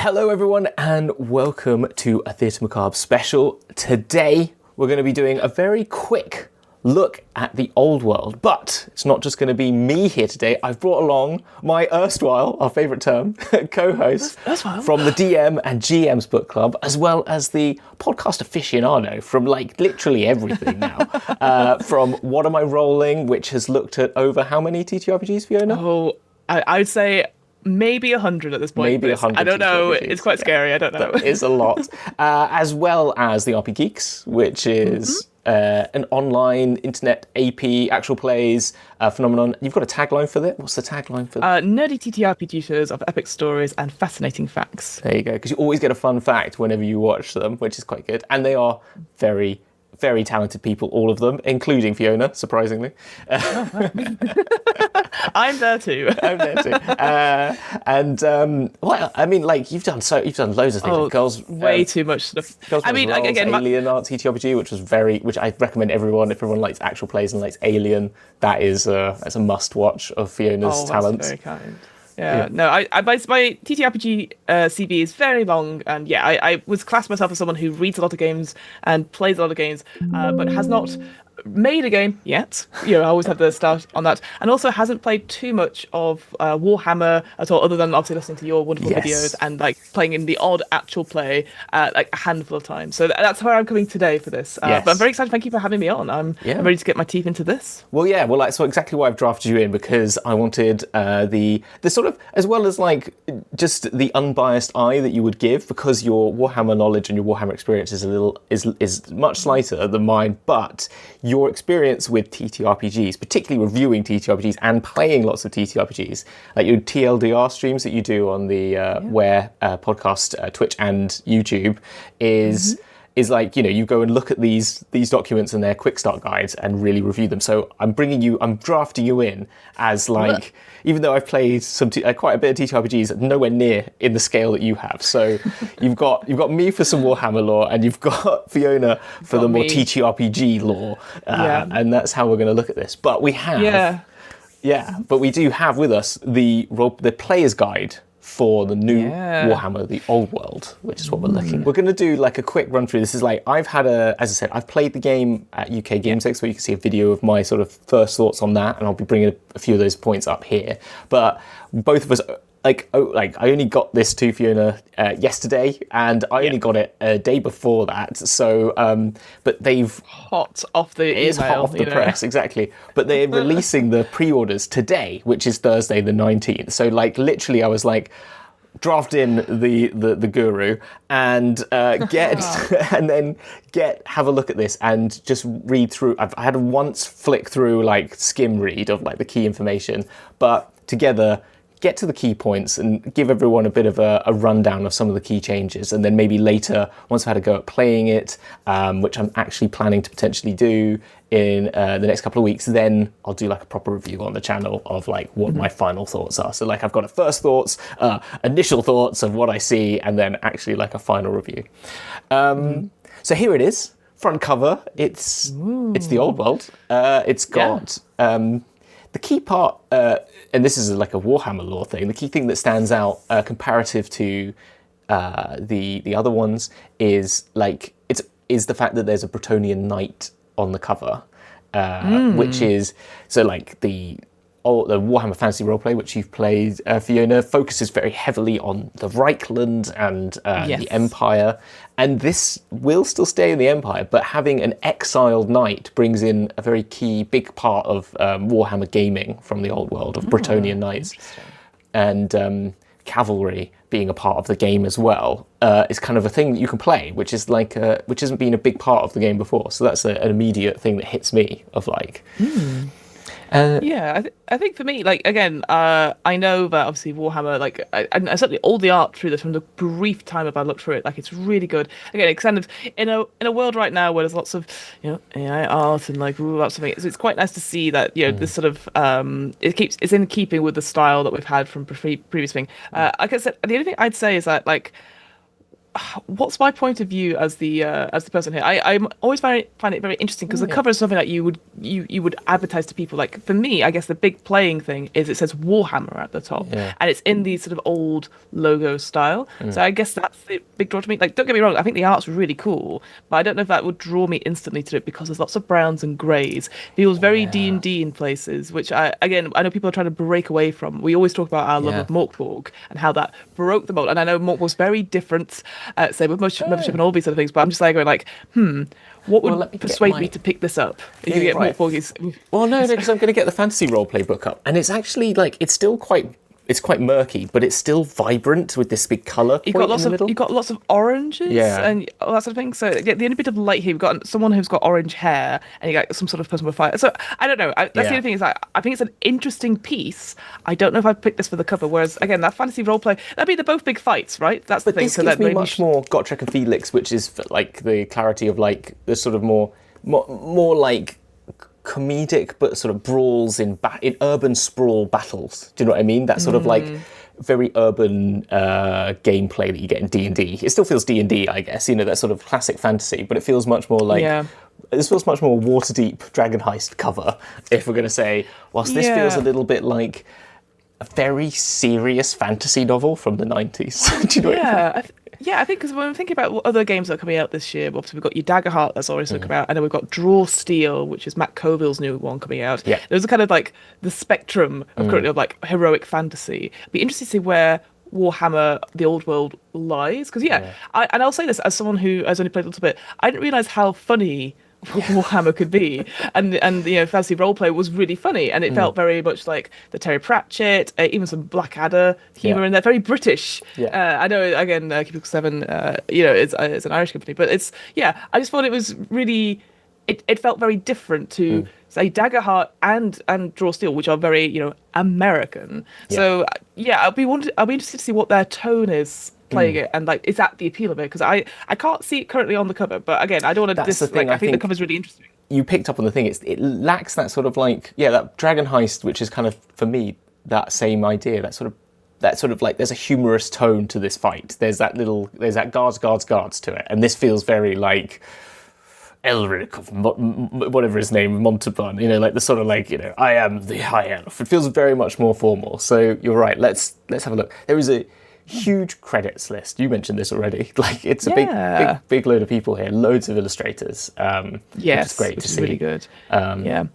Hello everyone and welcome to a Theatre Macabre special. Today we're going to be doing a very quick look at the old world, but it's not just going to be me here today. I've brought along my erstwhile, our favourite term, co-host from the DM and GM's book club, as well as the podcast aficionado from like literally everything now. From What Am I Rolling, which has looked at over how many TTRPGs, Fiona? Oh, I would say maybe 100 at this point. Maybe 100. I don't know. TTRPGs. It's quite scary. I don't know. That is a lot. As well as the RP Geeks, which is an online internet AP actual plays phenomenon. You've got a tagline for that. What's the tagline for that? Nerdy TTRPG shows of epic stories and fascinating facts. There you go. Because you always get a fun fact whenever you watch them, which is quite good. And they are very, very talented people, all of them, including Fiona, surprisingly. I'm there too. I'm there too. Well, I mean, like you've done loads of things. Oh, Girls, way too much stuff. I mean, like, again, Alien Art TTRPG, which I recommend everyone. If everyone likes actual plays and likes Alien, that's a must-watch of Fiona's talents. That's very kind. Yeah, no, my TTRPG CV is very long, and yeah, I was classed myself as someone who reads a lot of games and plays a lot of games, but has not made a game yet. I always have the start on that, and also hasn't played too much of Warhammer at all, other than obviously listening to your wonderful videos and like playing in the odd actual play like a handful of times. So that's where I'm coming today for this. But I'm very excited. Thank you for having me on. I'm ready to get my teeth into this. Well, yeah, so exactly why I've drafted you in, because I wanted the sort of, as well as like just the unbiased eye that you would give, because your Warhammer knowledge and your Warhammer experience is much slighter than mine, but your experience with TTRPGs, particularly reviewing TTRPGs and playing lots of TTRPGs, like your TLDR streams that you do on the podcast, Twitch and YouTube, is like, you go and look at these documents and their quick start guides and really review them. So I'm drafting you in as like, even though I've played quite a bit of TTRPGs, nowhere near in the scale that you have. So you've got me for some Warhammer lore, and you've got Fiona for the more TTRPG lore, and that's how we're going to look at this. But we have, but we do have with us the player's guide for the new Warhammer, the old world, which is what we're looking at. We're going to do like a quick run through. This is like, as I said, I've played the game at UK Games Expo, so you can see a video of my sort of first thoughts on that, and I'll be bringing a few of those points up here. But both of us, I only got this to Fiona yesterday, and I only got it a day before that. So, but they've hot off the press, exactly. But they're releasing the pre-orders today, which is Thursday the 19th. So, like, literally, I was like, draft in the guru and have a look at this and just read through. I had to once flick through, like, skim read of like the key information, but together, get to the key points and give everyone a bit of a rundown of some of the key changes. And then maybe later, once I've had a go at playing it, which I'm actually planning to potentially do in the next couple of weeks, then I'll do like a proper review on the channel of like what my final thoughts are. So like I've got a first thoughts, initial thoughts of what I see, and then actually like a final review. So here it is, front cover. It's the old world. It's got... the key part, and this is like a Warhammer lore thing, the key thing that stands out comparative to the other ones is like is the fact that there's a Bretonnian knight on the cover, which is so like the Warhammer Fantasy Roleplay, which you've played, Fiona, focuses very heavily on the Reichland and the Empire. And this will still stay in the Empire, but having an exiled knight brings in a very key, big part of Warhammer gaming from the old world of Bretonnian knights. And cavalry being a part of the game as well is kind of a thing that you can play, which is like which hasn't been a big part of the game before. So that's an immediate thing that hits me of like... I think for me, like, again, I know that obviously Warhammer, like, and certainly all the art through this, from the brief time I've looked through it, like, it's really good. Again, it's kind of in a world right now where there's lots of AI art and like lots of things. It's quite nice to see that this sort of it's in keeping with the style that we've had from previous thing. Like I said, the only thing I'd say is that like what's my point of view as the person here? I always find it very interesting because the cover is something that you would advertise to people. Like for me, I guess the big playing thing is it says Warhammer at the top, and it's in the sort of old logo style. So I guess that's the big draw to me. Like, don't get me wrong, I think the art's really cool, but I don't know if that would draw me instantly to it because there's lots of browns and greys. Feels very D&D in places, which I know people are trying to break away from. We always talk about our love of Morkborg and how that broke the mold, and I know Morkborg's very different. Say with membership and all these other things, but I'm just like going like, what would persuade me to pick this up? If you get Morkborg, well, no, because I'm going to get the fantasy roleplay book up, and it's actually like it's still quite murky, but it's still vibrant with this big colour. You've got lots of oranges and all that sort of thing. So the only bit of light here, we've got someone who's got orange hair, and you got some sort of person with fire. So I don't know. That's the only thing is I think it's an interesting piece. I don't know if I'd pick this for the cover. Whereas again, that fantasy roleplay, they're both big fights, right? That's the thing. This gives me much more Gotrek and Felix, which is like the clarity of like the sort of more like comedic but sort of brawls in urban sprawl battles. Do you know what I mean? That sort of like very urban gameplay that you get in D&D. It still feels D&D, I guess, that sort of classic fantasy, but it feels much more like this feels much more Waterdeep Dragon Heist cover, if we're going to say, whilst this feels a little bit like a very serious fantasy novel from the 90s. Do you know what I mean? I think because when I'm thinking about what other games that are coming out this year, obviously we've got your Daggerheart that's already come out, and then we've got Draw Steel, which is Matt Colville's new one coming out. Yeah. Those are kind of like the spectrum of currently of like heroic fantasy. It'd be interesting to see where Warhammer, the old world, lies. Because I'll say this as someone who has only played a little bit, I didn't realise how funny Warhammer could be, and fantasy roleplay was really funny, and it felt very much like the Terry Pratchett, even some Blackadder humor in there, very British. I know again, Cubicle 7, it's an Irish company, but I just thought it was really, it felt very different to say Daggerheart and Draw Steel, which are very American. So I'll be interested to see what their tone is playing it, and like, is that the appeal of it? Because I can't see it currently on the cover, but again, I don't want to I think the cover's really interesting. You picked up on the thing, it lacks that sort of like that Dragon Heist, which is kind of for me that same idea, that sort of like there's a humorous tone to this fight, there's that guards to it, and this feels very like Elric of whatever his name, Montalban, like the sort of like, I am the High Elf. It feels very much more formal. So you're right, let's have a look. There is a huge credits list. You mentioned this already. Like, it's a big load of people here, loads of illustrators. Which is great to see. Really good. And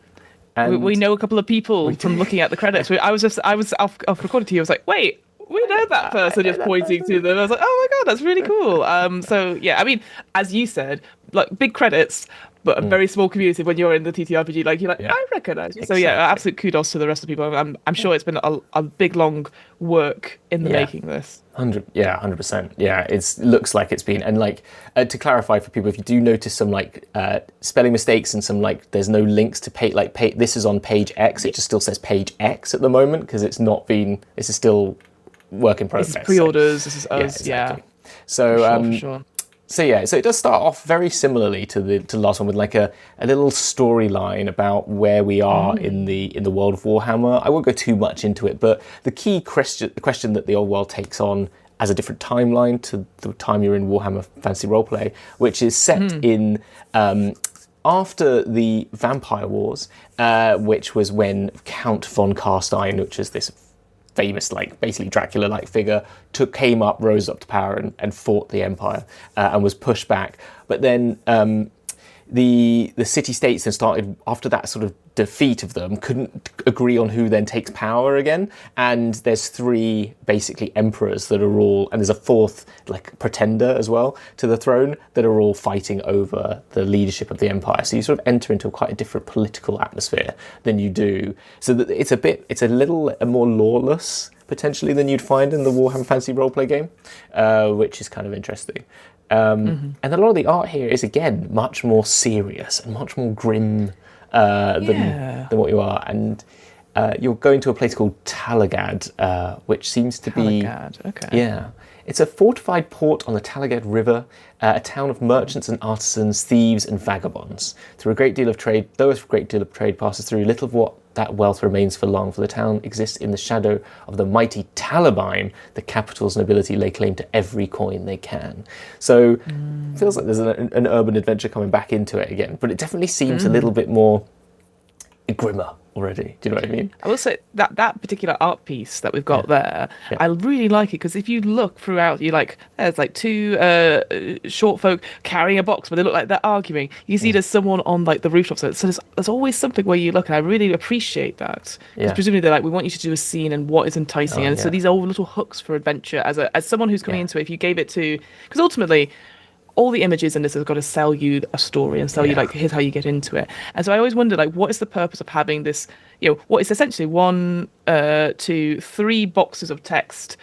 we know a couple of people from looking at the credits. I was off recording to you. I was like, wait, we know that person, just pointing to them. I was like, oh my god, that's really cool. I mean, as you said, like big credits, but a very small community. When you're in the TTRPG, like you're like, I recognise you. Exactly. So absolute kudos to the rest of the people. I'm sure it's been a big long work in the making this. 100%. Yeah, it looks like it's been. And like to clarify for people, if you do notice some like spelling mistakes and some like there's no links to page, this is on page X. It just still says page X at the moment because it's not been. This is still work in progress. This is pre-orders. This is us. Exactly. So for sure. So it does start off very similarly to the last one with like a little storyline about where we are in the world of Warhammer. I won't go too much into it, but the key question that the old world takes on as a different timeline to the time you're in Warhammer Fantasy Roleplay, which is set in after the Vampire Wars, which was when Count von Carstein, which is this famous, like basically Dracula-like figure, came up, rose up to power, and fought the Empire and was pushed back. But then the city-states then started, after that sort of defeat of them, couldn't agree on who then takes power again. And there's 3 basically emperors that are all, and there's a 4th like pretender as well to the throne, that are all fighting over the leadership of the Empire. So you sort of enter into quite a different political atmosphere than you do. So that it's a little more lawless potentially than you'd find in the Warhammer Fantasy Roleplay game, which is kind of interesting. And a lot of the art here is again much more serious and much more grim than what you are. And you're going to a place called Talagad, which seems to be it's a fortified port on the Talagad River, a town of merchants and artisans, thieves and vagabonds. Though a great deal of trade passes through, little of what that wealth remains for long, for the town exists in the shadow of the mighty Talabime. The capital's nobility lay claim to every coin they can. So it feels like there's an urban adventure coming back into it again, but it definitely seems a little bit more grimmer already. Do you know what I mean? I will say that particular art piece that we've got there, I really like it, because if you look throughout, you like, there's like two short folk carrying a box, but they look like they're arguing. You see there's someone on like the rooftop, so there's always something where you look, and I really appreciate that, because presumably they're like, we want you to do a scene and what is enticing, and so these are all little hooks for adventure. As someone who's coming into it, if you gave it to, because ultimately all the images in this have got to sell you a story and sell you like, here's how you get into it. And so I always wonder, like, what is the purpose of having this, what is essentially 1, 2, 3 boxes of text,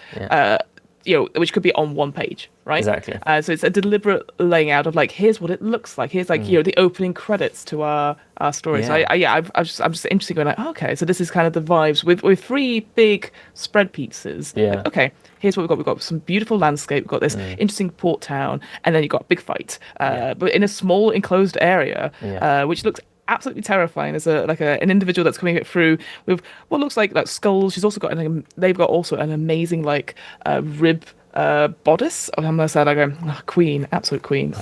which could be on one page, right? Exactly. So it's a deliberate laying out of like, here's what it looks like. Here's like, the opening credits to our story. So I'm just interested, going like, okay, so this is kind of the vibes with 3 big spread pizzas. Yeah. Like, okay, here's what we've got. We've got some beautiful landscape. We've got this interesting port town, and then you've got a big fight, but in a small enclosed area, which looks absolutely terrifying. There's an individual that's coming through with what looks like skulls. She's also got they've got also an amazing rib bodice. I'm gonna say queen, absolute queen.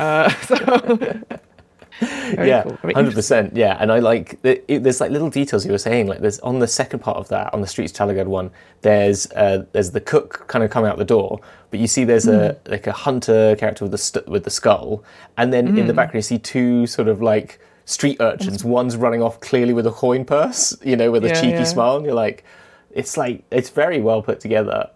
Yeah, cool. 100%. Yeah, and I like there's like little details you were saying. Like there's on the second part of that, on the Streets Talagad one, there's the cook kind of coming out the door, but you see there's a hunter character with the skull, and then in the background you see 2 sort of like street urchins. One's running off clearly with a coin purse, with a cheeky smile, and you're like, it's very well put together.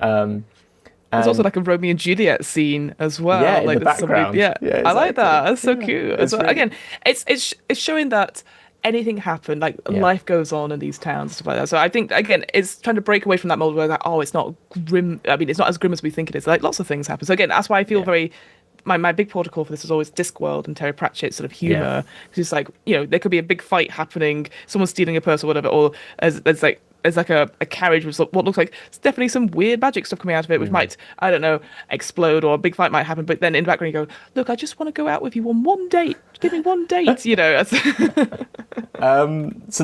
There's also like a Romeo and Juliet scene as well. Yeah, in like the background. Exactly. I like that. That's so cute. Really... Again, it's showing that anything happened, like life goes on in these towns and stuff like that. So I think, again, it's trying to break away from that mold where like, it's not grim. I mean, it's not as grim as we think it is. Like lots of things happen. So again, that's why I feel very... My big protocol for this is always Discworld and Terry Pratchett sort of humor. Because it's like, there could be a big fight happening, someone stealing a purse or whatever, or there's like a carriage with what looks like it's definitely some weird magic stuff coming out of it, which might, I don't know, explode, or a big fight might happen. But then in the background you go, look, I just want to go out with you on one date. Give me one date, So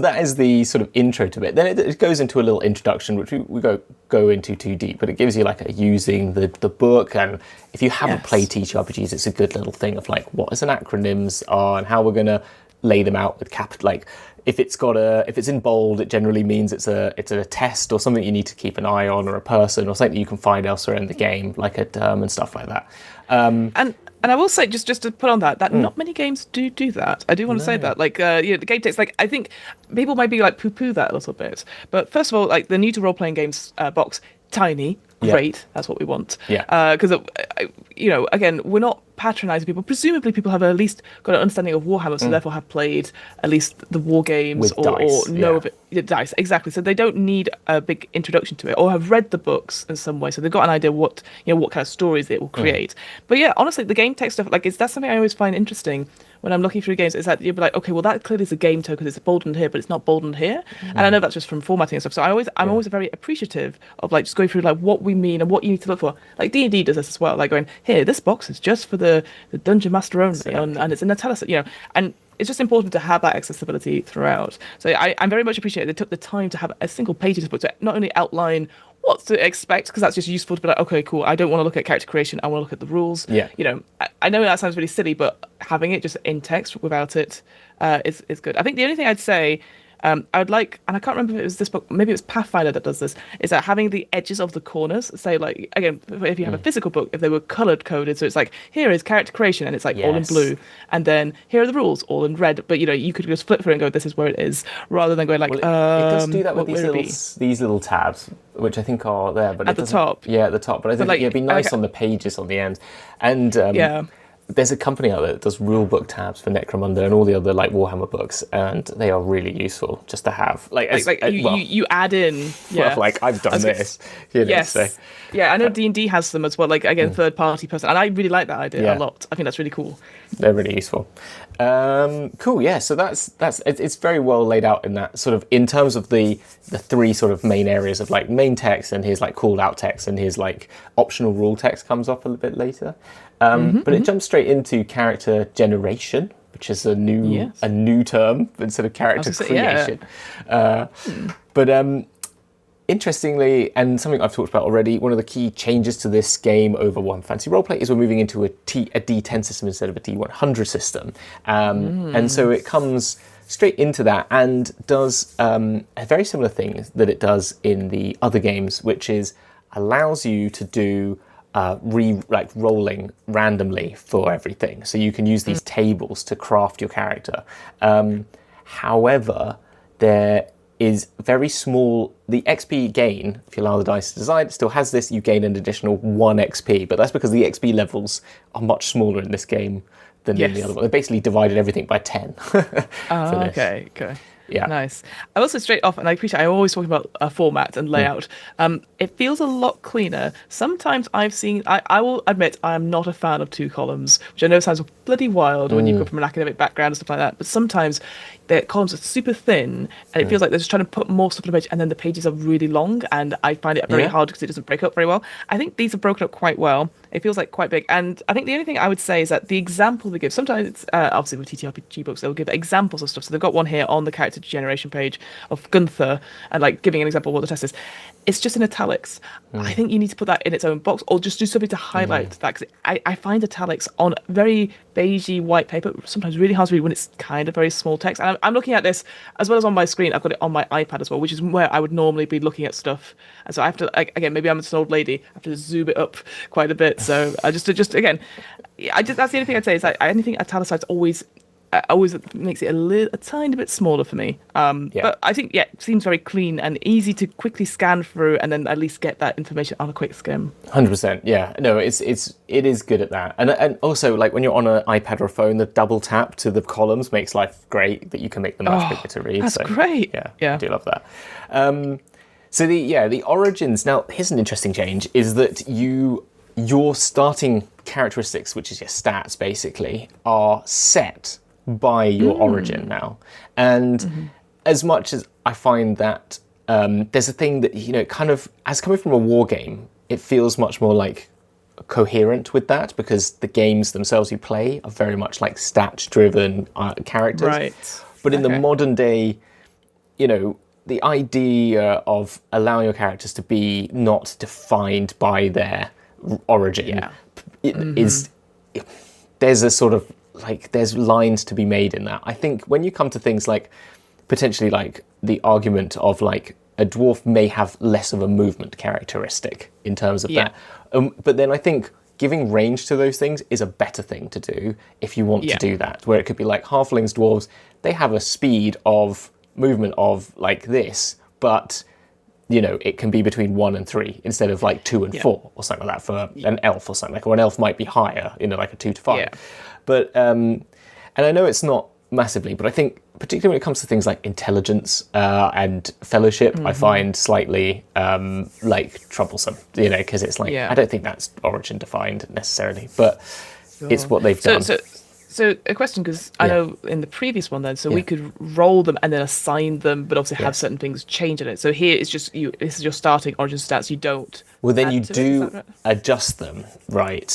that is the sort of intro to it. Then it goes into a little introduction, which we go into too deep, but it gives you like using the book. And if you haven't played TTRPGs, it's a good little thing of like what an acronyms are and how we're going to lay them out with capital. Like if it's in bold, it generally means it's a test or something you need to keep an eye on, or a person or something you can find elsewhere in the game, like a term and stuff like that. And I will say, just to put on that not many games do that. I do want to say that. Like, the game text, like, I think people might be like poo-poo that a little bit. But first of all, like, the new to role-playing games box, tiny, great. That's what we want. Yeah. Because, again, we're not patronizing people. Presumably people have at least got an understanding of Warhammer, so therefore have played at least the war games or know of it. Dice, exactly. So they don't need a big introduction to it, or have read the books in some way, so they've got an idea what kind of stories it will create. But yeah, honestly, the game text stuff, like, that's something I always find interesting when I'm looking through games, is that you'll be like, okay, well, that clearly is a game token, it's boldened here, but it's not boldened here. And I know that's just from formatting and stuff. So I'm always very appreciative of like just going through like what we mean and what you need to look for. Like D&D does this as well, like going, here, this box is just for the dungeon master only, and it's in a and it's just important to have that accessibility throughout. So I'm very much appreciative they took the time to have a single page of this book to not only outline what to expect, because that's just useful to be like, okay, cool, I don't want to look at character creation, I want to look at the rules. I know that sounds really silly, but having it just in text without it is good. I think the only thing I'd say, I would like, and I can't remember if it was this book, maybe it was Pathfinder that does this, is that having the edges of the corners, say, like, again, if you have a physical book, if they were colored coded, so it's like, here is character creation, and it's like all in blue, and then here are the rules, all in red, but you could just flip through and go, this is where it is, rather than going like, it does do that with these little tabs, which I think are there, but at the top. Yeah, at the top, but I think it'd be nice on the pages on the end, and there's a company out there that does rule book tabs for Necromunda and all the other like Warhammer books, and they are really useful just to have. You add in. Yeah. Well, like I've done this. Yes. So. Yeah, I know D&D has them as well. Like again, third party person, and I really like that idea a lot. I think that's really cool. They're really useful. Cool. Yeah. So it's very well laid out in that sort of in terms of the 3 sort of main areas of like main text, and here's like called out text, and here's like optional rule text comes up a little bit later. But it jumps straight into character generation, which is a new Yes. term instead of character was gonna say, yeah. creation. But interestingly, and something I've talked about already, one of the key changes to this game over One Fantasy Roleplay is we're moving into a D10 system instead of a D100 system. And so it comes straight into that and does a very similar thing that it does in the other games, which is allows you to do rolling randomly for everything. So you can use these tables to craft your character. However, there is very small, the XP gain, if you allow the dice to decide, still has this, you gain an additional 1 XP, but that's because the XP levels are much smaller in this game than in the other one. They basically divided everything by 10 for this. Okay. Yeah. Nice. I also straight off, and I appreciate, I always talking about format and layout. It feels a lot cleaner. Sometimes I've seen, I will admit, I am not a fan of 2 columns, which I know sounds bloody wild when you come from an academic background and stuff like that. But sometimes the columns are super thin, and it feels like they're just trying to put more stuff on the page, and then the pages are really long, and I find it very hard because it doesn't break up very well. I think these are broken up quite well. It feels like quite big. And I think the only thing I would say is that the example they give, sometimes it's, obviously with TTRPG books, they'll give examples of stuff. So they've got one here on the character generation page of Gunther, and like giving an example of what the test is. It's just in italics. I think you need to put that in its own box, or just do something to highlight that. Because I find italics on very beigey white paper sometimes really hard to read when it's kind of very small text. And I'm looking at this as well as on my screen. I've got it on my iPad as well, which is where I would normally be looking at stuff. And so I have to, again, maybe I'm an old lady, I have to zoom it up quite a bit. So I just again, that's the only thing I'd say is that anything italicized always makes it a tiny bit smaller for me. But I think, it seems very clean and easy to quickly scan through and then at least get that information on a quick skim. 100%. Yeah. No, it is good at that. And also, like when you're on an iPad or a phone, the double tap to the columns makes life great, that you can make them much bigger to read. That's great. Yeah. I do love that. So the origins, now here's an interesting change, is that your starting characteristics, which is your stats basically, are set by your origin now. And as much as I find that there's a thing that, kind of, as coming from a war game, it feels much more like coherent with that, because the games themselves you play are very much like stat-driven characters. Right. But in the modern day, the idea of allowing your characters to be not defined by their origin is, there's a sort of, like, there's lines to be made in that. I think when you come to things like potentially like the argument of like a dwarf may have less of a movement characteristic in terms of that. But then I think giving range to those things is a better thing to do if you want to do that, where it could be like halflings, dwarves, they have a speed of movement of like this, but it can be between 1 and 3 instead of like 2 and 4 or something like that for an elf or something like, or an elf might be higher, like a 2 to 5. But and I know it's not massively, but I think particularly when it comes to things like intelligence and fellowship, I find slightly like troublesome, because it's like, I don't think that's origin defined necessarily, but it's what they've done. So a question, because I know in the previous one then, we could roll them and then assign them, but obviously have certain things change in it. So here it's just this is your starting origin stats. You don't. Well, then you do adjust them, right?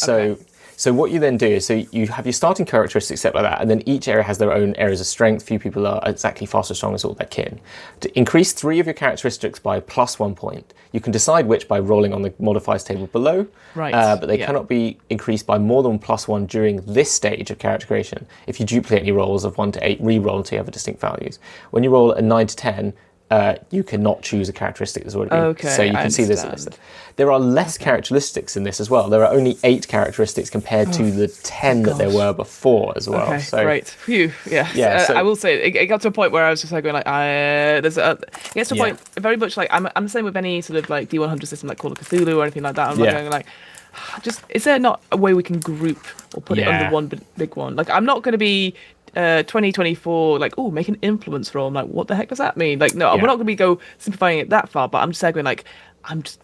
So what you then do is, so you have your starting characteristics set like that, and then each area has their own areas of strength. Few people are exactly fast or strong as all their kin. To increase 3 of your characteristics by +1 point, you can decide which by rolling on the modifiers table below, but they cannot be increased by more than +1 during this stage of character creation. If you duplicate any rolls of 1 to 8, re-roll until you have a distinct values. When you roll a 9 to 10, you cannot choose a characteristic that's already been. So you can see this list. There are less characteristics in this as well. There are only 8 characteristics compared to the 10 that there were before as well. So great. Phew. So, I will say it got to a point where I was just like going like, it gets to a point very much like I'm the same with any sort of like D100 system like Call of Cthulhu or anything like that. I'm going like, just is there not a way we can group or put it under one big one? Like I'm not going to be 2024 like, make an influence roll. I'm like, what the heck does that mean? Like, no, we're not going to go simplifying it that far, but I'm just saying like, I'm just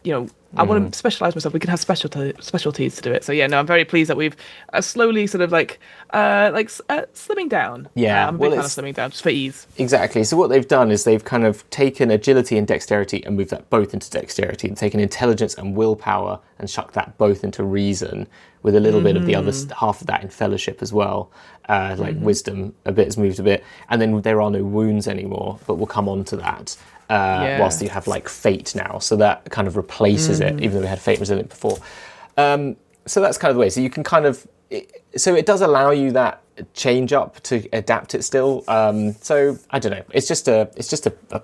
I want to specialize myself. We can have specialties to do it. So yeah, no, I'm very pleased that we've slowly sort of slimming down. Yeah, I'm a big fan of slimming down just for ease. Exactly. So what they've done is they've kind of taken agility and dexterity and moved that both into dexterity, and taken intelligence and willpower and chucked that both into reason, with a little bit of the other half of that in fellowship as well. Wisdom a bit has moved a bit, and then there are no wounds anymore, but we'll come on to that. Whilst you have like fate now, so that kind of replaces it, even though we had fate resilient before. So that's kind of the way. So you can kind of, so it does allow you that change up to adapt it still. So I don't know. It's just a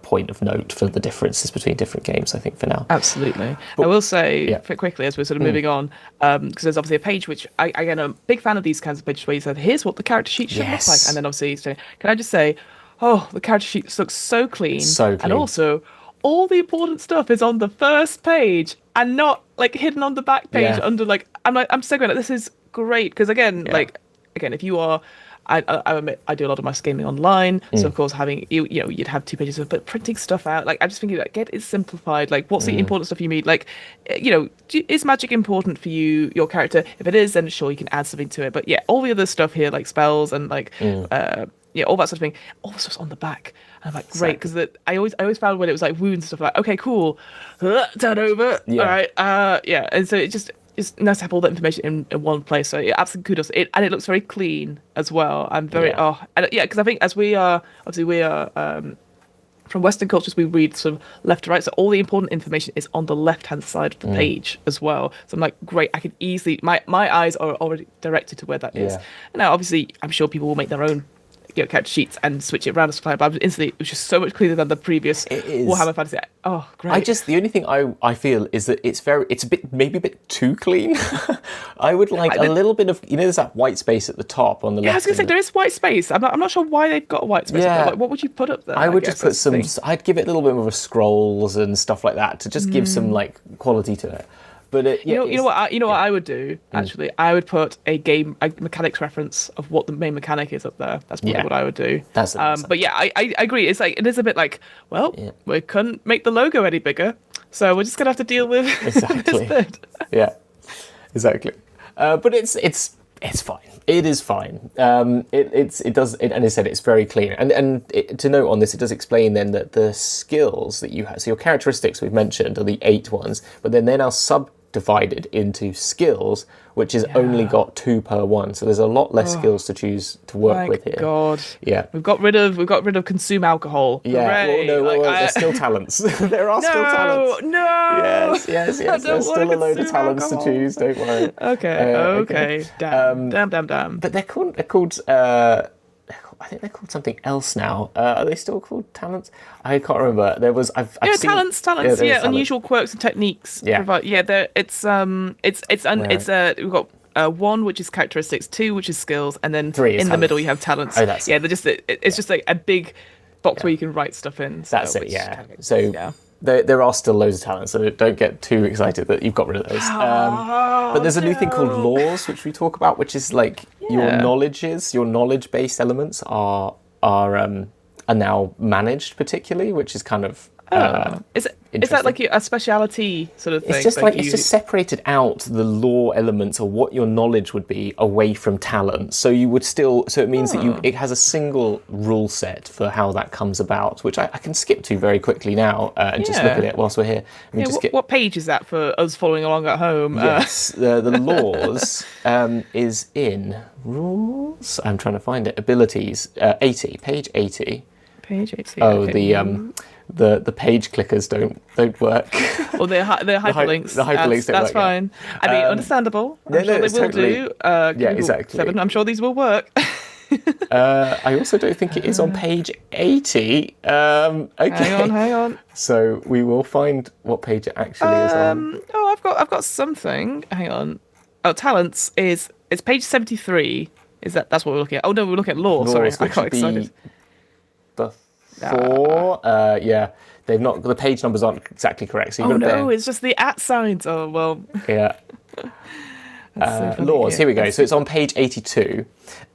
point of note for the differences between different games, I think, for now. Absolutely. But I will say quickly as we're sort of moving on, because there's obviously a page which again, I'm a big fan of these kinds of pages where you said, here's what the character sheet should look like, and then obviously, can I just say, oh, the character sheet looks so clean. So clean. And also, all the important stuff is on the first page and not like hidden on the back page under like. I'm so glad. This is great because again, if you are, I admit I do a lot of my gaming online, so of course having you'd have 2 pages of, but printing stuff out, like I'm just thinking like get it simplified. Like what's the important stuff you need? Like is magic important for you, your character? If it is, then sure you can add something to it. But yeah, all the other stuff here like spells and like all that sort of thing, all the stuff's on the back. And I'm like, great, because I always found when it was like wounds and stuff, like, okay, cool, turn over, all right, and so it's nice to have all that information in one place. So yeah, absolutely kudos. And it looks very clean as well. I'm very because I think as we are from Western cultures, we read sort of left to right, so all the important information is on the left-hand side of the page as well. So I'm like, great, I can easily my eyes are already directed to where that is. And now, obviously, I'm sure people will make their own character sheets and switch it around as supply, but instantly it was just so much cleaner than the previous Warhammer Fantasy. Oh, great. The only thing I feel is that it's maybe a bit too clean. I would like a little bit of, there's that white space at the top on the left. I was going to say, there is white space. I'm not sure why they've got a white space. But like, what would you put up there? I would just put some, I'd give it a little bit more of scrolls and stuff like that to just give some like quality to it. But you know what I would do actually. I would put a mechanics reference of what the main mechanic is up there. That's probably what I would do. That's but yeah, I agree. It's like it is a bit like, well, we couldn't make the logo any bigger, so we're just gonna have to deal with this bit. Yeah, exactly. But it's fine. It is fine. It does, and as I said, it's very clear. And to note on this, it does explain then that the skills that you have, so your characteristics we've mentioned are the 8 ones, but then they're now subdivided into skills, which is only got 2 per one. So there's a lot less skills to choose to work with here. God. Yeah. We've got rid of consume alcohol. Yeah. Well, there's still talents. There are still talents. No. Yes. There's still a load of talents to choose. Don't worry. Okay. Damn. But they're called. I think they're called something else now. Are they still called talents? I can't remember. There was I've seen, talents. Yeah, unusual quirks and techniques. Yeah, we've got 1 which is characteristics, 2 which is skills, and then 3 in the middle you have talents. Oh, that's it's just like a big box where you can write stuff in. That's it. Yeah. So. There are still loads of talents, so don't get too excited that you've got rid of those. But there's a new thing called laws, which we talk about, which is like your knowledge-based elements are now managed particularly, which is kind of is that like a speciality sort of thing? It's just it's just separated out the lore elements or what your knowledge would be away from talent. So you would still, so it means that it has a single rule set for how that comes about, which I can skip to very quickly now and just look at it whilst we're here. What page is that for us following along at home? Yes, the laws is in rules. I'm trying to find it. Abilities, 80, page 80. Page 80. Oh, okay. The page clickers don't work. Or they're hyperlinks. The hyperlinks don't work. That's fine. I mean, understandable. I'm sure they will do. Exactly. 7, I'm sure these will work. I also don't think it is on page 80. Okay. Hang on. So we will find what page it actually is on. Oh, I've got something. Hang on. Oh, talents it's page 73. That's what we're looking at? Oh no, we're looking at law. Sorry, I got excited. They've not. The page numbers aren't exactly correct. So it's just the @ signs. Oh well. Yeah. Laws. Here we go. So it's on page 82.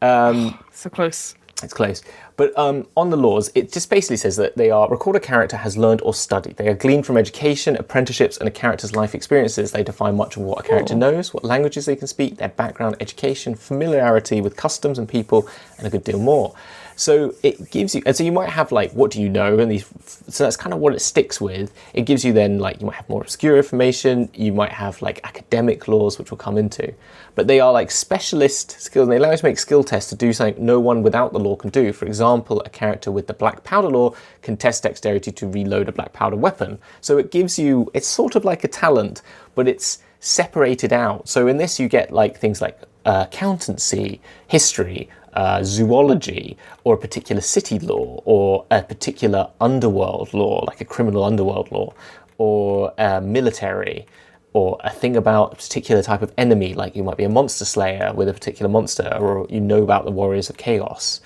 So close. It's close. But on the laws, it just basically says that they are record a character has learned or studied. They are gleaned from education, apprenticeships, and a character's life experiences. They define much of what a character knows, what languages they can speak, their background, education, familiarity with customs and people, and a good deal more. So it gives you, and so you might have like, what do you know? And so that's kind of what it sticks with. It gives you then like, you might have more obscure information. You might have like academic laws, which we'll come into, but they are like specialist skills, and they allow you to make skill tests to do something no one without the law can do. For example, a character with the black powder law can test dexterity to reload a black powder weapon. So it gives you, it's sort of like a talent, but it's separated out. So in this, you get like things like accountancy, history, zoology, or a particular city law, or a particular underworld law, like a criminal underworld law, or military, or a thing about a particular type of enemy, like you might be a monster slayer with a particular monster, or you know about the warriors of chaos.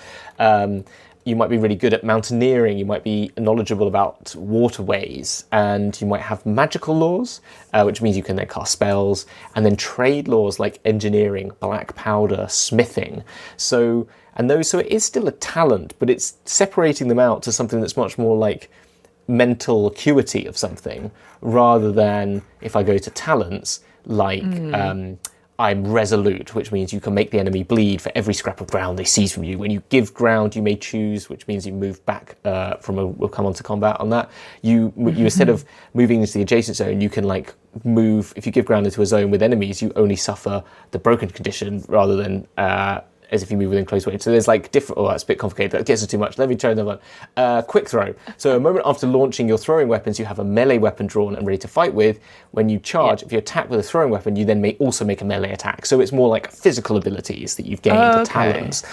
You might be really good at mountaineering, you might be knowledgeable about waterways, and you might have magical laws, which means you can then cast spells, and then trade laws like engineering, black powder, smithing. So it is still a talent, but it's separating them out to something that's much more like mental acuity of something, rather than, if I go to talents, like I'm resolute, which means you can make the enemy bleed for every scrap of ground they seize from you. When you give ground, you may choose, which means you move back we'll come on to combat on that. You instead of moving into the adjacent zone, you can like move, if you give ground into a zone with enemies, you only suffer the broken condition rather than as if you move within close range. So there's like different, that's a bit complicated, that gets us too much. Let me try another one. Quick throw. So a moment after launching your throwing weapons, you have a melee weapon drawn and ready to fight with. When you charge, if you attack with a throwing weapon, you then may also make a melee attack. So it's more like physical abilities that you've gained, the talents.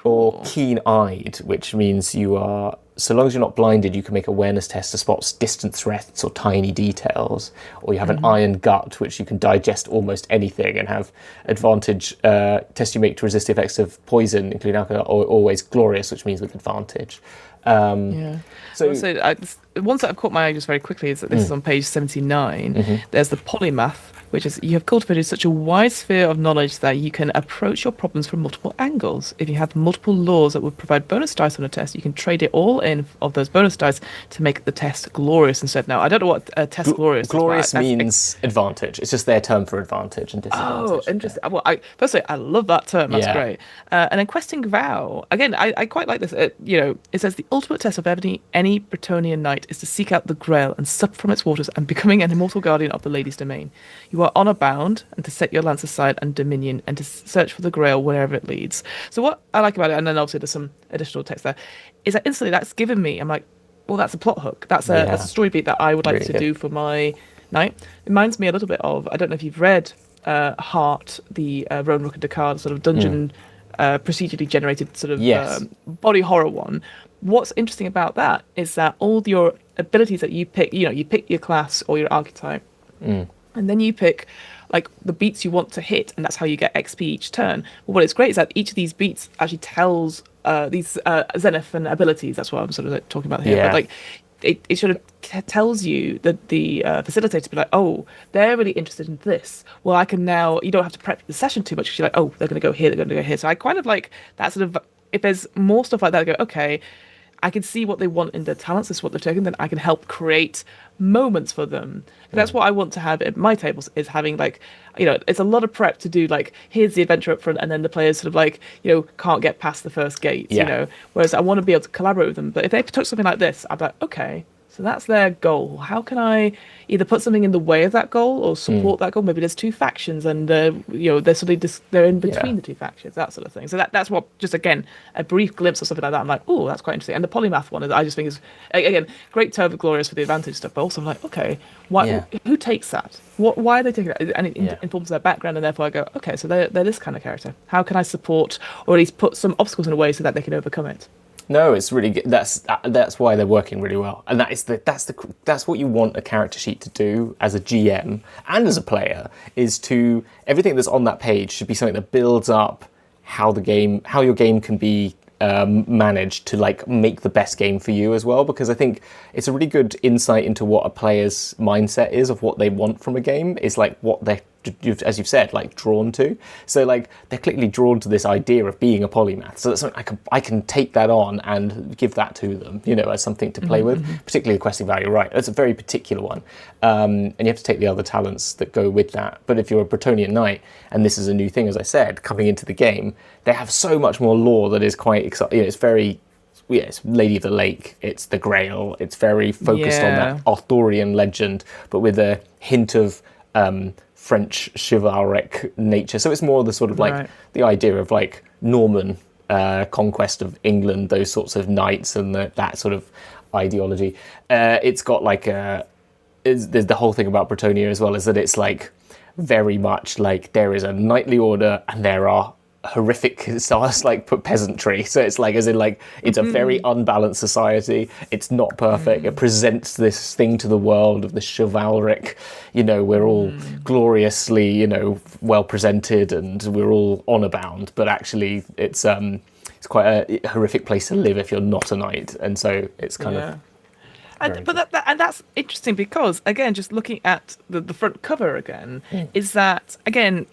Or keen-eyed, which means you are, so long as you're not blinded, you can make awareness tests to spot distant threats or tiny details. Or you have an iron gut, which you can digest almost anything and have advantage tests you make to resist the effects of poison, including alcohol, or always glorious, which means with advantage. So one that I've caught my eye just very quickly is that this is on page 79. There's the polymath, which is you have cultivated such a wide sphere of knowledge that you can approach your problems from multiple angles. If you have multiple laws that would provide bonus dice on a test, you can trade it all in of those bonus dice to make the test glorious instead. Now, I don't know what test glorious is. Glorious means advantage. It's just their term for advantage and disadvantage. Oh, interesting. Well, firstly, I love that term. That's great. And then questing vow. Again, I quite like this. It says the ultimate test of any Bretonnian knight is to seek out the Grail and sup from its waters and becoming an immortal guardian of the lady's domain. You are honour bound and to set your lance aside and dominion and to search for the Grail wherever it leads. So what I like about it, and then obviously there's some additional text there, is that instantly that's given me, I'm like, well, that's a plot hook. That's a story beat that I would like to do for my knight. It reminds me a little bit of, I don't know if you've read Heart, the Rowan Rook and Descartes sort of dungeon procedurally generated sort of body horror one. What's interesting about that is that all your abilities that you pick, you pick your class or your archetype, and then you pick like the beats you want to hit, and that's how you get XP each turn. But what is great is that each of these beats actually tells these zenith and abilities. That's what I'm sort of like talking about here. But like it sort of tells you that the facilitator to be like, oh, they're really interested in this. Well, I can now. You don't have to prep the session too much. You're like, oh, they're going to go here. They're going to go here. So I kind of like that sort of. If there's more stuff like that, I go, okay, I can see what they want in their talents, this is what they're taking, then I can help create moments for them. That's what I want to have at my tables, is having like, it's a lot of prep to do, like, here's the adventure up front, and then the players sort of like, can't get past the first gate, whereas I want to be able to collaborate with them. But if they took something like this, I'm like, okay, so that's their goal. How can I either put something in the way of that goal or support that goal? Maybe there's two factions and they're sort of they're in between the two factions, that sort of thing. So that's what, just again, a brief glimpse of something like that. I'm like, oh, that's quite interesting. And the polymath one, I just think is, again, great term of glorious for the advantage stuff, but also I'm like, okay, who takes that? Why are they taking that? And it informs their background, and therefore I go, okay, so they're this kind of character. How can I support or at least put some obstacles in a way so that they can overcome it? No, it's really good. That's why they're working really well, and that's what you want a character sheet to do as a GM and as a player, is to, everything that's on that page should be something that builds up how your game can be managed to like make the best game for you as well, because I think it's a really good insight into what a player's mindset is of what they want from a game, is like what they're as you've said, like drawn to. So like they're clearly drawn to this idea of being a polymath. So that's something I can take that on and give that to them, as something to play with. Particularly the questing value, right? It's a very particular one, and you have to take the other talents that go with that. But if you're a Bretonnian knight, and this is a new thing, as I said, coming into the game, they have so much more lore that is quite exciting. It's very it's Lady of the Lake, it's the Grail, it's very focused on that Arthurian legend, but with a hint of French chivalric nature. So it's more the sort of like the idea of like Norman conquest of England, those sorts of knights and that sort of ideology. It's got like there's the whole thing about Bretonnia as well, is that it's like very much like there is a knightly order and there are horrific stars like peasantry. So it's like, as in like, it's a very unbalanced society. It's not perfect. It presents this thing to the world of the chivalric, we're all gloriously, well presented and we're all honor bound, but actually it's quite a horrific place to live if you're not a knight. And so it's kind of and that's interesting because, again, just looking at the front cover again, is that, again,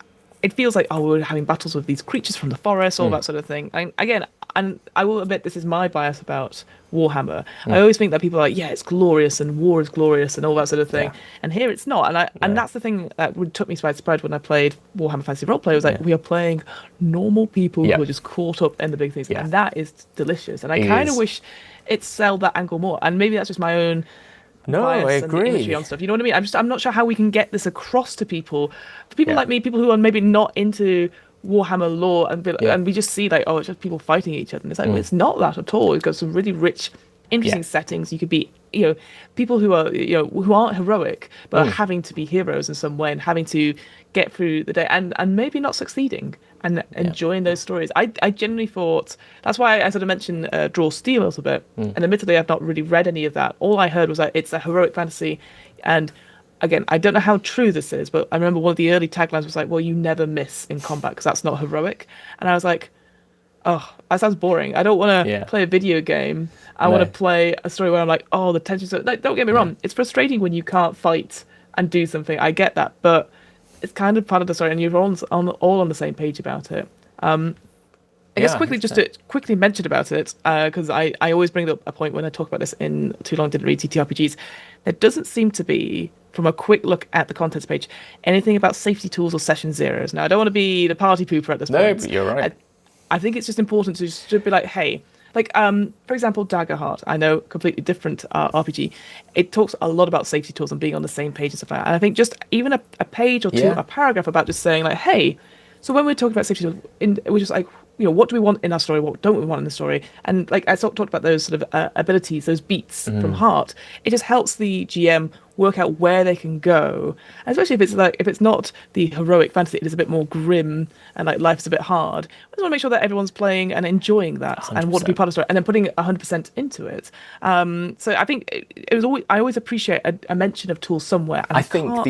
it feels like, we're having battles with these creatures from the forest, all that sort of thing. And again, and I will admit this is my bias about Warhammer. I always think that people are like, it's glorious and war is glorious and all that sort of thing. And here it's not. And that's the thing that took me by surprise when I played Warhammer Fantasy Roleplay. It was like, we are playing normal people who are just caught up in the big things. And that is delicious. And I kind of wish it sold that angle more. And maybe that's just my own I agree. And on stuff. You know what I mean? I'm not sure how we can get this across to people. For people like me, people who are maybe not into Warhammer lore, and we just see like, it's just people fighting each other. And it's like, well, it's not that at all. It's got some really rich, interesting settings. You could be, people who are, who aren't heroic, but are having to be heroes in some way and having to get through the day and maybe not succeeding and enjoying those stories. I genuinely thought, that's why I sort of mentioned Draw Steel a little bit. And admittedly, I've not really read any of that. All I heard was that it's a heroic fantasy. And again, I don't know how true this is, but I remember one of the early taglines was like, well, you never miss in combat because that's not heroic. And I was like, that sounds boring. I don't want to play a video game. I want to play a story where I'm like, the tension's so... Like, don't get me wrong. It's frustrating when you can't fight and do something. I get that. But it's kind of part of the story, and you're all on the same page about it. I guess just to quickly mention about it, because I always bring up a point when I talk about this in Too Long Didn't Read TTRPGs. There doesn't seem to be, from a quick look at the contents page, anything about safety tools or session zeros. Now, I don't want to be the party pooper at this point. No, but you're right. I think it's just important to just be like, hey, like, for example, Daggerheart, I know, completely different RPG. It talks a lot about safety tools and being on the same page and stuff like that. And I think just even a page or two, a paragraph about just saying like, hey, so when we're talking about safety tools, we're just like, what do we want in our story? What don't we want in the story? And like I talked about those sort of abilities, those beats from Heart. It just helps the GM work out where they can go, and especially if it's not the heroic fantasy, it is a bit more grim and like life's a bit hard. I just want to make sure that everyone's playing and enjoying that 100%. And want to be part of the story, and then putting 100% into it. So I think it was I always appreciate a mention of tools somewhere. And I think I'm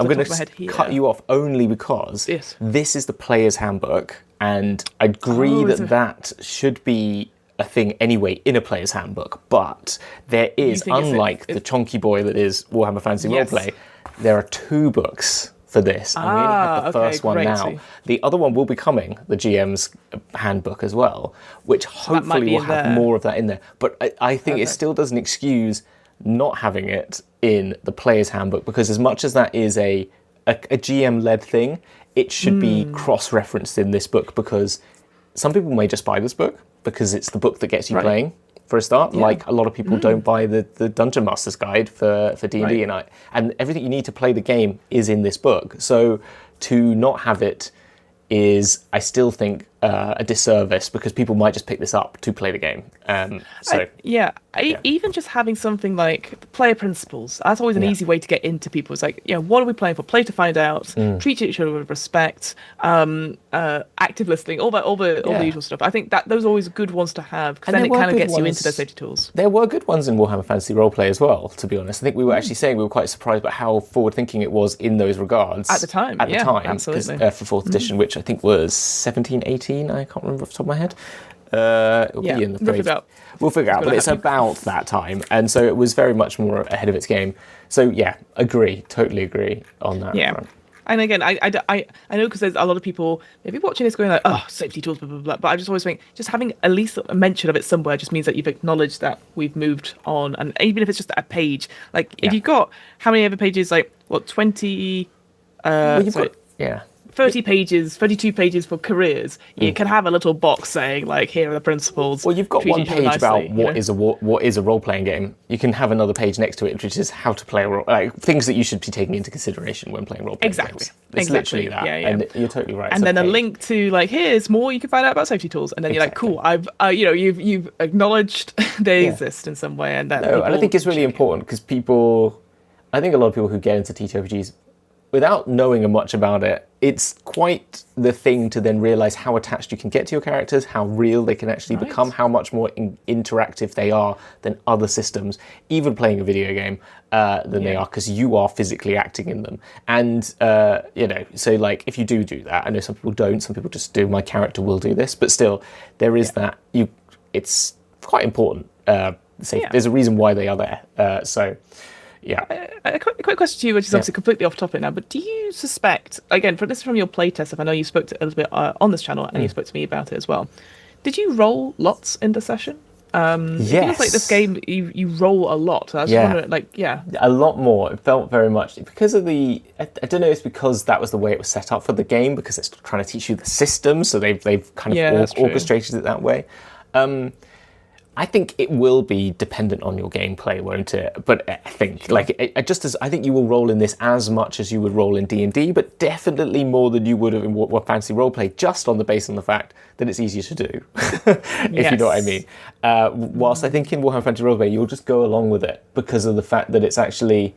going to cut you off only because this is the player's handbook, and I agree that should be a thing anyway in a player's handbook, but there is, unlike the chonky boy that is Warhammer Fantasy Roleplay, there are 2 books for this, and we only have the first one now. The other one will be coming, the GM's handbook as well, which hopefully will have more of that in there. But I think it still doesn't excuse not having it in the player's handbook, because as much as that is a GM-led thing, it should be cross-referenced in this book, because some people may just buy this book because it's the book that gets you playing for a start. Like a lot of people don't buy the Dungeon Master's Guide for D&D, and everything you need to play the game is in this book. So to not have it is, I still think, a disservice, because people might just pick this up to play the game. Even just having something like player principles, that's always an easy way to get into people. It's like, what are we playing for? Play to find out, treat each other with respect, active listening, all the usual stuff. I think that those are always good ones to have, because then it kind of gets you into those safety tools. There were good ones in Warhammer Fantasy Roleplay as well, to be honest. I think we were actually saying we were quite surprised about how forward-thinking it was in those regards. At the time, absolutely. For 4th edition, which I think was 17, 18, I can't remember off the top of my head. It'll be in the phrase. We'll figure out, but it's about that time, and so it was very much more ahead of its game. So totally agree on that front. And again, I know because there's a lot of people maybe watching this going like, oh, safety tools, blah, blah, blah. But I just always think just having at least a mention of it somewhere just means that you've acknowledged that we've moved on. And even if it's just a page, like if you've got how many other pages, like what, 20, Well, you've sorry, got, yeah. 30 pages, 32 pages for careers, you can have a little box saying like, here are the principles. Well, you've got treat one each other page about nicely, you know? what is a role-playing game. You can have another page next to it, which is how to play a role, like things that you should be taking into consideration when playing role-playing games. It's literally that, and you're totally right. And then a link to like, here's more you can find out about safety tools, and then you're like, cool, I've you've acknowledged they exist in some way, and that. No, and I think it's really important because I think a lot of people who get into TTRPGs without knowing much about it, it's quite the thing to then realize how attached you can get to your characters, how real they can actually become, how much more interactive they are than other systems, even playing a video game, than they are, because you are physically acting in them. And, so like if you do that, I know some people don't, some people just do, my character will do this, but still there is that, it's quite important. There's a reason why they are there. Yeah. A quick question to you, which is obviously completely off topic now, but do you suspect, again, this is from your playtest stuff, I know you spoke to a little bit on this channel, and you spoke to me about it as well. Did you roll lots in the session? It feels like this game, you roll a lot. So I was just wondering, a lot more. It felt very much, because of I don't know, it's because that was the way it was set up for the game, because it's trying to teach you the system, so they've kind of orchestrated it that way. I think it will be dependent on your gameplay, won't it? But I think, I think you will roll in this as much as you would roll in D&D, but definitely more than you would have in Warhammer Fantasy Roleplay, just on the fact that it's easier to do, if you know what I mean. Whilst I think in Warhammer Fantasy Roleplay, you'll just go along with it because of the fact that it's actually,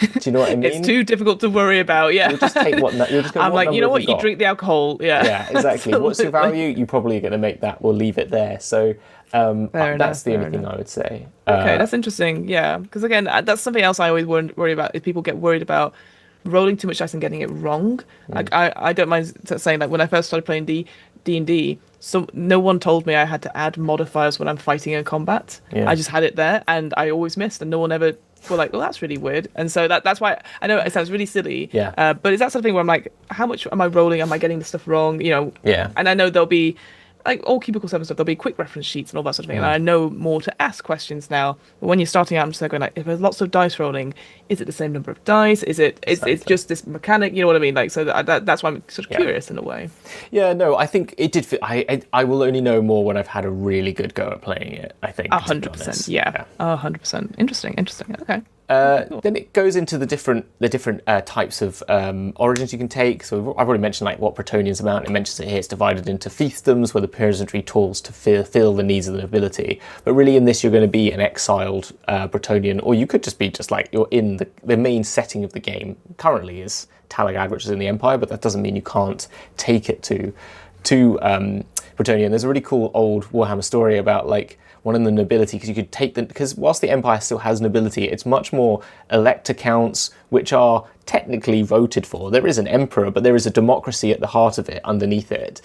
do you know what I mean? It's too difficult to worry about, You'll just take you'll just go, I'm like, you know what, you got? drink the alcohol, Yeah, exactly. What's your value? You're probably going to make that or leave it there. So that's the only thing I would say. Okay, that's interesting. Yeah, because again, that's something else I always worry about. Is people get worried about rolling too much dice and getting it wrong. Like I don't mind saying that when I first started playing D&D, so no one told me I had to add modifiers when I'm fighting in combat. Yeah. I just had it there, and I always missed, and no one ever were like, well, that's really weird. And so that's why I know it sounds really silly. Yeah. But is that something where I'm like, how much am I rolling? Am I getting the stuff wrong? Yeah. And I know there'll be, like all Cubicle 7 stuff, there'll be quick reference sheets and all that sort of thing. And I know more to ask questions now. But when you're starting out, I'm just going like, if there's lots of dice rolling, is it the same number of dice? It's just this mechanic? You know what I mean? Like, so that's why I'm sort of curious in a way. Yeah, no, I think it did fit. I will only know more when I've had a really good go at playing it, I think. 100%. Yeah. 100%. Interesting. Okay. Cool. Then it goes into the different types of origins you can take. So I've already mentioned like what Bretonnian's about. It mentions it here. It's divided into fiefdoms, where the peasantry tools to fill the needs of the nobility. But really, in this, you're going to be an exiled Bretonnian, or you could just be like you're in the main setting of the game. Currently is Talagad, which is in the Empire, but that doesn't mean you can't take it to Bretonnian. There's a really cool old Warhammer story about like one in the nobility, because you could take them, because whilst the Empire still has nobility, it's much more elector counts, which are technically voted for. There is an emperor, but there is a democracy at the heart of it, underneath it,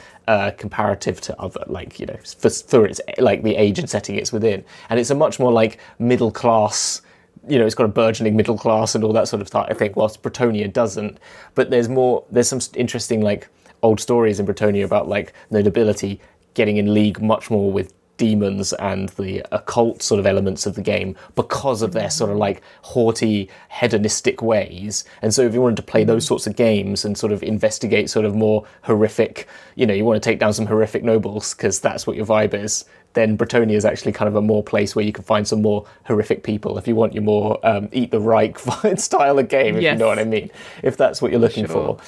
comparative to other, like, for its, like, the age and setting it's within. And it's a much more, like, middle class, it's got a burgeoning middle class and all that sort of stuff, I think, whilst Bretonnia doesn't. But there's some interesting, like, old stories in Bretonnia about, like, the nobility getting in league much more with demons and the occult sort of elements of the game because of their sort of like haughty, hedonistic ways. And so if you wanted to play those sorts of games and sort of investigate sort of more horrific, you want to take down some horrific nobles because that's what your vibe is, then Bretonnia is actually kind of a more place where you can find some more horrific people if you want your more Eat the Reich style of game, if you know what I mean. If that's what you're looking for,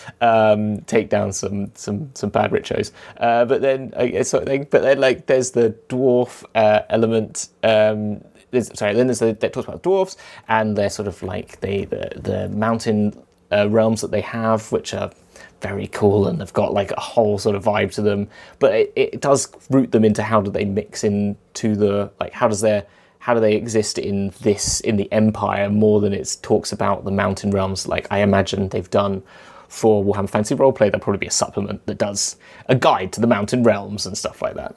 take down some bad richos. But then like there's the dwarf element. Then there's that talks about dwarves and they're sort of like the mountain realms that they have, which are very cool and they've got like a whole sort of vibe to them, but it does root them into how do they mix into the, like, how do they exist in the Empire more than it talks about the mountain realms, like I imagine they've done for Warhammer Fantasy Roleplay. There'll probably be a supplement that does a guide to the mountain realms and stuff like that.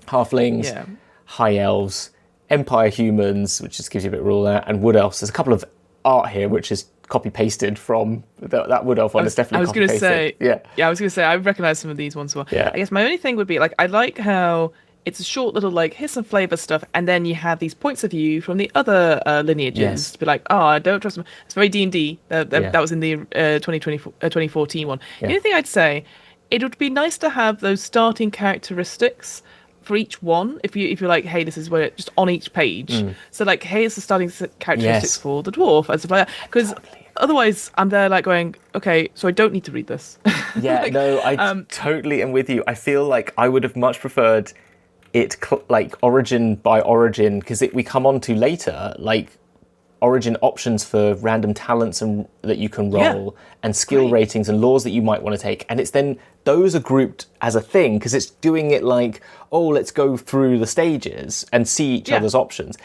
Halflings, high elves, Empire humans, which just gives you a bit of rule there, and wood elves. There's a couple of art here which is copy pasted from that Wood Elf one. It's definitely copy pasted. I was gonna say I recognize some of these ones as well. Yeah. I guess my only thing would be like I like how it's a short little like here's some flavor stuff, and then you have these points of view from the other lineages Yes. to be like, oh, I don't trust them. It's very D&D. That was in the 2014 one. The only thing I'd say, it would be nice to have those starting characteristics for each one. If you're like, hey, this is where it, just on each page. So like, hey, it's the starting characteristics for the dwarf and stuff like that. Because otherwise, I'm there like going, okay, so I don't need to read this. Yeah, like, no, I totally am with you. I feel like I would have much preferred it like origin by origin, because we come on to later, like origin options for random talents and that you can roll and skill ratings and laws that you might want to take. And it's then those are grouped as a thing because it's doing it like, oh, let's go through the stages and see each other's options.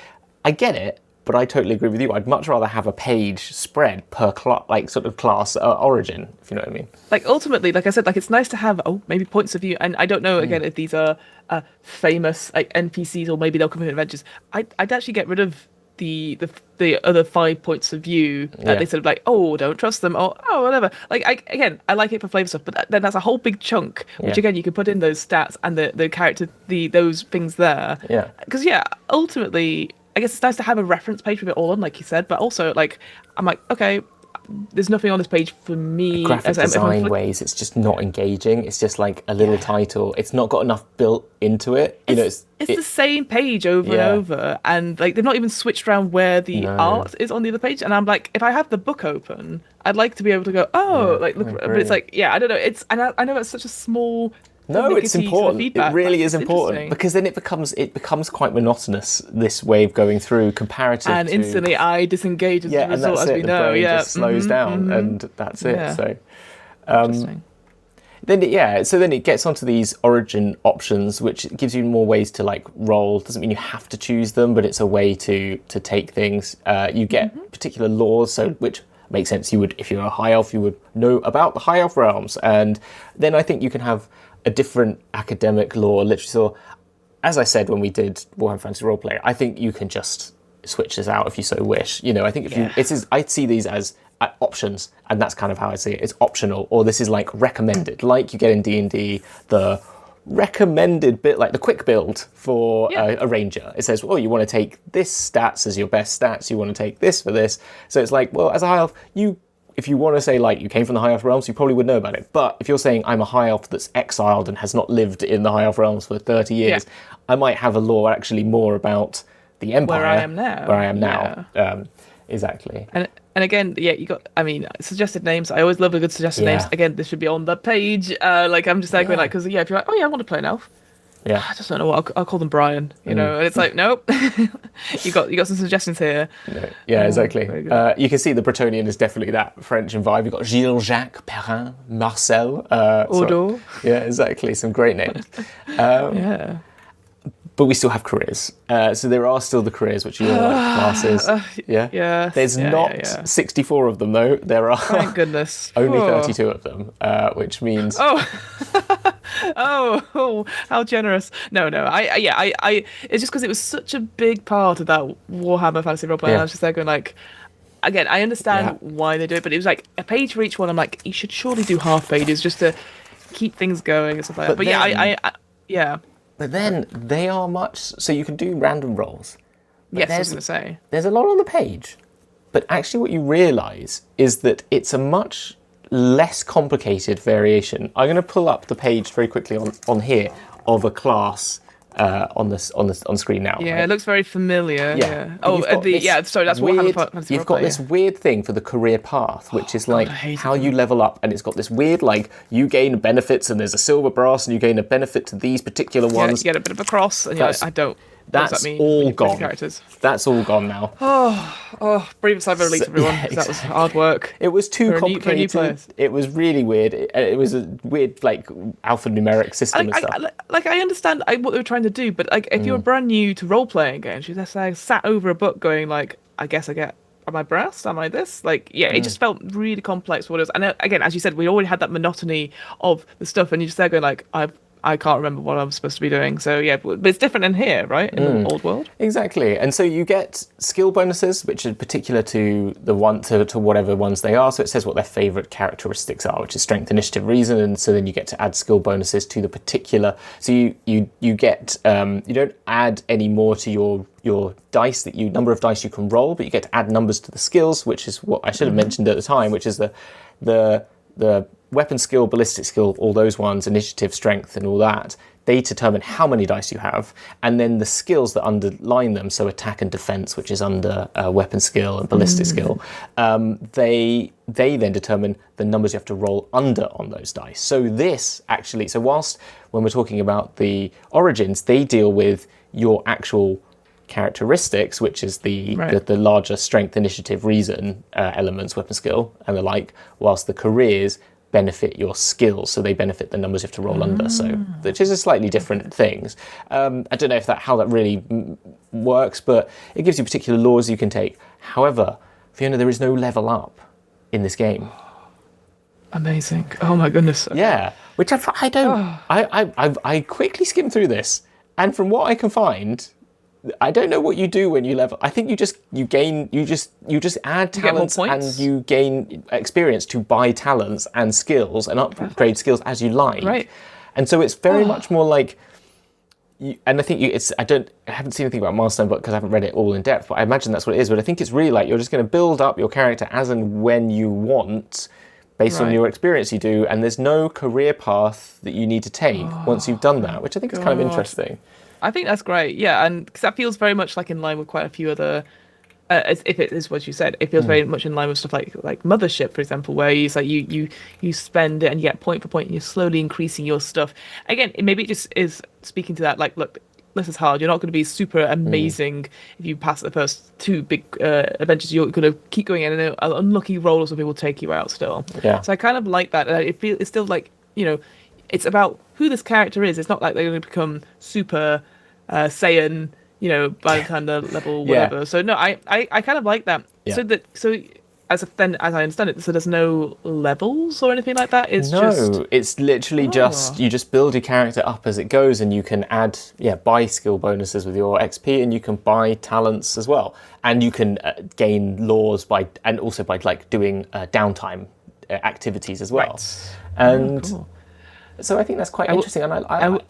I get it, but I totally agree with you. I'd much rather have a page spread per class origin, if you know what I mean. Like ultimately, like I said, like it's nice to have maybe points of view, and I don't know again if these are famous like NPCs or maybe they'll come in adventures. I'd actually get rid of the other 5 points of view that they sort of like, oh, don't trust them, or oh, whatever. Like I like it for flavor stuff, but then that's a whole big chunk, which again you can put in those stats and the character those things there. Yeah. Because ultimately, I guess it's nice to have a reference page with it all on, like you said, but also like I'm like, okay, there's nothing on this page for me. Graphic design ways, it's just not engaging. It's just like a little title. It's not got enough built into it. It's the same page over and over, and like they've not even switched around where the art is on the other page. And I'm like, if I have the book open, I'd like to be able to go, like look, but it's like, I don't know. It's and I know it's such a small. No, it's important. It really is important because then it becomes quite monotonous, this way of going through comparative. And instantly I disengage as a result, and that's as it. we The know. brain just slows down, and that's it. Yeah. So, Interesting. then it gets onto these origin options, which gives you more ways to like roll. Doesn't mean you have to choose them, but it's a way to take things. You get particular laws, so which makes sense. You would, if you're a high elf, you would know about the high elf realms, and then I think you can have a different academic lore, literature. So, as I said when we did Warhammer Fantasy Roleplay, I think you can just switch this out if you so wish. I think I'd see these as options, and that's kind of how I see it. It's optional, or this is like recommended, like you get in D&D, the recommended bit, like the quick build for a ranger. It says, well, you want to take this stats as your best stats, you want to take this for this. So it's like, well, as a high elf, if you want to say, like, you came from the High Elf realms, you probably would know about it. But if you're saying, I'm a High Elf that's exiled and has not lived in the High Elf realms for 30 years, I might have a lore actually more about the Empire. Where I am now. Exactly. And again, you got, suggested names. I always love a good suggested names. Again, this should be on the page. Like, I'm just like, going like, because, if you're like, oh, yeah, I want to play an elf. Yeah, I just don't know what I'll call them Brian, and it's like, nope. you got some suggestions here. Yeah, exactly. You can see the Bretonian is definitely that French vibe. You've got Gilles, Jacques, Perrin, Marcel. Odo. Yeah, exactly. Some great names. But we still have careers. So there are still the careers, which are your classes. There's not 64 of them, though. There are thank goodness. only 32 of them, which means... Oh, how generous. No, I it's just because it was such a big part of that Warhammer Fantasy Roleplay, and I was just there going like, again, I understand why they do it, but it was like a page for each one. I'm like, you should surely do half pages just to keep things going and stuff like that. But I But then they are much... So you can do random rolls. Yes, I was going to say. There's a lot on the page. But actually what you realise is that it's a much less complicated variation. I'm going to pull up the page very quickly on here of a class on screen now. Yeah, right? It looks very familiar. Yeah. Oh, sorry, that's weird, Warhammer Fantasy You've got this weird thing for the career path, which is like how you level up, and it's got this weird, like, you gain benefits, and there's a silver brass, and you gain a benefit to these particular ones. You get a bit of a cross, and I don't. That's all gone. That's all gone now. Breathe a sigh of relief, everyone. Exactly. That was hard work. It was too complicated. It was really weird. It was a weird, like, alphanumeric system and stuff. I understand what they were trying to do, but like, if you're brand new to role playing games, you just sat over a book going like, I guess I get. Am I brass? Am I this? Like, it just felt really complex. What it was, and again, as you said, we already had that monotony of the stuff, and you're just there going like, I can't remember what I'm supposed to be doing. So yeah, but it's different in here, right? In the old world. Exactly. And so you get skill bonuses, which are particular to the one to whatever ones they are. So it says what their favorite characteristics are, which is strength, initiative, reason. And so then you get to add skill bonuses to the particular. So you get you don't add any more to your dice number of dice you can roll, but you get to add numbers to the skills, which is what I should have mentioned at the time, which is the weapon skill, ballistic skill, all those ones, initiative, strength, and all that. They determine how many dice you have, and then the skills that underline them, so attack and defense, which is under weapon skill and ballistic skill, they then determine the numbers you have to roll under on those dice. So whilst when we're talking about the origins, they deal with your actual characteristics, which is the larger strength, initiative, reason elements, weapon skill, and the like, whilst the careers benefit your skills, so they benefit the numbers you have to roll under, so which is a slightly different things. I don't know how that really works, but it gives you particular laws you can take. However, Fiona, there is no level up in this game. Amazing. Oh my goodness. Okay. Yeah, which I quickly skimmed through this, and from what I can find, I don't know what you do when you level. I think you just add talents and you gain experience to buy talents and skills and upgrade skills as you like. Right. And so it's very much more like, and I think I haven't seen anything about Milestone Book because I haven't read it all in depth, but I imagine that's what it is. But I think it's really like you're just going to build up your character as and when you want, based on your experience you do, and there's no career path that you need to take once you've done that, which I think is kind of interesting. I think that's great, yeah, and because that feels very much like in line with quite a few other, as if it is what you said, it feels very much in line with stuff like Mothership, for example, where it's like you spend it and you get point for point and you're slowly increasing your stuff. Again, maybe it just is speaking to that, like, look, this is hard. You're not going to be super amazing if you pass the first two big adventures. You're going to keep going in, and an unlucky roll or something will take you out still. Yeah. So I kind of like that. It's still like, it's about who this character is. It's not like they're going to become super Saiyan, by the time they're level whatever. Yeah. So no, I kind of like that. Yeah. So as I understand it, so there's no levels or anything like that. It's literally just you just build your character up as it goes, and you can buy skill bonuses with your XP, and you can buy talents as well, and you can gain laws by like doing downtime activities as well. Right. And cool. So I think that's quite interesting, and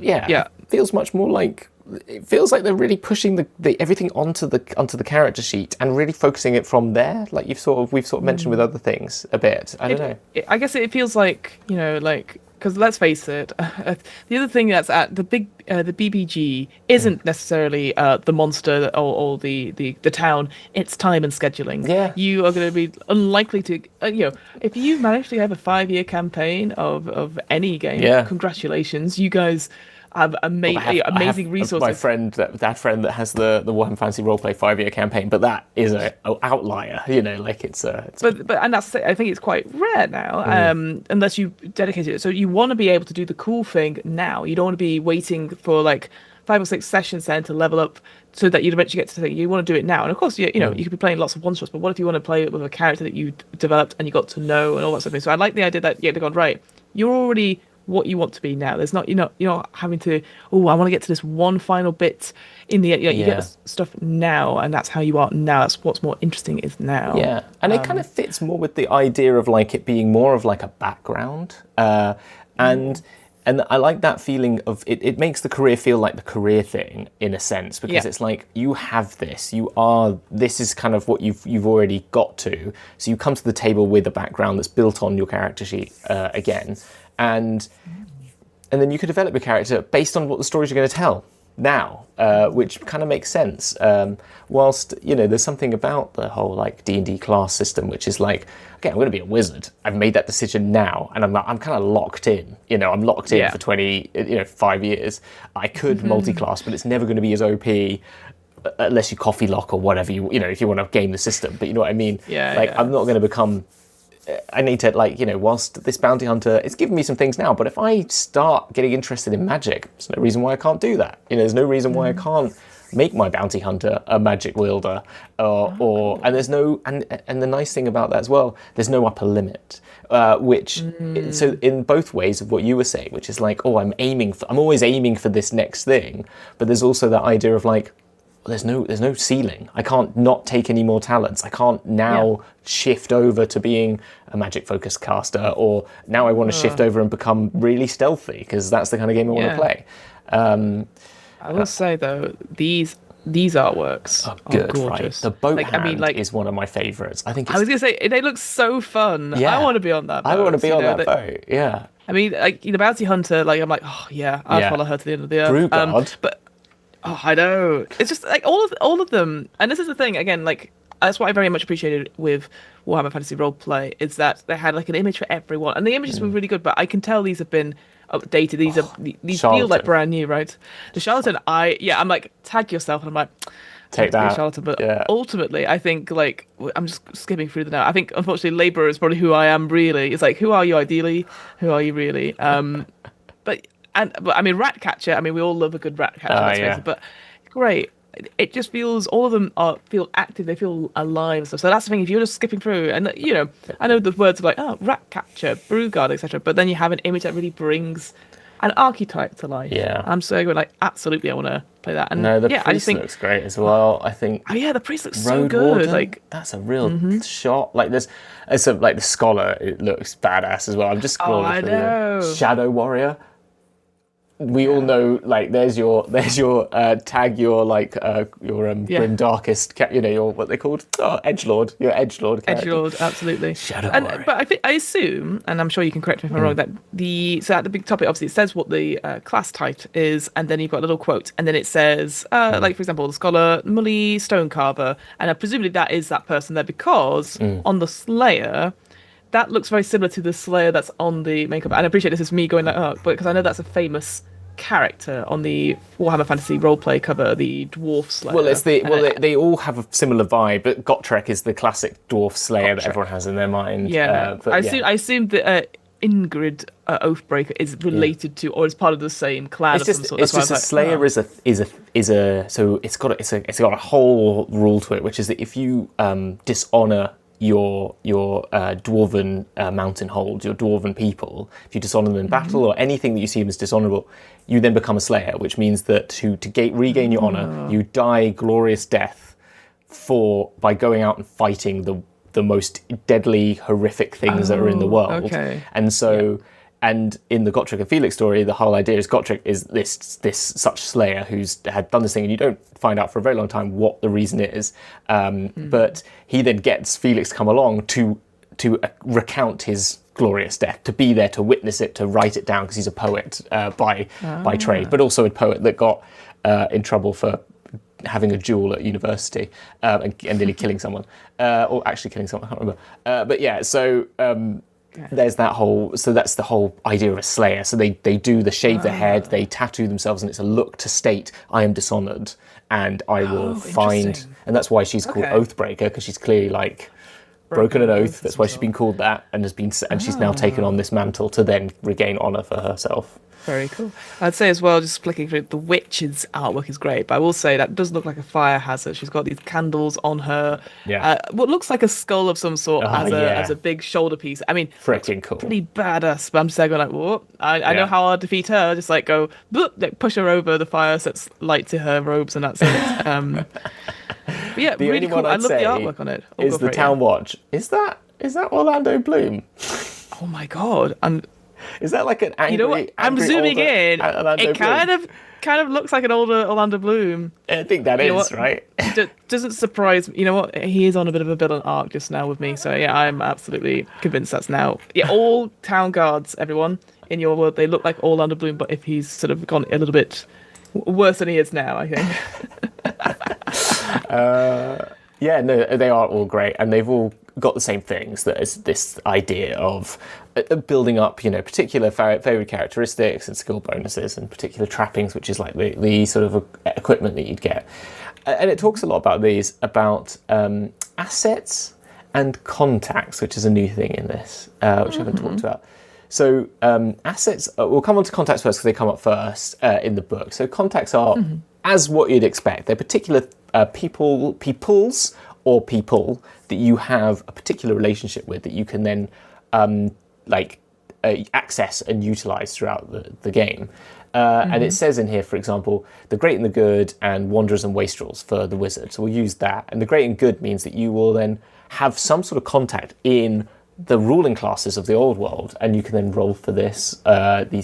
it feels much more like. It feels like they're really pushing the everything onto the character sheet and really focusing it from there, like we've sort of mentioned with other things a bit. I don't know. I guess it feels like because let's face it, the other thing that's at the BBG isn't necessarily the monster or the town. It's time and scheduling. Yeah, you are going to be unlikely to if you manage to have a 5-year campaign of any game. Congratulations, you guys. Have amazing resources. My friend, that friend that has the Warhammer Fantasy Roleplay 5-year campaign, but that is an outlier. It's But I think it's quite rare now, unless you dedicate it. So you want to be able to do the cool thing now. You don't want to be waiting for like 5 or 6 sessions then to level up, so that you'd eventually get to the thing. You want to do it now. And of course, you could be playing lots of one-shots, but what if you want to play it with a character that you developed and you got to know and all that sort of thing. So I like the idea that they've gone, right, you're already what you want to be now. There's not you're not having to I want to get to this one final bit in the you get the stuff now, and that's how you are now. That's what's more interesting is now. Yeah, and it kind of fits more with the idea of like it being more of like a background, and I like that feeling of it. It makes the career feel like the career thing in a sense, because it's like you have this, this is kind of what you've already got to. So you come to the table with a background that's built on your character sheet again. And then you could develop your character based on what the stories you're going to tell now, which kind of makes sense. Whilst there's something about the whole like D&D class system, which is like, okay, I'm going to be a wizard. I've made that decision now, and I'm kind of locked in. I'm locked in for 5 years. I could multi-class, but it's never going to be as OP unless you coffee lock or whatever if you want to game the system. But you know what I mean? I'm not going to become. I need to whilst this bounty hunter, it's giving me some things now, but if I start getting interested in magic, there's no reason why I can't do that. There's no reason why I can't make my bounty hunter a magic wielder, and there's no, and the nice thing about that as well, there's no upper limit, which so in both ways of what you were saying, which is like, I'm always aiming for this next thing, but there's also that idea of like, there's no ceiling. I can't not take any more talents. I can't now shift over to being a magic focused caster, or now I want to shift over and become really stealthy because that's the kind of game I want to play. I will say though, these artworks are gorgeous. Right? The boat hand is one of my favorites. I think I was gonna say they look so fun. Yeah. I want to be on that boat. I want to be on that boat. Yeah. I mean, like the bounty hunter, like I'm like, I'll follow her to the end of the earth. But I know. It's just like all of them. And this is the thing, again, like that's what I very much appreciated with Warhammer Fantasy Roleplay, is that they had like an image for everyone. And the images were really good, but I can tell these have been updated. These feel like brand new, right? The Charlatan, I'm like, tag yourself, and I'm like, take that. Charlatan, but ultimately, I think like I'm just skipping through the now. I think unfortunately, Labourer is probably who I am really. It's like, who are you ideally? Who are you really? But I mean, Ratcatcher. I mean, we all love a good Ratcatcher. Let's face it, but great. It just feels, all of them feel active. They feel alive and stuff. So that's the thing. If you're just skipping through, and I know the words are like, Ratcatcher, Brewguard, etc. But then you have an image that really brings an archetype to life. Yeah. I'm so going like, absolutely, I want to play that. And the priest looks great as well. I think. Oh yeah, the priest looks so good. Warden, like that's a real shot. Like like the scholar, it looks badass as well. I'm just scrolling through. Know. Shadow Warrior. We all know, like, there's your tag, your grim darkest, your what they called, edgelord, your edgelord character. Edgelord, absolutely. Shadow Warrior. But I assume, and I'm sure you can correct me if I'm wrong, that so at the big topic, obviously, it says what the class type is, and then you've got a little quote, and then it says, like for example, the scholar, Mully Stonecarver, and presumably that is that person there, because on the Slayer, that looks very similar to the Slayer that's on the makeup. And I appreciate this is me going like, but because I know that's a famous character on the Warhammer Fantasy Roleplay cover, the Dwarf Slayer. Well, they all have a similar vibe, but Gotrek is the classic Dwarf Slayer that everyone has in their mind. Yeah, I assume that Ingrid Oathbreaker is related to, or is part of the same clan of some sort. It's just a Slayer is a so it's got a whole rule to it, which is that if you dishonor your dwarven mountain hold, your dwarven people, if you dishonor them in battle or anything that you see as dishonorable, you then become a slayer, which means that to regain your honor, you die glorious death by going out and fighting the most deadly, horrific things that are in the world. Okay. And so and in the Gotrek and Felix story, the whole idea is Gotrek is this such slayer who's had done this thing, and you don't find out for a very long time what the reason is. But he then gets Felix to come along to recount his glorious death, to be there to witness it, to write it down, because he's a poet by trade, but also a poet that got in trouble for having a duel at university and nearly killing someone, or actually killing someone, I can't remember. But yeah, so. There's that's the whole idea of a slayer. So they shave their head, they tattoo themselves, and it's a look to state, I am dishonored, and I will find, and that's why she's called Oathbreaker, because she's clearly like broken an oath. That's why she's been called that, and she's now taken on this mantle to then regain honor for herself. Very cool. I'd say as well, just flicking through, the witch's artwork is great, but I will say that does look like a fire hazard. She's got these candles on her. Yeah. What looks like a skull of some sort as a big shoulder piece. I mean, freaking cool. Pretty badass. But I'm just like, going like, whoa. I know how I'll defeat her. Just like go, boop, like push her over. The fire sets light to her robes, and that's it. But yeah, the really cool. I love the artwork on it. Is the Town Watch? Is that Orlando Bloom? Oh my god! Is that like an angry? You know what? I'm zooming in. It kind of looks like an older Orlando Bloom. I think that is right. Doesn't surprise me. You know what? He is on a bit of a villain arc just now with me. So yeah, I'm absolutely convinced that's now. Yeah, all town guards, everyone in your world, they look like Orlando Bloom, but if he's sort of gone a little bit worse than he is now, I think. Yeah, no, they are all great, and they've all got the same things. That is this idea of building up, particular favourite characteristics and skill bonuses and particular trappings, which is like the sort of equipment that you'd get. And it talks a lot about assets and contacts, which is a new thing in this, which I haven't talked about. So assets, we'll come on to contacts first because they come up first in the book. So contacts are as what you'd expect. They're particular peoples or people that you have a particular relationship with that you can then access and utilize throughout the game. And it says in here, for example, the great and the good and wanderers and wastrels for the wizard. So we'll use that. And the great and good means that you will then have some sort of contact in the ruling classes of the old world, and you can then roll for these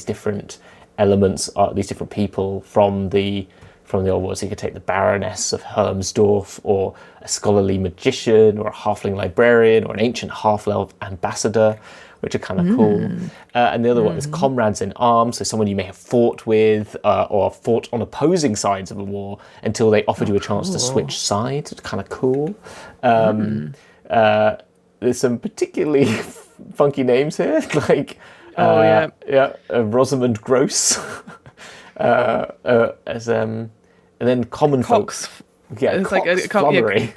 different elements, these different people from the old world. So you could take the Baroness of Hermsdorf, or a scholarly magician, or a halfling librarian, or an ancient half-elf ambassador, which are kind of cool. And the other one is comrades in arms, so someone you may have fought with or fought on opposing sides of a war until they offered you a chance to switch sides. It's kind of cool. There's some particularly funky names here, like Rosamund Gross, and then common Cox. folks. Yeah, it's Cox, like Flummery.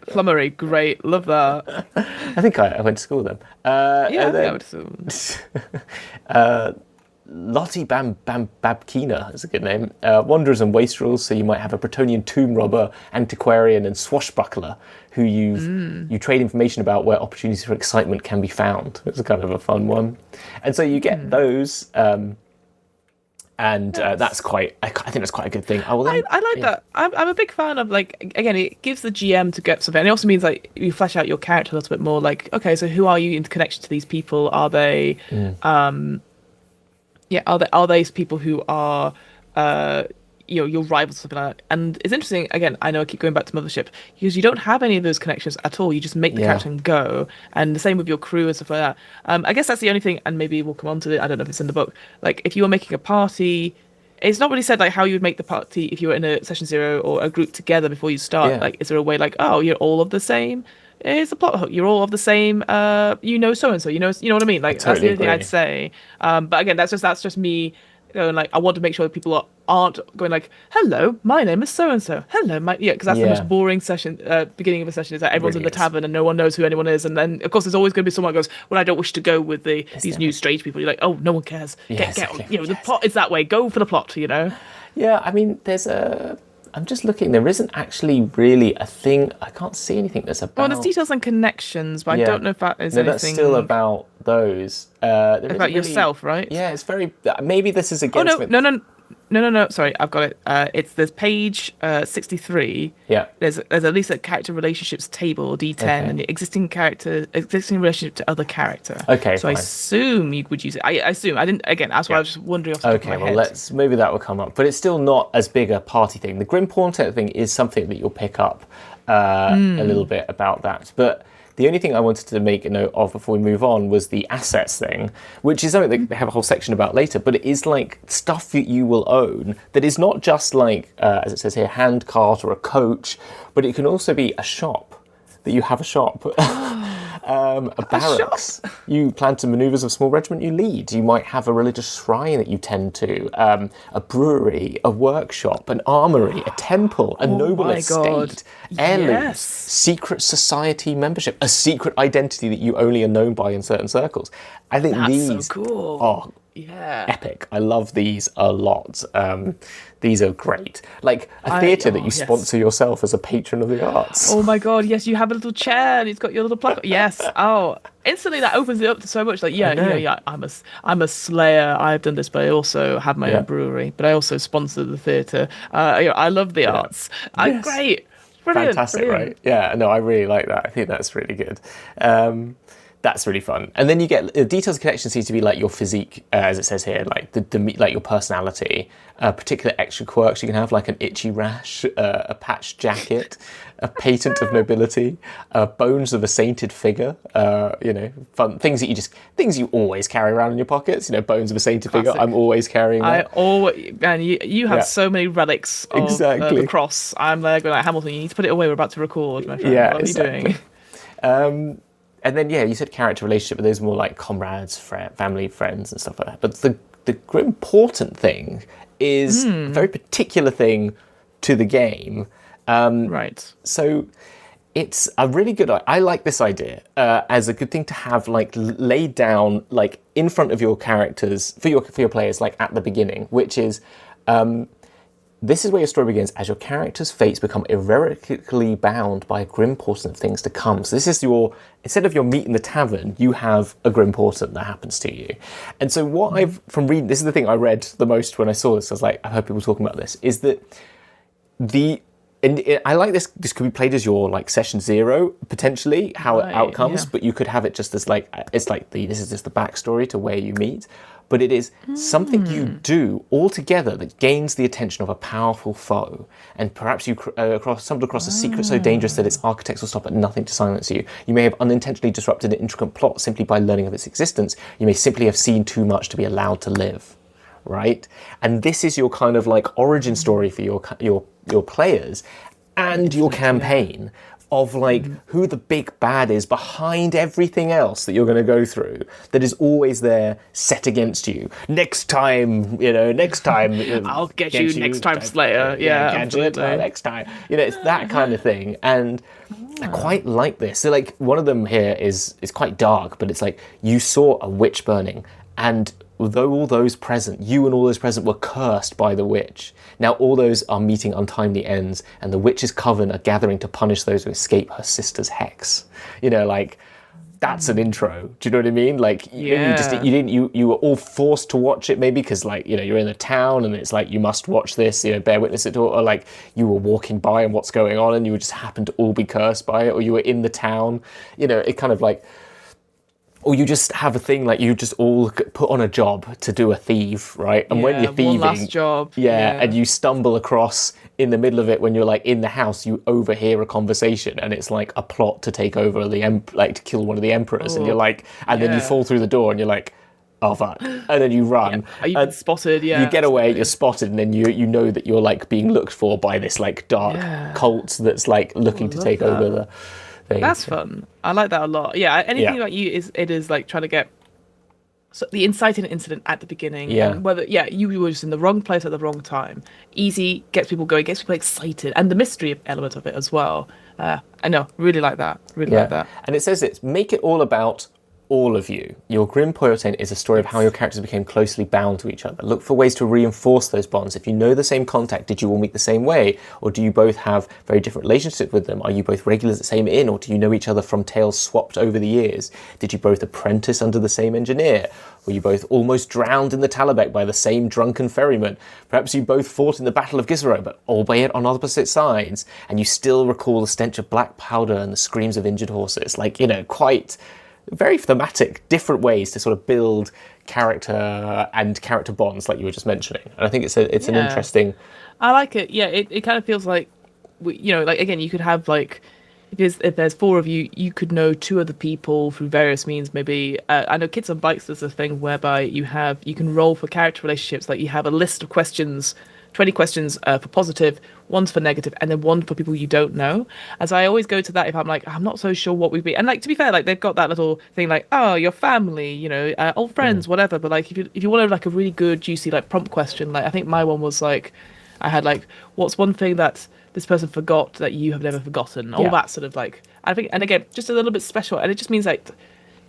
Flummery, great, love that. I think I went to school with them. I went to school. Lottie Babkina is a good name. Wanderers and wastrels, so you might have a Bretonian tomb robber, antiquarian, and swashbuckler who you trade information about where opportunities for excitement can be found. It's kind of a fun one. And so you get those, that's quite. I think that's quite a good thing. I like that. I'm a big fan of, like, again, it gives the GM to get something, and it also means like you flesh out your character a little bit more. Like, okay, so who are you in connection to these people? Are they, are they people who are, your rivals, something like that? And it's interesting. Again, I know I keep going back to Mothership because you don't have any of those connections at all. You just make the character and go, and the same with your crew and stuff like that. I guess that's the only thing, and maybe we'll come on to it. I don't know if it's in the book. Like, if you were making a party, it's not really said like how you would make the party if you were in a session 0 or a group together before you start. Yeah. Like, is there a way like, oh, you're all of the same? It's a plot hook. You're all of the same. So and so. You know what I mean? Like, that's the only thing I'd say. But again, that's just me going like, I want to make sure that people aren't going like, hello, my name is so and so. Hello, because that's the most boring session. Beginning of a session is that everyone's in the tavern and no one knows who anyone is, and then of course there's always going to be someone who goes, well, I don't wish to go with these new strange people. You're like, oh, no one cares. The plot is that way. Go for the plot. Yeah, I mean, I'm just looking. There isn't actually really a thing. I can't see anything that's about. Well, there's details and connections, but I don't know if that is anything. That's still about those. About yourself, right? Yeah, it's very. Maybe this is against. Oh no. Sorry, I've got it. There's page 63. Yeah. There's at least a character relationships table, D10, and the existing relationship to other character. Okay. So fine. I assume you would use it. I assume. I didn't. Again, that's why I was just wondering off the top of my head. Maybe that will come up, but it's still not as big a party thing. The Grim Portent thing is something that you'll pick up a little bit about that, but. The only thing I wanted to make a note of before we move on was the assets thing, which is something that they have a whole section about later, but it is like stuff that you will own that is not just like, as it says here, hand cart or a coach, but it can also be a shop, that you have a shop. A barracks. You plan to manoeuvres of small regiment you lead. You might have a religious shrine that you tend to, a brewery, a workshop, an armory, a temple, a noble estate, heirlooms, secret society membership, a secret identity that you only are known by in certain circles. I think these so cool. are epic. I love these a lot. These are great. Like a theatre that you sponsor yourself as a patron of the arts. Oh my god, yes, you have a little chair and it's got your little plaque. Yes. Oh, instantly that opens it up to so much. Like, I'm a slayer. I've done this, but I also have my own brewery. But I also sponsor the theatre. I love the arts. Great. Brilliant. Fantastic, right? Yeah, no, I really like that. I think that's really good. That's really fun. And then you get details of connection seems to be like your physique, as it says here, like like your personality, particular extra quirks you can have, like an itchy rash, a patched jacket, a patent of nobility, bones of a sainted figure, fun things things you always carry around in your pockets. Bones of a sainted figure. I'm always carrying that. You have so many relics of the cross. I'm there going like, Hamilton, you need to put it away. We're about to record, my friend. Yeah, what are you doing? And then, you said character relationship, but those are more like comrades, family, friends, and stuff like that. But the Grim Portent thing is a very particular thing to the game. Right. So it's a really good... I like this idea as a good thing to have like laid down like in front of your characters, for your players, like at the beginning, which is... This is where your story begins, as your character's fates become irrevocably bound by a grim portent of things to come. So this is instead of your meet in the tavern, you have a grim portent that happens to you. And so what from reading, this is the thing I read the most when I saw this, I was like, I've heard people talking about this, is that I like this could be played as your like session 0, potentially, how it outcomes, but you could have it just as like, it's like this is just the backstory to where you meet. But it is something you do all together that gains the attention of a powerful foe. And perhaps you stumbled across a secret so dangerous that its architects will stop at nothing to silence you. You may have unintentionally disrupted an intricate plot simply by learning of its existence. You may simply have seen too much to be allowed to live, right? And this is your kind of like origin story for your players and your campaign. Of like who the big bad is behind everything else that you're going to go through that is always there set against you. Next time, I'll get you next time, Slayer. Next time. It's that kind of thing. And I quite like this. So like one of them here is quite dark, but it's like you saw a witch burning, and although all those present, you and all those present were cursed by the witch. Now all those are meeting untimely ends, and the witch's coven are gathering to punish those who escape her sister's hex. Like that's an intro. Do you know what I mean? Like you were all forced to watch it maybe because like you're in a town and it's like you must watch this. Bear witness it, or like you were walking by and what's going on and you just happened to all be cursed by it, or you were in the town. It kind of like. Or you just have a thing like you just all put on a job to do a thief, right? And when you're thieving, one last job, and you stumble across in the middle of it when you're like in the house, you overhear a conversation, and it's like a plot to take over to kill one of the emperors, and you're like, and then you fall through the door, and you're like, oh fuck, and then you run. Are you spotted? Yeah, you get away, you're spotted, and then you know that you're like being looked for by this like dark cult that's like looking to take over the. That's fun. I like that a lot. Yeah, anything like you is like trying to get the inciting incident at the beginning. Yeah. And whether you were just in the wrong place at the wrong time. Easy, gets people going, gets people excited, and the mystery element of it as well. I know, really like that. Really like that. And it says make it all about all of you. Your Grim Portent is a story of how your characters became closely bound to each other. Look for ways to reinforce those bonds. If you know the same contact, did you all meet the same way? Or do you both have very different relationships with them? Are you both regulars at the same inn? Or do you know each other from tales swapped over the years? Did you both apprentice under the same engineer? Were you both almost drowned in the Talabek by the same drunken ferryman? Perhaps you both fought in the Battle of Gizero, but albeit on opposite sides, and you still recall the stench of black powder and the screams of injured horses. Like, quite very thematic, different ways to sort of build character and character bonds, like you were just mentioning. And I think it's an interesting. I like it. Yeah, it kind of feels like, like again, you could have like, if there's 4 of you, you could know 2 other people through various means. Maybe I know Kids on Bikes there's a thing whereby you can roll for character relationships. Like you have a list of questions. 20 questions for positive, 1's for negative, and then 1 for people you don't know. As I always go to that if I'm like, I'm not so sure what we'd be. And like, to be fair, like they've got that little thing like, oh, your family, old friends, whatever. But like, if you want like a really good, juicy, like prompt question, like I think my one was like, I had like, what's one thing that this person forgot that you have never forgotten? All that sort of like, I think, and again, just a little bit special. And it just means like,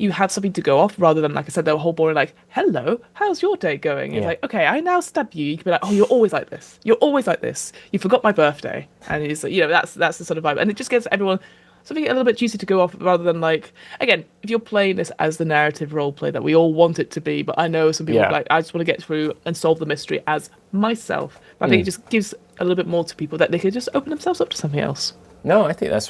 you have something to go off rather than, like I said, the whole boring like, hello, how's your day going? It's like, okay, I now stab you. You can be like, oh, you're always like this. You're always like this. You forgot my birthday. And it's like, that's the sort of vibe. And it just gives everyone something a little bit juicy to go off rather than like, again, if you're playing this as the narrative role play that we all want it to be, but I know some people are like, I just want to get through and solve the mystery as myself. But I think it just gives a little bit more to people that they could just open themselves up to something else. No, I think that's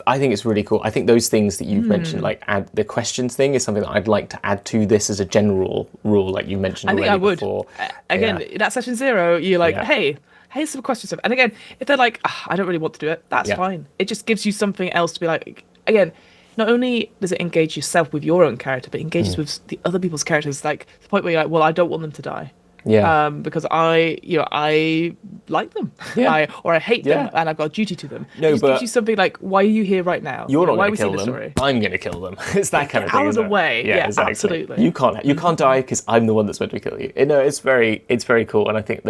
I think it's really cool. I think those things that you've mentioned, like add the questions thing, is something that I'd like to add to this as a general rule, like you mentioned already before. Again, that session 0, you're like, hey, here's some questions. And again, if they're like, I don't really want to do it, that's fine. It just gives you something else to be like, again, not only does it engage yourself with your own character, but it engages with the other people's characters, like to the point where you're like, well, I don't want them to die. Yeah. Because I like them, or I hate them, and I've got a duty to them. No, it just but gives you something like, why are you here right now? You're not going to kill them. I'm going to kill them. It's that kind of thing. Out of the way. Yeah, exactly. Absolutely. You can't die because I'm the one that's meant to kill you. No, it's very cool, and I think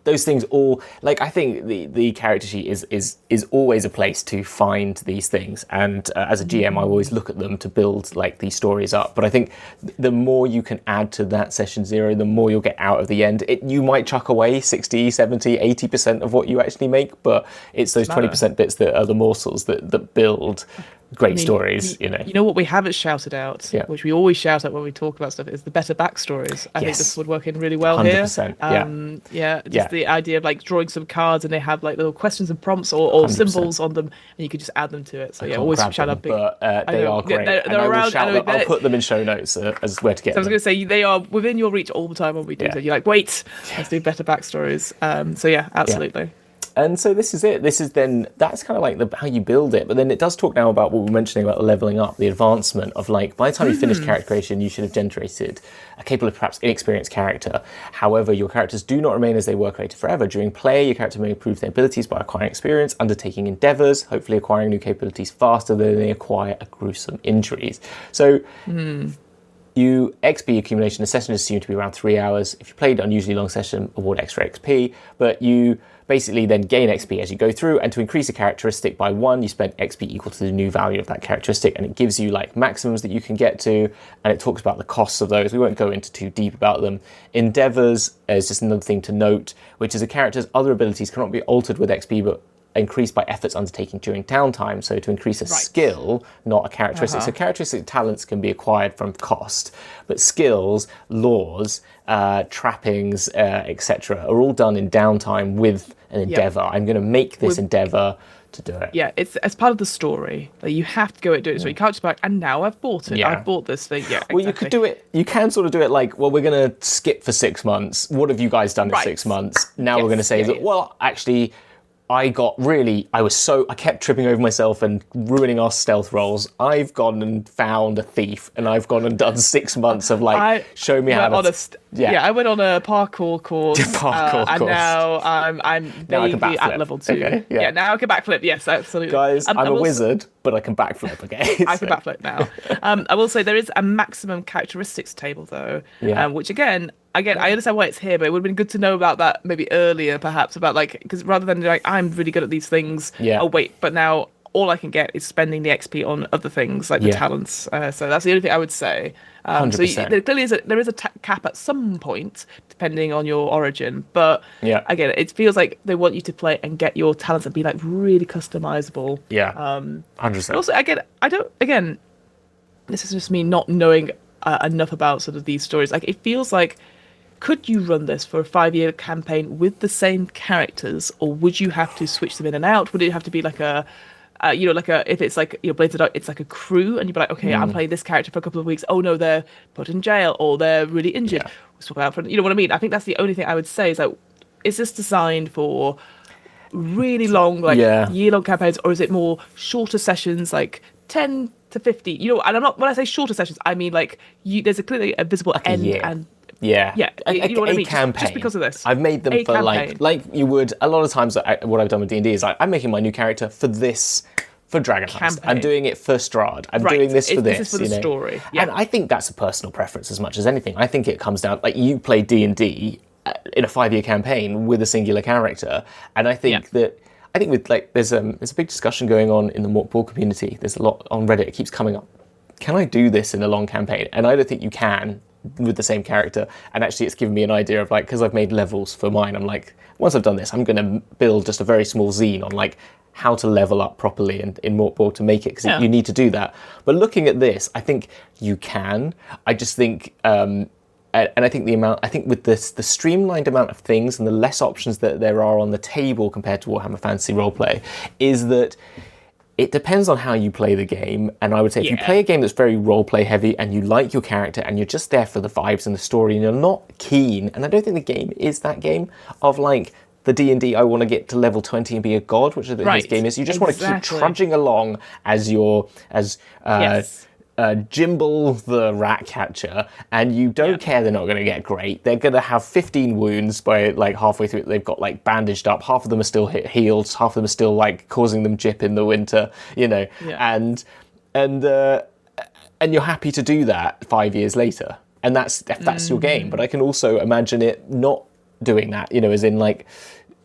those things all, like, I think the character sheet is always a place to find these things, and as a GM I always look at them to build like these stories up. But I think the more you can add to that session 0, the more you'll get out of the end. You might chuck away 60, 70, 80% of what you actually make, but it's those 20% bits that are the morsels that build great stories. You know what we haven't shouted out, which we always shout out when we talk about stuff, is the better backstories. I think this would work in really well 100%, here. Just the idea of like drawing some cards and they have like little questions and prompts or symbols on them, and you could just add them to it. So always shout out. But they are great. They're around. I'll put them in show notes as where to get them. I was going to say they are within your reach all the time when we do. So you're like, wait, let's do better backstories. Absolutely. And so this is it. That's kind of like how you build it. But then it does talk now about what we were mentioning about leveling up, the advancement of like, by the time you finish character creation, you should have generated a capable of perhaps inexperienced character. However, your characters do not remain as they were created forever. During play, your character may improve their abilities by acquiring experience, undertaking endeavors, hopefully acquiring new capabilities faster than they acquire gruesome injuries. So you XP accumulation, a session is assumed to be around 3 hours. If you played an unusually long session, award extra XP, but you basically then gain XP as you go through, and to increase a characteristic by 1, you spend XP equal to the new value of that characteristic, and it gives you like maximums that you can get to, and it talks about the costs of those. We won't go into too deep about them. Endeavors is just another thing to note, which is a character's other abilities cannot be altered with XP, but increased by efforts undertaken during downtime. So to increase a skill, not a characteristic. So characteristic talents can be acquired from cost, but skills, laws, trappings, etc. are all done in downtime with an endeavor. I'm going to make this endeavor to do it. Yeah, it's as part of the story. Like, you have to go and do it. So you can't just be like, and now I've bought it. I've bought this thing. Yeah, well, you could do it. You can sort of do it like, well, we're going to skip for 6 months. What have you guys done in 6 months? Now we're going to say that, well, actually, I kept tripping over myself and ruining our stealth rolls. I've gone and found a thief, and I've gone and done 6 months of like, show me how to... I went on a parkour course. And now I'm vaguely at level 2. Okay, now I can backflip. Yes, absolutely. Guys, I'm a wizard, but I can backflip, okay? I can backflip now. I will say there is a maximum characteristics table, though, which again, I understand why it's here, but it would have been good to know about that maybe earlier, perhaps, about like, because rather than like, I'm really good at these things. Oh, wait, but now all I can get is spending the XP on other things like the talents. So that's the only thing I would say. 100%. So there clearly is a cap at some point, depending on your origin. But again, it feels like they want you to play and get your talents and be like really customizable. 100%. Also, again, this is just me not knowing enough about sort of these stories. Like, it feels like, could you run this for a 5-year campaign with the same characters, or would you have to switch them in and out? Would it have to be like if it's like, Blades of Dark, it's like a crew, and you'd be like, okay, I'm playing this character for a couple of weeks. Oh no, they're put in jail, or they're really injured. We'll swap out for, you know what I mean? I think that's the only thing I would say is like, is this designed for really long, like year-long campaigns, or is it more shorter sessions, like 10 to 50? And I'm not, when I say shorter sessions, I mean like clearly a visible like end and you know what I mean? Campaign. Just because of this. I've made them for campaign. like you would a lot of times. What I've done with D&D is like, I'm making my new character for Dragon Heist. I'm doing it for Strahd. I'm doing this for this. This is for the story. And I think that's a personal preference as much as anything. I think it comes down, like, you play D&D in a 5-year campaign with a singular character, and I think that. I think with like there's a big discussion going on in the Mork Ball community. There's a lot on Reddit. It keeps coming up. Can I do this in a long campaign? And I don't think you can with the same character. And actually, it's given me an idea of like, because I've made levels for mine. I'm like, once I've done this, I'm going to build just a very small zine on like how to level up properly in Mork Ball to make it, because you need to do that. But looking at this, I think you can. I just think. And I think with the streamlined amount of things and the less options that there are on the table compared to Warhammer Fantasy Roleplay, is that it depends on how you play the game. And I would say if you play a game that's very roleplay heavy and you like your character and you're just there for the vibes and the story and you're not keen, and I don't think the game is that game of like the D&D, I want to get to level 20 and be a god, which is what this game is. You just want to keep trudging along as Jimble the rat catcher, and you don't care they're not going to get great. They're going to have 15 wounds by like halfway through. They've got like bandaged up. Half of them are still healed. Half of them are still like causing them jip in the winter. And you're happy to do that 5 years later, and that's your game. But I can also imagine it not doing that, as in like,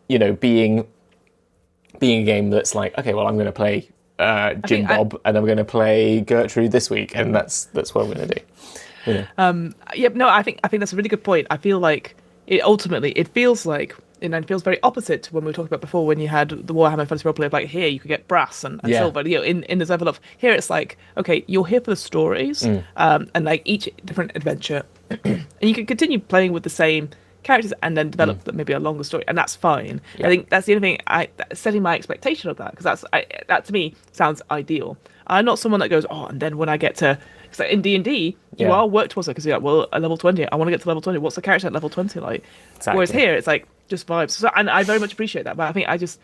being a game that's like, okay, well, I'm going to play Jim Bob and I'm going to play Gertrude this week, and that's what I'm going to do. I think that's a really good point. I feel like it feels like, and it feels very opposite to when we were talking about before, when you had the Warhammer Fantasy Roleplay of like, here you could get brass and silver, in this level of, here it's like, okay, you're here for the stories, and like each different adventure, and you can continue playing with the same characters and then develop maybe a longer story, and that's fine. I think that's the only thing, setting my expectation of that, because that to me sounds ideal. I'm not someone that goes, and then when I get to, because in D&D, you are work towards it, because you're like, well, at level 20, I want to get to level 20. What's the character at level 20 like? Exactly. Whereas here, it's like, just vibes. So, and I very much appreciate that, but I think it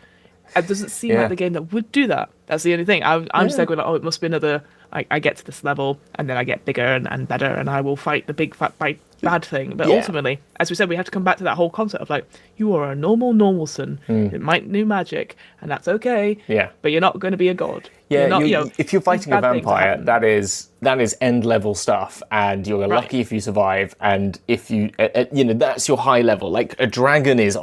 doesn't seem like the game that would do that. That's the only thing. I'm just there going, it must be another, I get to this level, and then I get bigger and better, and I will fight the big fat bad thing. But ultimately, as we said, we have to come back to that whole concept of like, you are a normalson. It might know magic, and that's okay. Yeah. But you're not going to be a god. Yeah. Not, if you're fighting a vampire, that is end level stuff, and you're lucky if you survive. And if you, that's your high level. Like a dragon is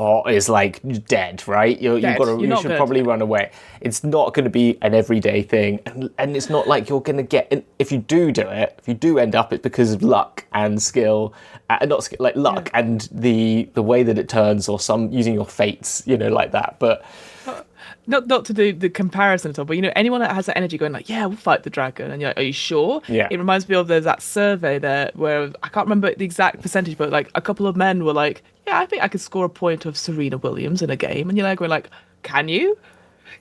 like dead, right? You should probably run away. It's not going to be an everyday thing, and it's not like you're going to get. If you do it, if you do end up, it's because of luck and skill. Not skill, like luck and the way that it turns, or some using your fates, like that. But not to do the comparison at all, but anyone that has that energy going like, yeah, we'll fight the dragon, and you're like, are you sure? Yeah. It reminds me of there's that survey there where I can't remember the exact percentage, but like a couple of men were like, yeah, I think I could score a point of Serena Williams in a game, and you're like, going like, can you?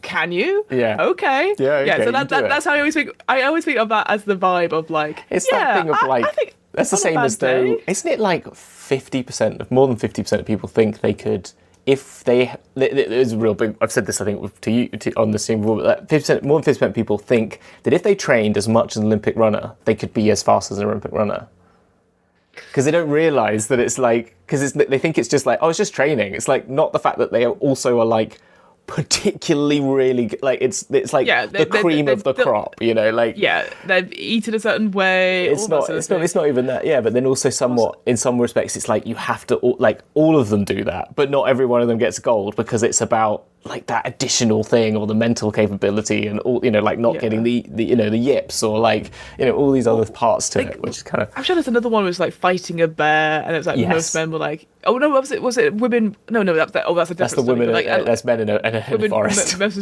Yeah. Okay. Yeah. Okay. Yeah. So that's how I always think. I always think of that as the vibe of like. It's that thing of like. I think that's the same as though. Isn't it like 50%? More than 50% of people think they could, if they. There's a real big. I've said this, I think, to you on the same. More than 50% of people think that if they trained as much as an Olympic runner, they could be as fast as an Olympic runner. Because they don't realise that it's like. Because they think it's just like, it's just training. It's like not the fact that they also are like. Particularly really like it's like the cream of the crop, like they've eaten a certain way. It's not even that, but then also somewhat in some respects it's like you have to like all of them do that, but not every one of them gets gold, because it's about like that additional thing, or the mental capability, and all like not getting the the yips, or like all these other parts to it, which is kind of. I'm sure there's another one where it's like fighting a bear, and it's like most men were like, oh no, was it women? No, that's a different. That's the women. That's men in a forest. I was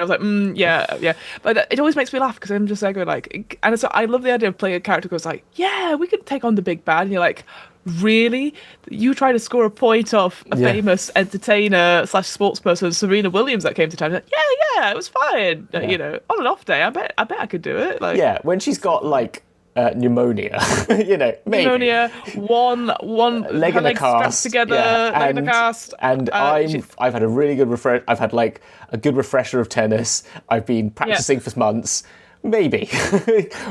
like, yeah. But it always makes me laugh, because I'm just like, and so I love the idea of playing a character who goes like, yeah, we could take on the big bad, and you're like. Really? You try to score a point off a famous entertainer / sportsperson, Serena Williams, that came to town. Like, yeah, it was fine. On an off day, I bet I could do it. Like, when she's got like pneumonia, maybe. Pneumonia, one leg in a cast together, leg in a cast. And I've had a really good I've had like a good refresher of tennis. I've been practicing for months. Maybe,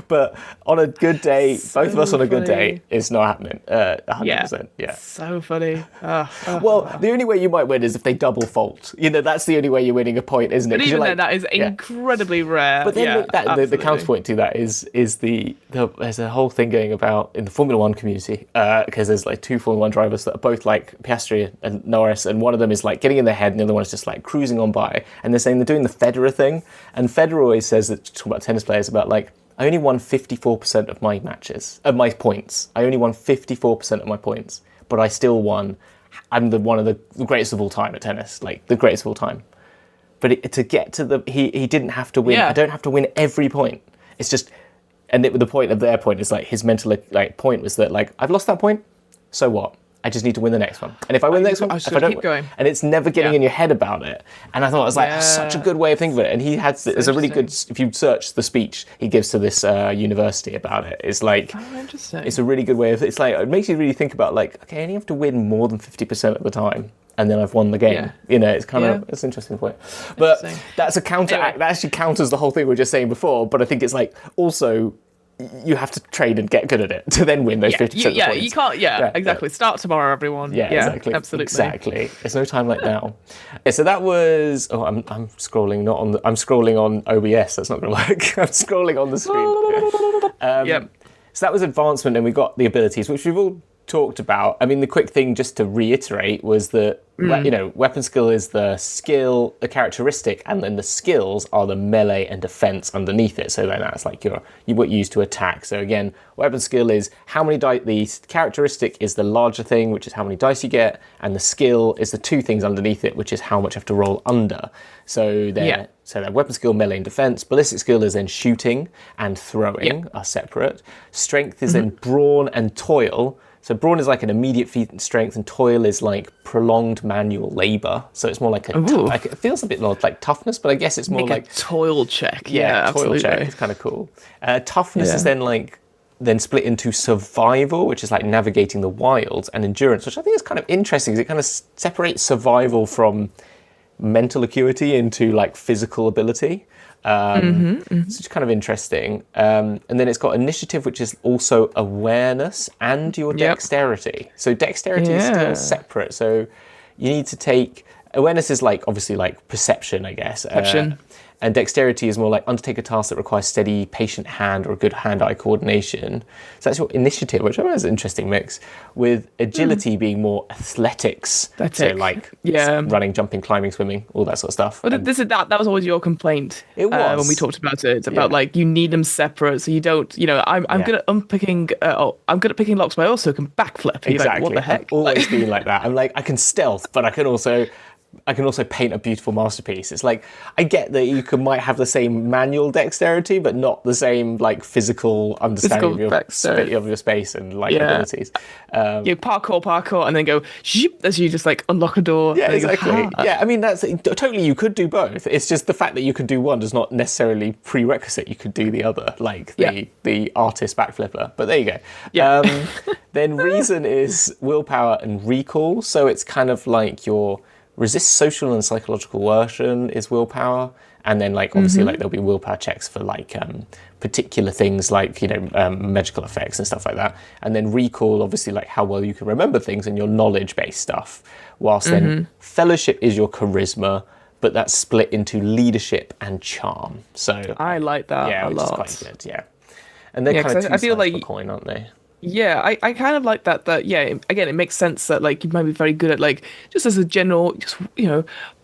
but on a good day, both of us on a good day, it's not happening. 100%. Yeah. So funny. Well, the only way you might win is if they double fault. That's the only way you're winning a point, isn't it? But even then, that is incredibly rare. But then the counterpoint to that is there's a whole thing going about in the Formula One community, because there's like two Formula One drivers that are both like Piastri and Norris, and one of them is like getting in their head, and the other one is just like cruising on by, and they're saying they're doing the Federer thing, and Federer always says that, talk about tennis players, about like, I only won 54% of my matches, of my points. I only won 54% of my points, but I still won. I'm one of the greatest of all time at tennis, like the greatest of all time. But to get to he didn't have to win. Yeah. I don't have to win every point. It's just, and the point of their point is like his mental like point was that like, I've lost that point, so what? I just need to win the next one. And if I win the next one, if I don't keep going. And it's never getting in your head about it. And I thought it was like such a good way of thinking of it. And he had there's a really good, if you search the speech he gives to this university about it, it's like, it's a really good way of, it's like, it makes you really think about like, okay, I only have to win more than 50% of the time, and then I've won the game. It's kind of, it's an interesting point. But that's a counteract, that actually counters the whole thing we were just saying before. But I think it's like, also, you have to train and get good at it to then win those 50% of the points. You can't, exactly. Start tomorrow, everyone. Yeah, exactly. Absolutely. Exactly. There's no time like now. So that was, I'm scrolling, I'm scrolling on OBS, that's not going to work. I'm scrolling on the screen. So that was advancement, and we got the abilities, which we've all talked about, I mean, the quick thing just to reiterate was that, weapon skill is the skill, the characteristic, and then the skills are the melee and defense underneath it. So then that's like what you use to attack. So again, weapon skill is how many dice, the characteristic is the larger thing, which is how many dice you get, and the skill is the two things underneath it, which is how much you have to roll under. So so weapon skill, melee and defense. Ballistic skill is then shooting and throwing are separate. Strength is then brawn and toil. So brawn is like an immediate feat in strength, and toil is like prolonged manual labor. So it's more like like it feels a bit more like toughness, but I guess it's more Make like a toil check. toil absolutely. check. It's kind of cool. Toughness is then split into survival, which is like navigating the wilds, and endurance, which I think is kind of interesting because it kind of separates survival from mental acuity into like physical ability. So it's kind of interesting. And then it's got initiative, which is also awareness and your dexterity. So dexterity is still separate. So you need to take... Awareness is like obviously like perception, I guess. Perception. And dexterity is more like undertake a task that requires steady, patient hand or good hand-eye coordination. So that's your initiative, which I think is an interesting mix, with agility being more athletics. So like running, jumping, climbing, swimming, all that sort of stuff. But that was always your complaint. It was. When we talked about it. It's about like you need them separate so you don't, I'm good at unpicking, I'm good at picking locks, but I also can backflip. Exactly. Like, what the heck? I've always been like that. I'm like, I can stealth, but I can also paint a beautiful masterpiece. It's like, I get that you might have the same manual dexterity, but not the same like physical understanding of your space and like abilities. You parkour, and then go shoop, as you just like unlock a door. Yeah, exactly. I mean, that's totally, you could do both. It's just the fact that you could do one does not necessarily prerequisite you could do the other, like the artist backflipper. But there you go. Yeah. Then reason is willpower and recall. So it's kind of like your resist social and psychological coercion is willpower, and then like obviously like there'll be willpower checks for like particular things like magical effects and stuff like that, and then recall obviously like how well you can remember things and your knowledge based stuff, whilst then fellowship is your charisma, but that's split into leadership and charm. So I like that a lot. Which is quite good. And they're kind of two sides of a coin, aren't they? Yeah, I kind of like that, again, it makes sense that, like, you might be very good at, like, just as a general,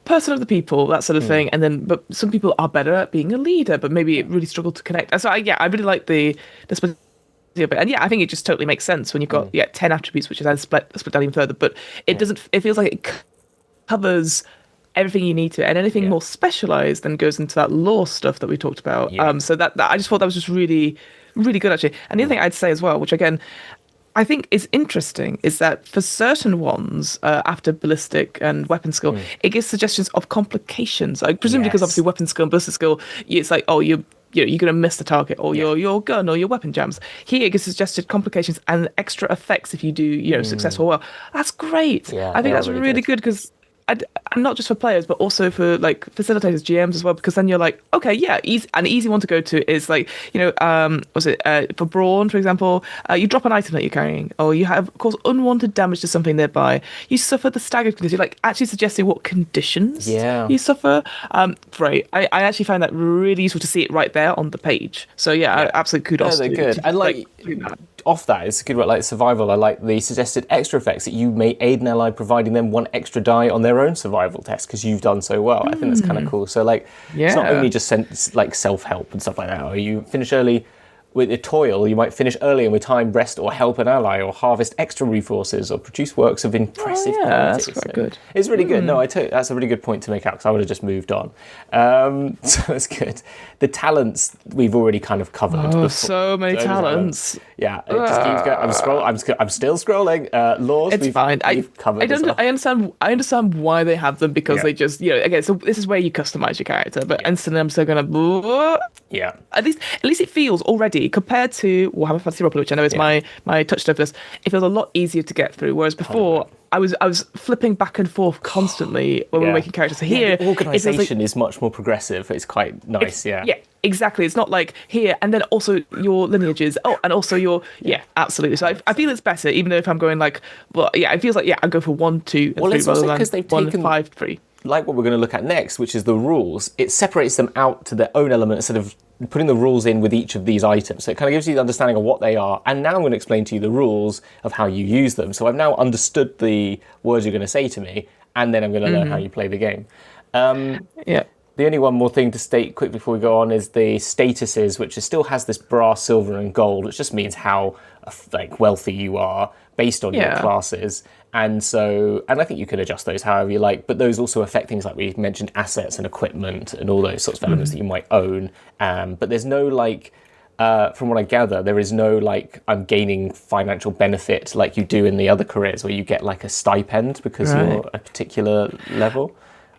person of the people, that sort of thing, and then, but some people are better at being a leader, but maybe really struggle to connect. And so, I really like the split of it. And I think it just totally makes sense when you've got, 10 attributes, which is then split down even further, but it feels like it covers everything you need to, and anything more specialized then goes into that lore stuff that we talked about. So that I just thought that was just really, really good, actually. And the other thing I'd say as well, which again I think is interesting, is that for certain ones, after ballistic and weapon skill, it gives suggestions of complications. Like, presumably because obviously weapon skill and ballistic skill, it's like, oh, you're going to miss the target, or your gun or your weapon jams. Here it gives suggested complications and extra effects if you do successful well. That's great. I think that's really good because and not just for players, but also for like facilitators, GMs as well, because then you're like, okay, an easy one to go to is like, for brawn, for example, you drop an item that you're carrying, or you have, of course, unwanted damage to something nearby. You suffer the staggered condition, like actually suggesting what conditions you suffer. Great. I actually find that really useful to see it right there on the page. So absolute kudos. They're good. And like off that, it's good about like survival. I like the suggested extra effects that you may aid an ally, providing them one extra die on their own survival test because you've done so well. I think that's kind of cool. So like, it's not only just like self-help and stuff like that. Or you finish early with a toil, you might finish early and with time rest or help an ally or harvest extra resources or produce works of impressive quality. That's quite good. It's really good. No, that's a really good point to make out because I would have just moved on. So that's good. The talents we've already kind of covered. Oh, so many talents. Yeah, it just keeps going. I'm still scrolling. Laws. It's fine. We've covered. I understand why they have them because they just again. So this is where you customize your character, but instantly I'm still gonna. At least it feels already, compared to Warhammer Fantasy Roleplay, which I know is my touchstone for this, it feels a lot easier to get through. Whereas before, I was flipping back and forth constantly when we were making characters. So here, the organisation is much more progressive. It's quite nice. Yeah, exactly. It's not like here and then also your lineages. Oh, and also your absolutely. So I feel it's better, even though if I'm going like, it feels like I go for 1, 2, and 3 rather than 1, 5, 3. Like what we're going to look at next, which is the rules. It separates them out to their own element instead of putting the rules in with each of these items. So it kind of gives you the understanding of what they are. And now I'm going to explain to you the rules of how you use them. So I've now understood the words you're going to say to me, and then I'm going to learn how you play the game. Yeah. The only one more thing to state quickly before we go on is the statuses, which still has this brass, silver, and gold, which just means how like wealthy you are based on your classes. And I think you can adjust those however you like, but those also affect things like we mentioned, assets and equipment and all those sorts of elements that you might own. But there's no like, from what I gather, there is no like I'm gaining financial benefit like you do in the other careers where you get like a stipend because you're a particular level.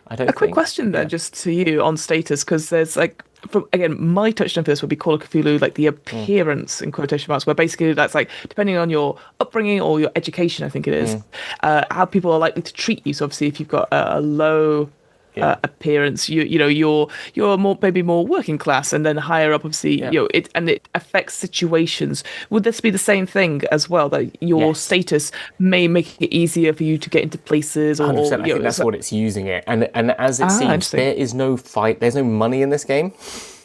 A quick question then, just to you on status, because there's like, again, my touchdown for this would be Call of Cthulhu, like the appearance in quotation marks, where basically that's like depending on your upbringing or your education, I think it is, how people are likely to treat you. So obviously, if you've got a low appearance, you're more maybe more working class, and then higher up, obviously, it affects situations. Would this be the same thing as well, that your status may make it easier for you to get into places? Or 100%, I think that's what it's using it, and as it seems, there is no fight. There's no money in this game,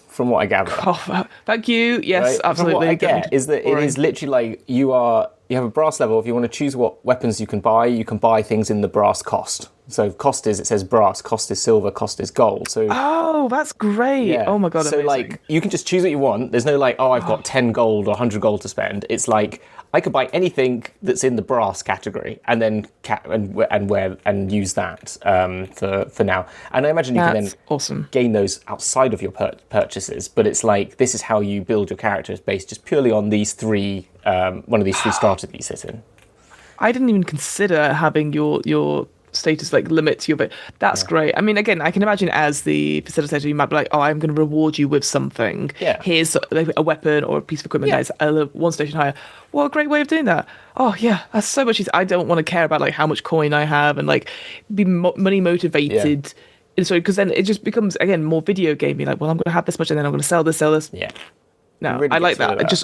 from what I gather. Oh, thank you. Yes, right? absolutely. From what I get is that it is literally like you have a brass level. If you want to choose what weapons you can buy things in the brass cost. So cost is, it says brass, cost is silver, cost is gold. So that's great. Oh my god, so amazing. like you can just choose what you want. There's no like, I've got 10 gold or 100 gold to spend. It's like I could buy anything that's in the brass category and then and use that for now. And I imagine you can then gain those outside of your purchases. But it's like this is how you build your characters based just purely on these three one of these three strata that you sit in. I didn't even consider having your status like limits you, but that's great. I mean, again, I can imagine as the facilitator, you might be like, oh, I'm going to reward you with something. Here's like a weapon or a piece of equipment that is one station higher. What a great way of doing that. Oh yeah, that's so much easier. I don't want to care about like how much coin I have and like be money motivated. And so because then it just becomes again more video gamey. Like, well, I'm going to have this much and then I'm going to sell this. No, really I like that. It just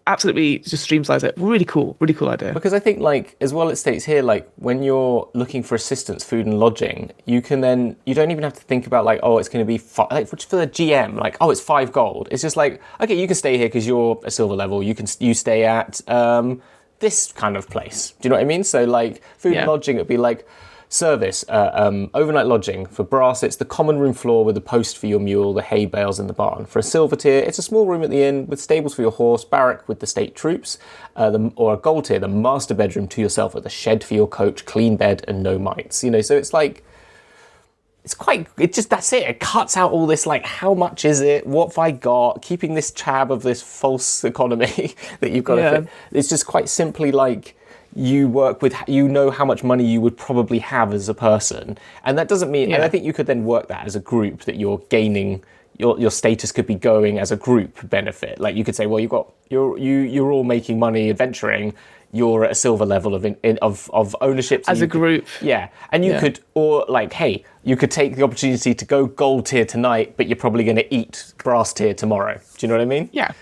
absolutely just streamlines it. Really cool idea. Because I think like as well it states here, like when you're looking for assistance, food and lodging, you don't even have to think about like, oh, it's going to be like for the GM, like, oh, it's 5 gold. It's just like, okay, you can stay here because you're a silver level. You stay at this kind of place. Do you know what I mean? So like food and lodging, it'd be like service, overnight lodging. For brass, it's the common room floor with a post for your mule, the hay bales in the barn. For a silver tier, it's a small room at the inn with stables for your horse, barrack with the state troops, or a gold tier, the master bedroom to yourself with a shed for your coach, clean bed and no mites. So it's like, that's it. It cuts out all this, like, how much is it? What have I got? Keeping this tab of this false economy that you've got to fit. It's just quite simply like, you work with, how much money you would probably have as a person. And that doesn't mean, and I think you could then work that as a group, that you're gaining, your status could be going as a group benefit. Like you could say, well, you're all making money adventuring, you're at a silver level of ownership. So as a group. And you could, or like, hey, you could take the opportunity to go gold tier tonight, but you're probably going to eat brass tier tomorrow. Do you know what I mean? Yeah.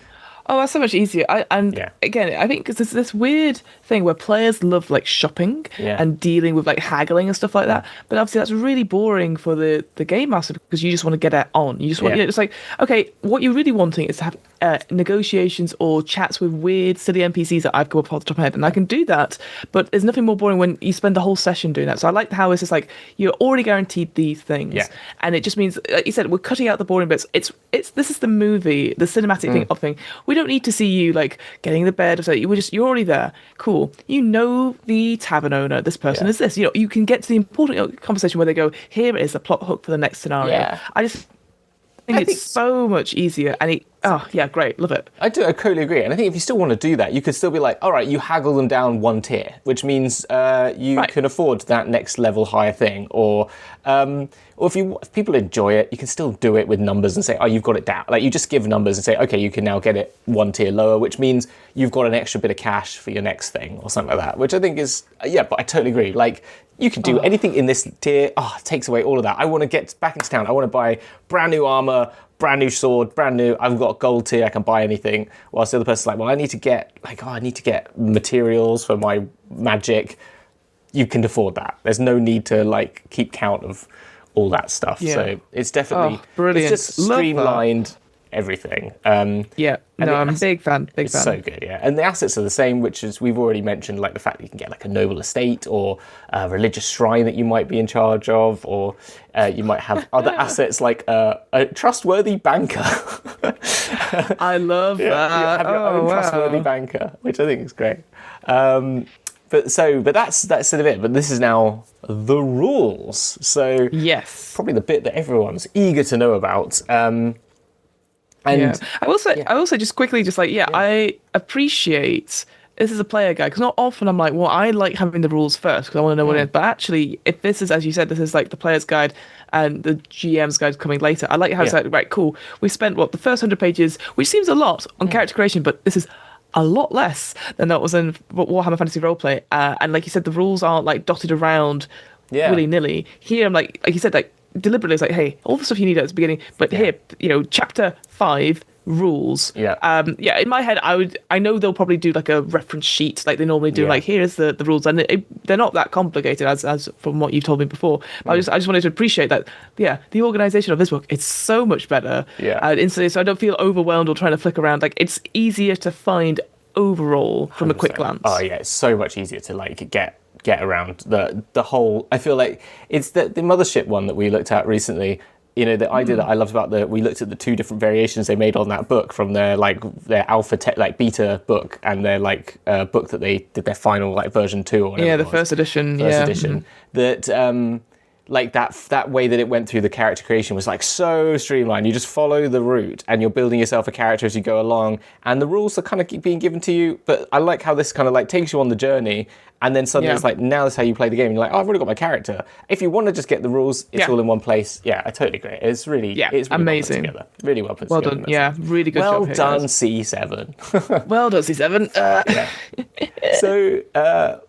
Oh, that's so much easier. Again, I think because there's this weird thing where players love like shopping and dealing with like haggling and stuff like that. But obviously that's really boring for the game master because you just want to get it on. You just want, it's like, okay, what you're really wanting is to have negotiations or chats with weird, silly NPCs that I've come up off the top of my head. And I can do that, but there's nothing more boring when you spend the whole session doing that. So I like how it's just like, you're already guaranteed these things. And it just means, like you said, we're cutting out the boring bits. This is the movie, the cinematic thing. We don't need to see you like getting the bed or so. You're already there. Cool. You know the tavern owner. This person is this. You can get to the important conversation where they go, here it is, the plot hook for the next scenario. I just think it's so much easier, and great, love it. I totally agree, and I think if you still want to do that, you could still be like, all right, you haggle them down one tier, which means you can afford that next level higher thing, or if people enjoy it, you can still do it with numbers and say, oh, you've got it down. Like you just give numbers and say, okay, you can now get it one tier lower, which means you've got an extra bit of cash for your next thing or something like that, which I think is, but I totally agree. Like you can do anything in this tier. It takes away all of that. I want to get back into town. I want to buy brand new armor, brand new sword, brand new. I've got gold tier. I can buy anything. Whilst the other person's like, well, I need to get materials for my magic. You can afford that. There's no need to like keep count of all that stuff. So it's definitely brilliant. It's just streamlined everything. Yeah, no, I'm a big fan. It's so good, yeah. And the assets are the same, which is we've already mentioned, like the fact that you can get like a noble estate or a religious shrine that you might be in charge of, or you might have other assets like a trustworthy banker. I love that. You have your own trustworthy banker, which I think is great. But that's sort of it. But this is now the rules. So yes, probably the bit that everyone's eager to know about. And I will say just quickly, I appreciate this is a player guide, because not often I'm like, well, I like having the rules first because I want to know what it is. But actually, if this is, as you said, this is like the player's guide and the GM's guide coming later, I like how it's like, right, cool. We spent the first 100 pages, which seems a lot on character creation, but this is a lot less than that was in Warhammer Fantasy Roleplay. And like you said, the rules aren't like dotted around willy-nilly. Here, I'm like you said, like deliberately, it's like, hey, all the stuff you need at the beginning, but here, chapter 5 rules. In my head, I know they'll probably do like a reference sheet like they normally do, like here's the rules, and they're not that complicated as from what you've told me before. But I just wanted to appreciate that the organization of this book, it's so much better instantly, so I don't feel overwhelmed or trying to flick around. Like it's easier to find overall from 100%. A quick glance. Oh yeah, it's so much easier to like get around the whole. I feel like it's the mothership one that we looked at recently. The idea that I loved about we looked at the 2 different variations they made on that book, from their alpha beta book and their book that they did their final version 2 or whatever. The first edition. That that way that it went through the character creation was like so streamlined. You just follow the route and you're building yourself a character as you go along, and the rules are kind of being given to you. But I like how this kind of takes you on the journey. And then suddenly it's like, now that's how you play the game. And you're like, oh, I've already got my character. If you want to just get the rules, it's all in one place. Yeah, I totally agree. It's really, it's really amazing. Well put together. Really well put well together. Well done. Really good job. Well done, C7. Well done, C7. So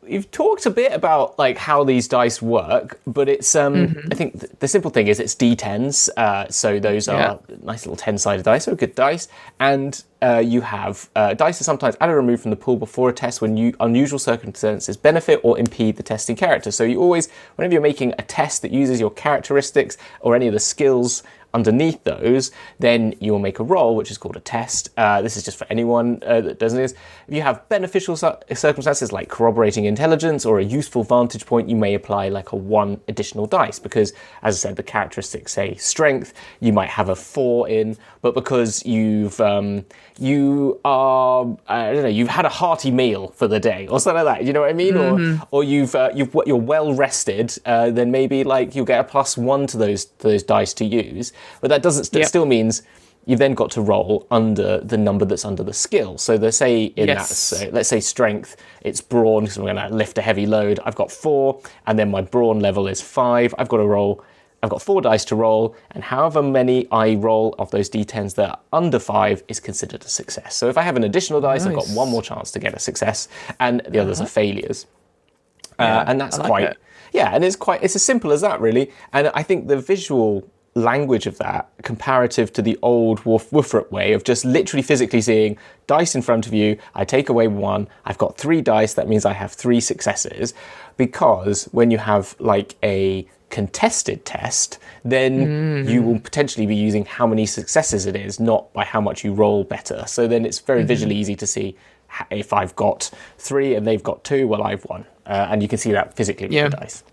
you've talked a bit about how these dice work, but it's I think the simple thing is it's D10s. So those are nice little 10-sided dice, so good dice. And you have dice are sometimes added or removed from the pool before a test when unusual circumstances benefit or impede the testing character. So you always, whenever you're making a test that uses your characteristics or any of the skills underneath those, then you will make a roll, which is called a test. This is just for anyone that doesn't this. If you have beneficial circumstances like corroborating intelligence or a useful vantage point, you may apply a 1 additional dice, because, as I said, the characteristics say strength, you might have a 4 in, but because you've had a hearty meal for the day or something like that, you know what I mean? Or you're well rested, then maybe you'll get a +1 to those dice to use. But that still means you've then got to roll under the number that's under the skill. So let's say let's say strength, it's brawn, because I'm going to lift a heavy load. I've got 4, and then my brawn level is 5. I've got 4 dice to roll, and however many I roll of those D10s that are under 5 is considered a success. So if I have an additional dice, I've got 1 more chance to get a success, and the others are failures. And that's and it's as simple as that, really. And I think the visual language of that, comparative to the old Wolfrut way of just literally physically seeing dice in front of you, I take away 1, I've got 3 dice, that means I have 3 successes. Because when you have a contested test, then you will potentially be using how many successes it is, not by how much you roll better. So then it's very visually easy to see if I've got 3 and they've got 2, well, I've won. And you can see that physically with the dice.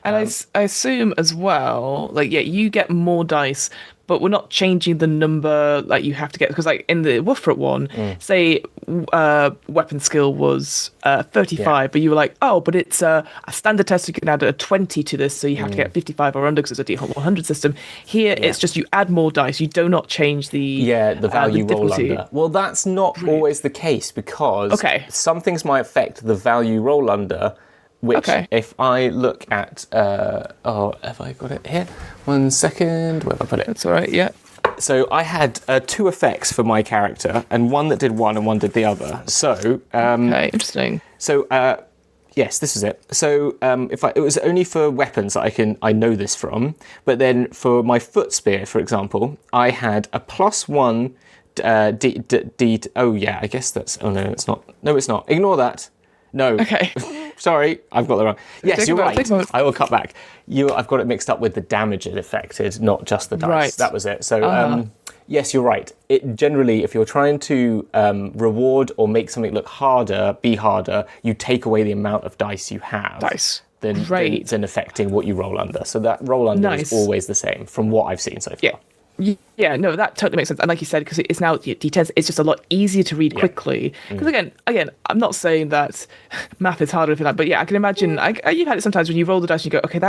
And I assume as well, you get more dice, but we're not changing the number you have to get, because in the Wolfrut one, say weapon skill was 35, but you were like, oh, but it's a standard test, you can add a 20 to this, so you have to get 55 or under because it's a D100 system. Here, it's just you add more dice, you do not change the value the roll difficulty. under. Well, that's not always the case, because some things might affect the value roll under. Which, if I look at, have I got it here? 1 second, where have I put it? That's all right, yeah. So I had 2 effects for my character, and one that did one and one did the other. So, interesting. So, yes, this is it. So, it was only for weapons that I know this from, but then for my foot spear, for example, I had a +1 I guess that's, oh no, it's not. No, it's not. Ignore that. No. Okay. Sorry, I've got the wrong. Yes, you're right. I will cut back. I've got it mixed up with the damage it affected, not just the dice. Right. That was it. So, Yes, you're right. It generally, if you're trying to reward or make something look harder, be harder, you take away the amount of dice you have. Than affecting what you roll under. So that roll under is always the same from what I've seen so far. Yeah, no, that totally makes sense. And like you said, because it's now D10s, it's just a lot easier to read quickly. Because again, I'm not saying that math is harder, but yeah, I can imagine. You've had it sometimes when you roll the dice and you go, okay,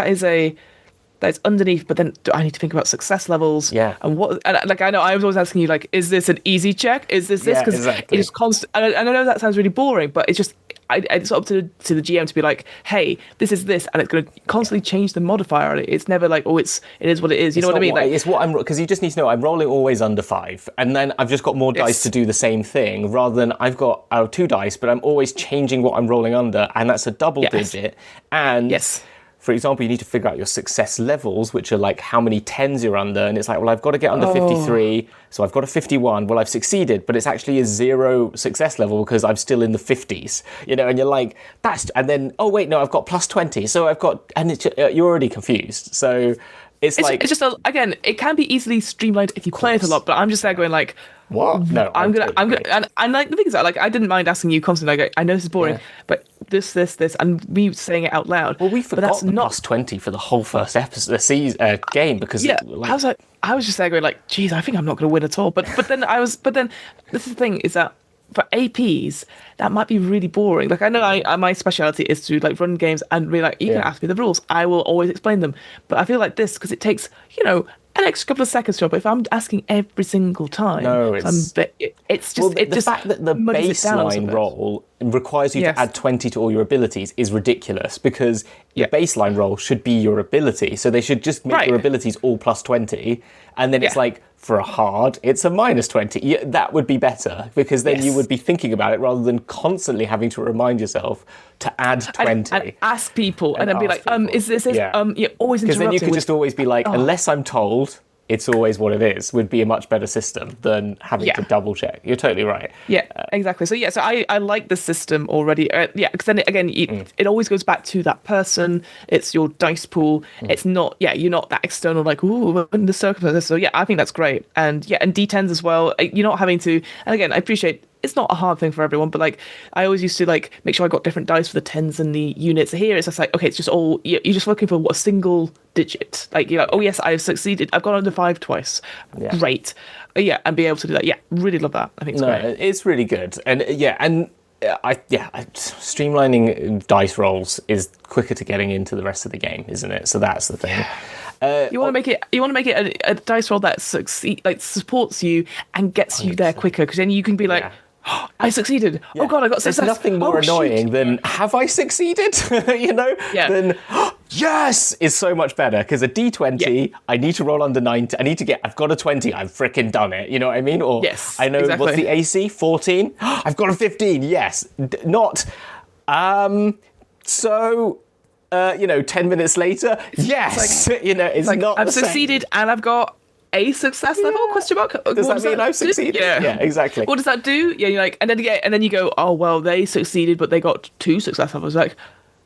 that's underneath, but then do I need to think about success levels? Yeah. And like, I know I was always asking you, like, is this an easy check? Is this? Because exactly. it's constant. And I know that sounds really boring, but it's just, it's up to the GM to be like, hey, this is this, and it's going to constantly change the modifier on it. It's never like, it is what it is. You know what I mean? It's what I'm, because you just need to know I'm rolling always under 5, and then I've just got more dice to do the same thing, rather than I've got 2 dice, but I'm always changing what I'm rolling under, and that's a double digit. And for example, you need to figure out your success levels, which are like how many 10s you're under. And it's like, well, I've got to get under 53, so I've got a 51. Well, I've succeeded, but it's actually a 0 success level because I'm still in the 50s, and you're like, and then, oh, wait, no, I've got plus 20. So I've got, and you're already confused. So it's just, again, it can be easily streamlined if you play it a lot, but I'm just there going like, what? No, I'm gonna, and like the thing is that, like, I didn't mind asking you constantly. Like, I know this is boring, but this, and me saying it out loud. Well, we forgot the plus 20 for the whole first episode, game because I was just there going like, geez, I think I'm not going to win at all. But then this is the thing is that for APs that might be really boring. Like, I know my speciality is to like run games and be like, you can ask me the rules, I will always explain them. But I feel like this, because it takes an extra couple of seconds job. If I'm asking every single time, it's just the fact that the baseline roll requires you to add 20 to all your abilities is ridiculous, because the baseline roll should be your ability. So they should just make your abilities all plus 20, and then it's like, for a hard, it's a minus 20. Yeah, that would be better, because then you would be thinking about it rather than constantly having to remind yourself to add 20. And ask people, and then be like, is this, you're always interrupting. Because then you could just always be like, unless I'm told, it's always what it is, would be a much better system than having to double check. You're totally right. Yeah, exactly. So so I like the system already. Because then again, it always goes back to that person. It's your dice pool. It's not, you're not that external, like, ooh, in the circumstances. So I think that's great. And and D10s as well. You're not having to, and again, I appreciate it's not a hard thing for everyone, but like, I always used to like make sure I got different dice for the 10s and the units. Here it's just like, okay, it's just all, you're just looking for a single digit. Like, you're like, oh yes, I've succeeded. I've gone under 5 twice. Great. And be able to do that. Really love that. I think it's great. It's really good. And streamlining dice rolls is quicker to getting into the rest of the game, isn't it? So that's the thing. You want to make it a dice roll that supports you and gets you there quicker, because then you can be like, oh, I succeeded. Oh God, I got success. There's nothing more annoying than, have I succeeded? Then yes is so much better, because a D20, I need to roll under 90. I've got a 20. I've freaking done it. You know what I mean? Or I know what's the AC? 14. I've got a 15. Yes. Not. 10 minutes later, yes. It's like, not. I've succeeded, and I've got a success level? Question mark. Does that mean I've succeeded? Yeah, exactly. What does that do? Yeah, you're like, and then you go, oh well, they succeeded, but they got 2 success levels. Like,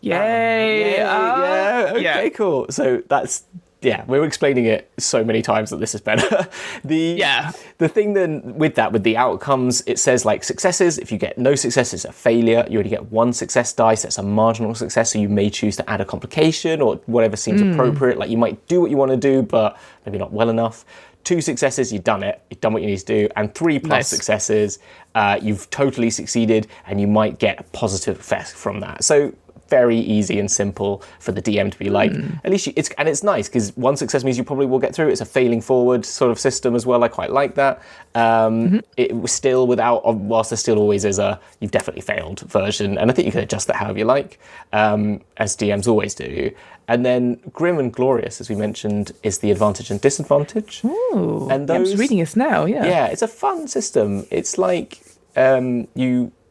yay! Okay, cool. So that's. Yeah, we were explaining it so many times that this is better. The thing then with the outcomes, it says like successes. If you get no success, it's a failure. You only get 1 success dice. That's a marginal success. So you may choose to add a complication or whatever seems appropriate. Like, you might do what you want to do, but maybe not well enough. 2 successes, you've done it. You've done what you need to do. And 3 plus successes, you've totally succeeded, and you might get a positive effect from that. So very easy and simple for the DM to be like, at least it's nice, because 1 success means you probably will get through. It's a failing forward sort of system as well. I quite like that. It was still whilst there still always is a you've definitely failed version, and I think you can adjust that however you like, as DMs always do. And then Grim and Glorious, as we mentioned, is the advantage and disadvantage. Ooh, and I'm just reading this now. Yeah, it's a fun system. It's like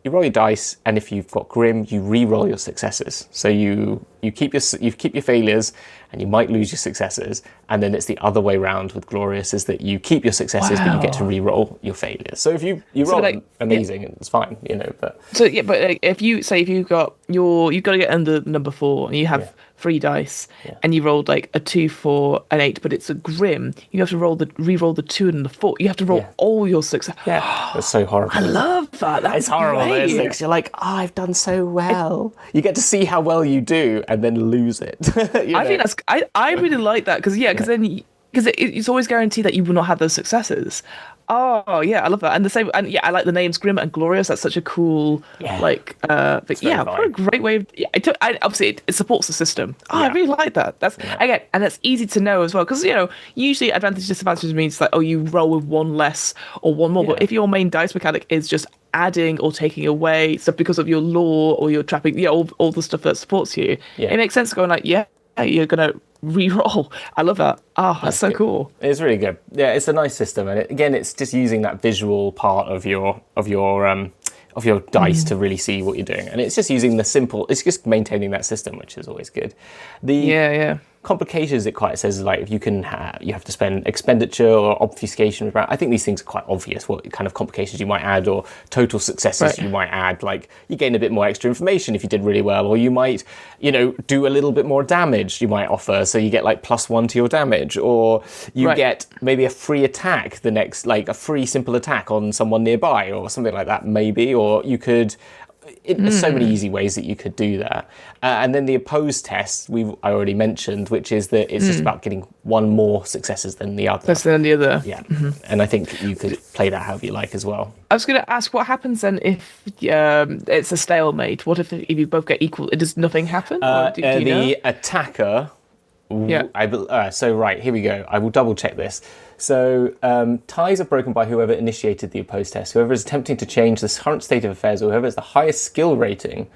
you roll your dice, and if you've got Grim, you re-roll your successes. So you you keep your failures, and you might lose your successes, and then it's the other way around with Glorious, is that you keep your successes, but you get to re-roll your failures. So if you roll amazing, it's fine, But if you got you've got to get under number 4, and you have 3 dice, and you rolled like a 2, 4, an 8, but it's a grim. You have to re-roll the 2 and the 4. You have to roll all your success. Yeah, it's so horrible. I love that. That's horrible. Great. It's you're like, I've done so well. You get to see how well you do, and then lose it. I think that's. I really like that because it's always guaranteed that you will not have those successes. Oh yeah, I love that. And the same, and I like the names Grim and Glorious. That's such a cool what a great way. Obviously it supports the system. I really like that. That's again, and that's easy to know as well, because usually advantage disadvantage means like, oh, you roll with 1 less or 1 more. But if your main dice mechanic is just adding or taking away stuff because of your lore or your trapping, all the stuff that supports you, it makes sense going like, you're gonna re-roll. I love that. That's so cool. It's really good. Yeah, it's a nice system, and it's just using that visual part of your dice to really see what you're doing, and it's just using it's just maintaining that system, which is always good. Complications, it quite says, like, if you have to spend expenditure or obfuscation. I think these things are quite obvious, what kind of complications you might add, or total successes you might add. Like, you gain a bit more extra information if you did really well, or you might, do a little bit more damage you might offer, so you get like +1 to your damage, or you get maybe a free attack the next, like a free simple attack on someone nearby, or something like that maybe, or you could... There's so many easy ways that you could do that. And then the opposed test, I already mentioned, which is that it's just about getting 1 more successes than the other. Less than the other. Yeah. And I think you could play that however you like as well. I was going to ask, what happens then if it's a stalemate? What if you both get equal? Does nothing happen? Do you know? Attacker... here we go. I will double check this. So ties are broken by whoever initiated the opposed test, whoever is attempting to change the current state of affairs, or whoever has the highest skill rating.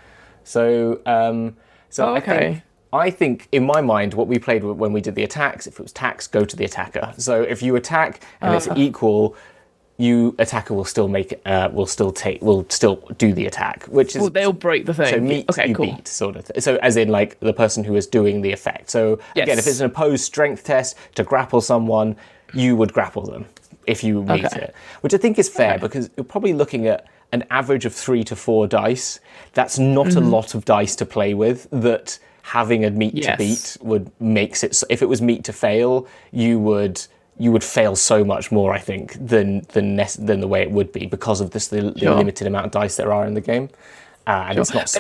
I think in my mind, what we played when we did the attacks, if it was attacks, go to the attacker. So if you attack and it's equal, attacker will still will still do the attack, which is they'll break the thing. So beat sort of. So as in like the person who is doing the effect. So again, if it's an opposed strength test to grapple someone, you would grapple them if you meet it, which I think is fair because you're probably looking at an average of 3 to 4 dice. That's not a lot of dice to play with. That having a meet to beat makes it. If it was meet to fail, you would fail so much more, I think, than the way it would be because of the limited amount of dice there are in the game, and it's not.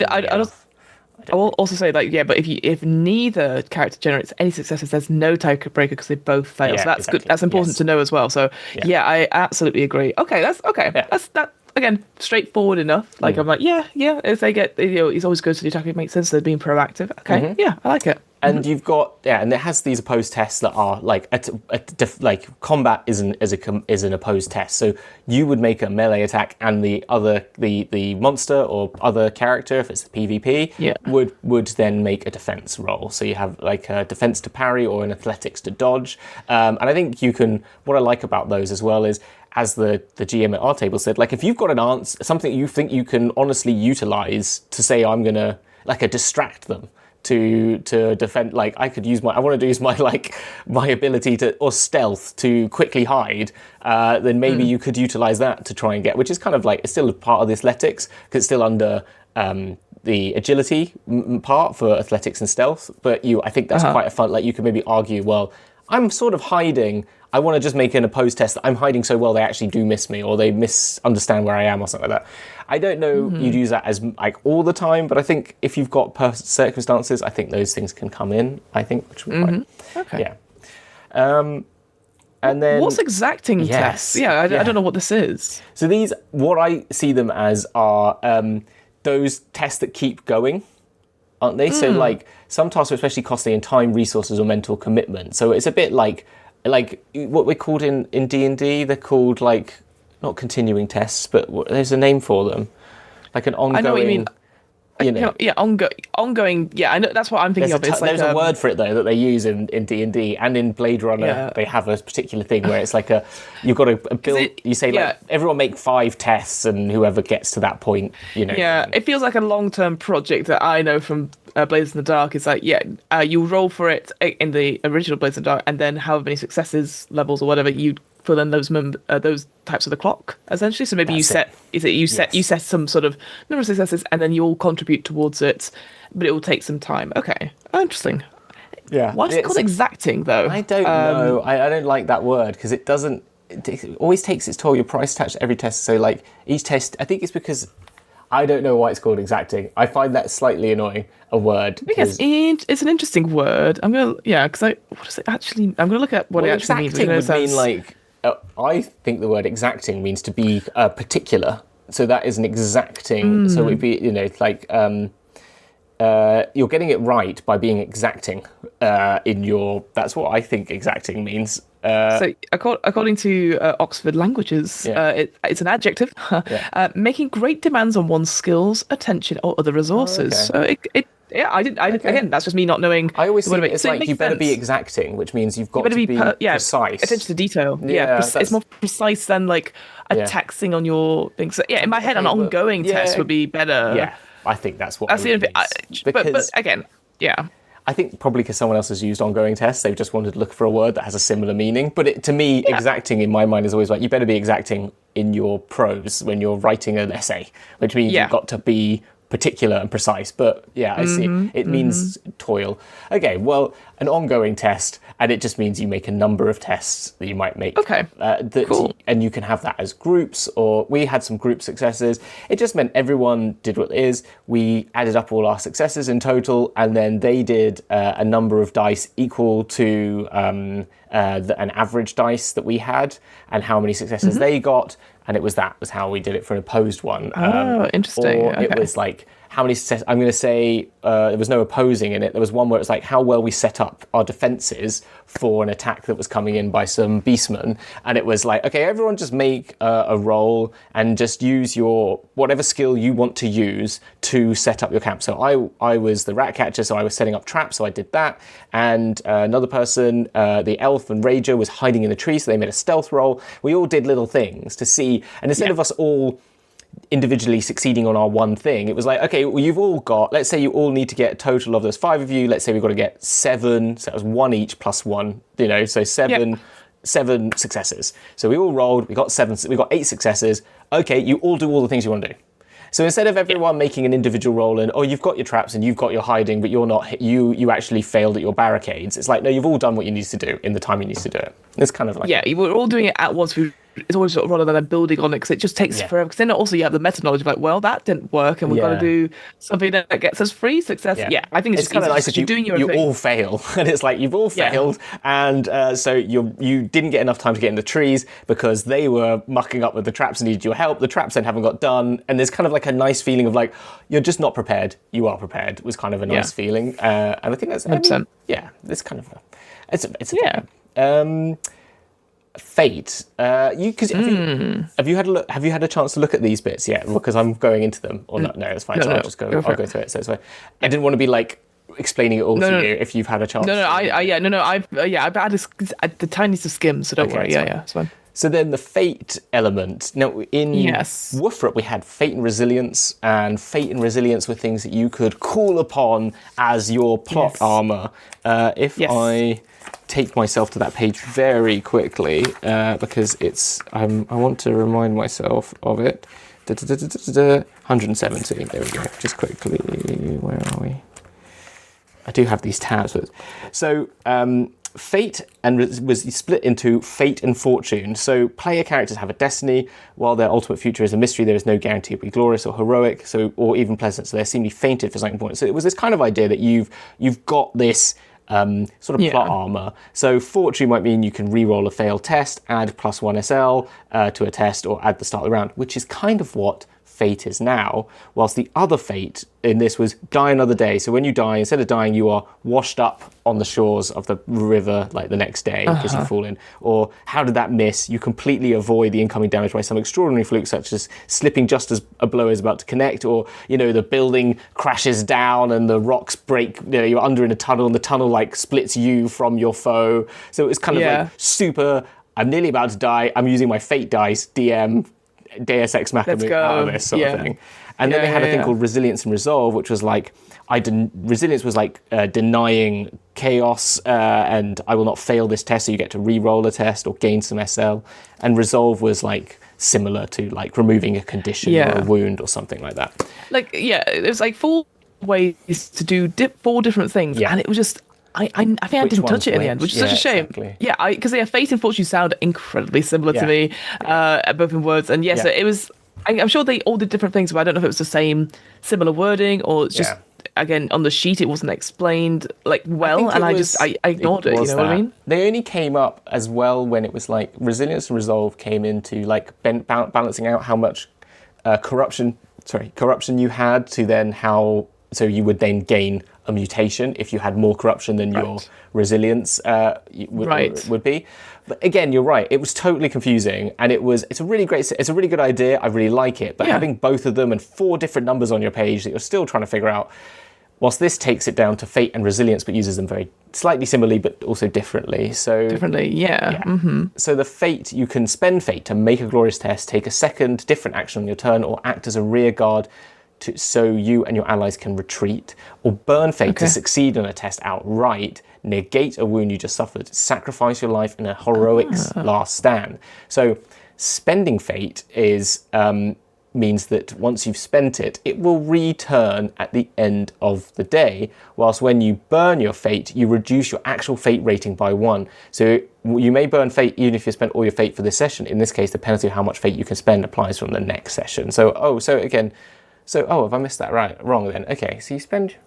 I will also say but if neither character generates any successes, there's no tiebreaker because they both fail. So that's good. That's important to know as well. So I absolutely agree. Okay, that's okay. Yeah. That's that. Again, straightforward enough. Like I'm like, if they get, it's always good to the attack. It makes sense. They're being proactive. Okay, I like it. And you've got and it has these opposed tests that are like combat is an opposed test. So you would make a melee attack, and the monster or other character, if it's the PvP, would then make a defense roll. So you have like a defense to parry or an athletics to dodge. And I think you can. What I like about those as well is, as the GM at our table said, like if you've got an answer, something you think you can honestly utilize to say, I'm gonna distract them. To defend, like I want to use my ability or stealth to quickly hide, then maybe you could utilize that to try and get, which is kind of like, it's still a part of the athletics because it's still under the agility part for athletics and stealth, but I think that's quite a fun, like you could maybe argue, well, I'm sort of hiding, I want to just make an opposed test that I'm hiding so well they actually do miss me, or they misunderstand where I am, or something like that. I don't know you'd use that as like all the time, but I think if you've got circumstances, I think those things can come in, I think, which would be quite... Okay. Yeah. And then... What's exacting tests? I don't know what this is. So these, what I see them as are those tests that keep going, aren't they? So like some tasks are especially costly in time, resources, or mental commitment. So it's a bit like what we're called in D&D, they're called like, not continuing tests, but there's a name for them, like an ongoing. I know what you mean. Ongoing. Yeah, I know. That's what I'm thinking of. There's a word for it though that they use in D&D and in Blade Runner. Yeah. They have a particular thing where it's like you've got to build. You say like everyone make 5 tests, and whoever gets to that point, Yeah, it feels like a long-term project that I know from Blades in the Dark is like, you roll for it in the original Blades in the Dark, and then however many successes levels or whatever you fill in those types of the clock essentially. So maybe you set some sort of number of successes, and then you all contribute towards it, but it will take some time. Okay, interesting. Yeah. Why is it called exacting though? I don't know. I don't like that word because it doesn't. It always takes its toll. Your price attached to every test. So like each test, I think it's because I don't know why it's called exacting. I find that slightly annoying, a word. Because it's an interesting word. What does it actually? I'm gonna look at what it actually means. Exacting would mean like. I think the word exacting means to be particular. So that is an exacting. So it would be, like you're getting it right by being exacting in your. That's what I think exacting means. So according to Oxford Languages, it's an adjective, making great demands on one's skills, attention, or other resources. Oh, okay. So again, that's just me not knowing. I always think it's so like you better be exacting, which means you've got to be precise. Attention to detail. It's more precise than like taxing on your things. So, in my head, an ongoing test would be better. Yeah, I think that's what. That's the only but again, I think probably because someone else has used ongoing tests, they've just wanted to look for a word that has a similar meaning. But to me, exacting in my mind is always like, you better be exacting in your prose when you're writing an essay, which means you've got to be particular and precise. But I see. It means toil. Okay, well, an ongoing test, and it just means you make a number of tests that you might make. Okay, cool. And you can have that as groups, or we had some group successes. It just meant everyone did what it is. We added up all our successes in total, and then they did a number of dice equal to an average dice that we had, and how many successes they got. And that was how we did it for an opposed one. Interesting. Or it was like how many successes. I'm going to say there was no opposing in it. There was one where it's like how well we set up our defenses for an attack that was coming in by some beastmen. And it was like, okay, everyone just make a roll and just use your whatever skill you want to use to set up your camp. So I was the rat catcher, so I was setting up traps, so I did that. And another person, the elf and rager, was hiding in the tree, so they made a stealth roll. We all did little things to see, and instead of us all individually succeeding on our one thing, it was like, okay, well, you've all got, let's say you all need to get a total of, there's 5 of you, let's say we've got to get 7, so that was 1 each plus 1, so 7 successes. So we all rolled, we got 8 successes. Okay, you all do all the things you want to do. So instead of everyone making an individual roll and, you've got your traps and you've got your hiding, but you're not, you actually failed at your barricades, it's like, no, you've all done what you need to do in the time you need to do it. It's kind of like... Yeah, we're all doing it at once. It's always sort of rather than building on it, because it just takes forever. Because then also you have the meta knowledge of like, well, that didn't work, and we've got to do something that gets us free success. Yeah, I think it's just kind of nice if you all fail, and it's like you've all failed, and so you didn't get enough time to get in the trees because they were mucking up with the traps and needed your help. The traps then haven't got done, and there's kind of like a nice feeling of like you're just not prepared. You are prepared. Was kind of a nice feeling, and I think that's 100%. It's kind of Fate. Have you had a chance to look at these bits yet? Because I'm going into them. Or no, it's fine. I'll just go. I'll go through it. So it's fine. I didn't want to be like explaining it all to you if you've had a chance. I've had the tiniest of skims, so don't worry. It's fine. So then the fate element. Now in Woofrup we had fate and resilience, were things that you could call upon as your plot armor. I take myself to that page very quickly because it's I want to remind myself of it. 117. There we go. Just quickly, where are we? I do have these tabs. So fate was split into fate and fortune. So player characters have a destiny, while their ultimate future is a mystery. There is no guarantee it'll be glorious or heroic, or even pleasant. So they're seemingly fated for something important. So it was this kind of idea that you've got this sort of plot armor. So fortune might mean you can re-roll a failed test, add +1 SL to a test, or add the start of the round, which is kind of what fate is now, whilst the other fate in this was die another day. So when you die, instead of dying, you are washed up on the shores of the river like the next day because you fall in. Or how did that miss? You completely avoid the incoming damage by some extraordinary fluke, such as slipping just as a blow is about to connect, or the building crashes down and the rocks break. You're under in a tunnel and the tunnel like splits you from your foe. So it was kind of like super. I'm nearly about to die. I'm using my fate dice. DM. Deus Ex Machina out of this sort of thing. And then they had a thing called Resilience and Resolve, which was like, resilience was like denying chaos, and I will not fail this test, so you get to re-roll a test or gain some SL. And resolve was like similar to like removing a condition or a wound or something like that. Like, it was like 4 ways to do 4 different things, and it was just I think I didn't touch it in the end, which is such a shame. Exactly. Yeah, because Fate and Fortune sound incredibly similar to me, both in words, and so it was. I'm sure they all did different things, but I don't know if it was the same similar wording or it's just again on the sheet it wasn't explained like well, and I ignored it. You know what I mean? They only came up as well when it was like resilience and resolve came into like balancing out how much corruption you had to then how. So you would then gain a mutation if you had more corruption than your resilience would be. But again, you're right. It was totally confusing, and it's a really good idea. I really like it. But having both of them and 4 different numbers on your page that you're still trying to figure out, whilst this takes it down to fate and resilience, but uses them very slightly similarly, but also differently. So Mm-hmm. So the fate, you can spend fate to make a glorious test, take a second different action on your turn, or act as a rear guard so you and your allies can retreat, or burn fate to succeed in a test outright, negate a wound you just suffered, sacrifice your life in a heroic last stand. So spending fate is means that once you've spent it, it will return at the end of the day, whilst when you burn your fate, you reduce your actual fate rating by 1. So you may burn fate even if you spent all your fate for this session. In this case, the penalty of how much fate you can spend applies from the next session. Have I missed that wrong then? Okay, so you spend...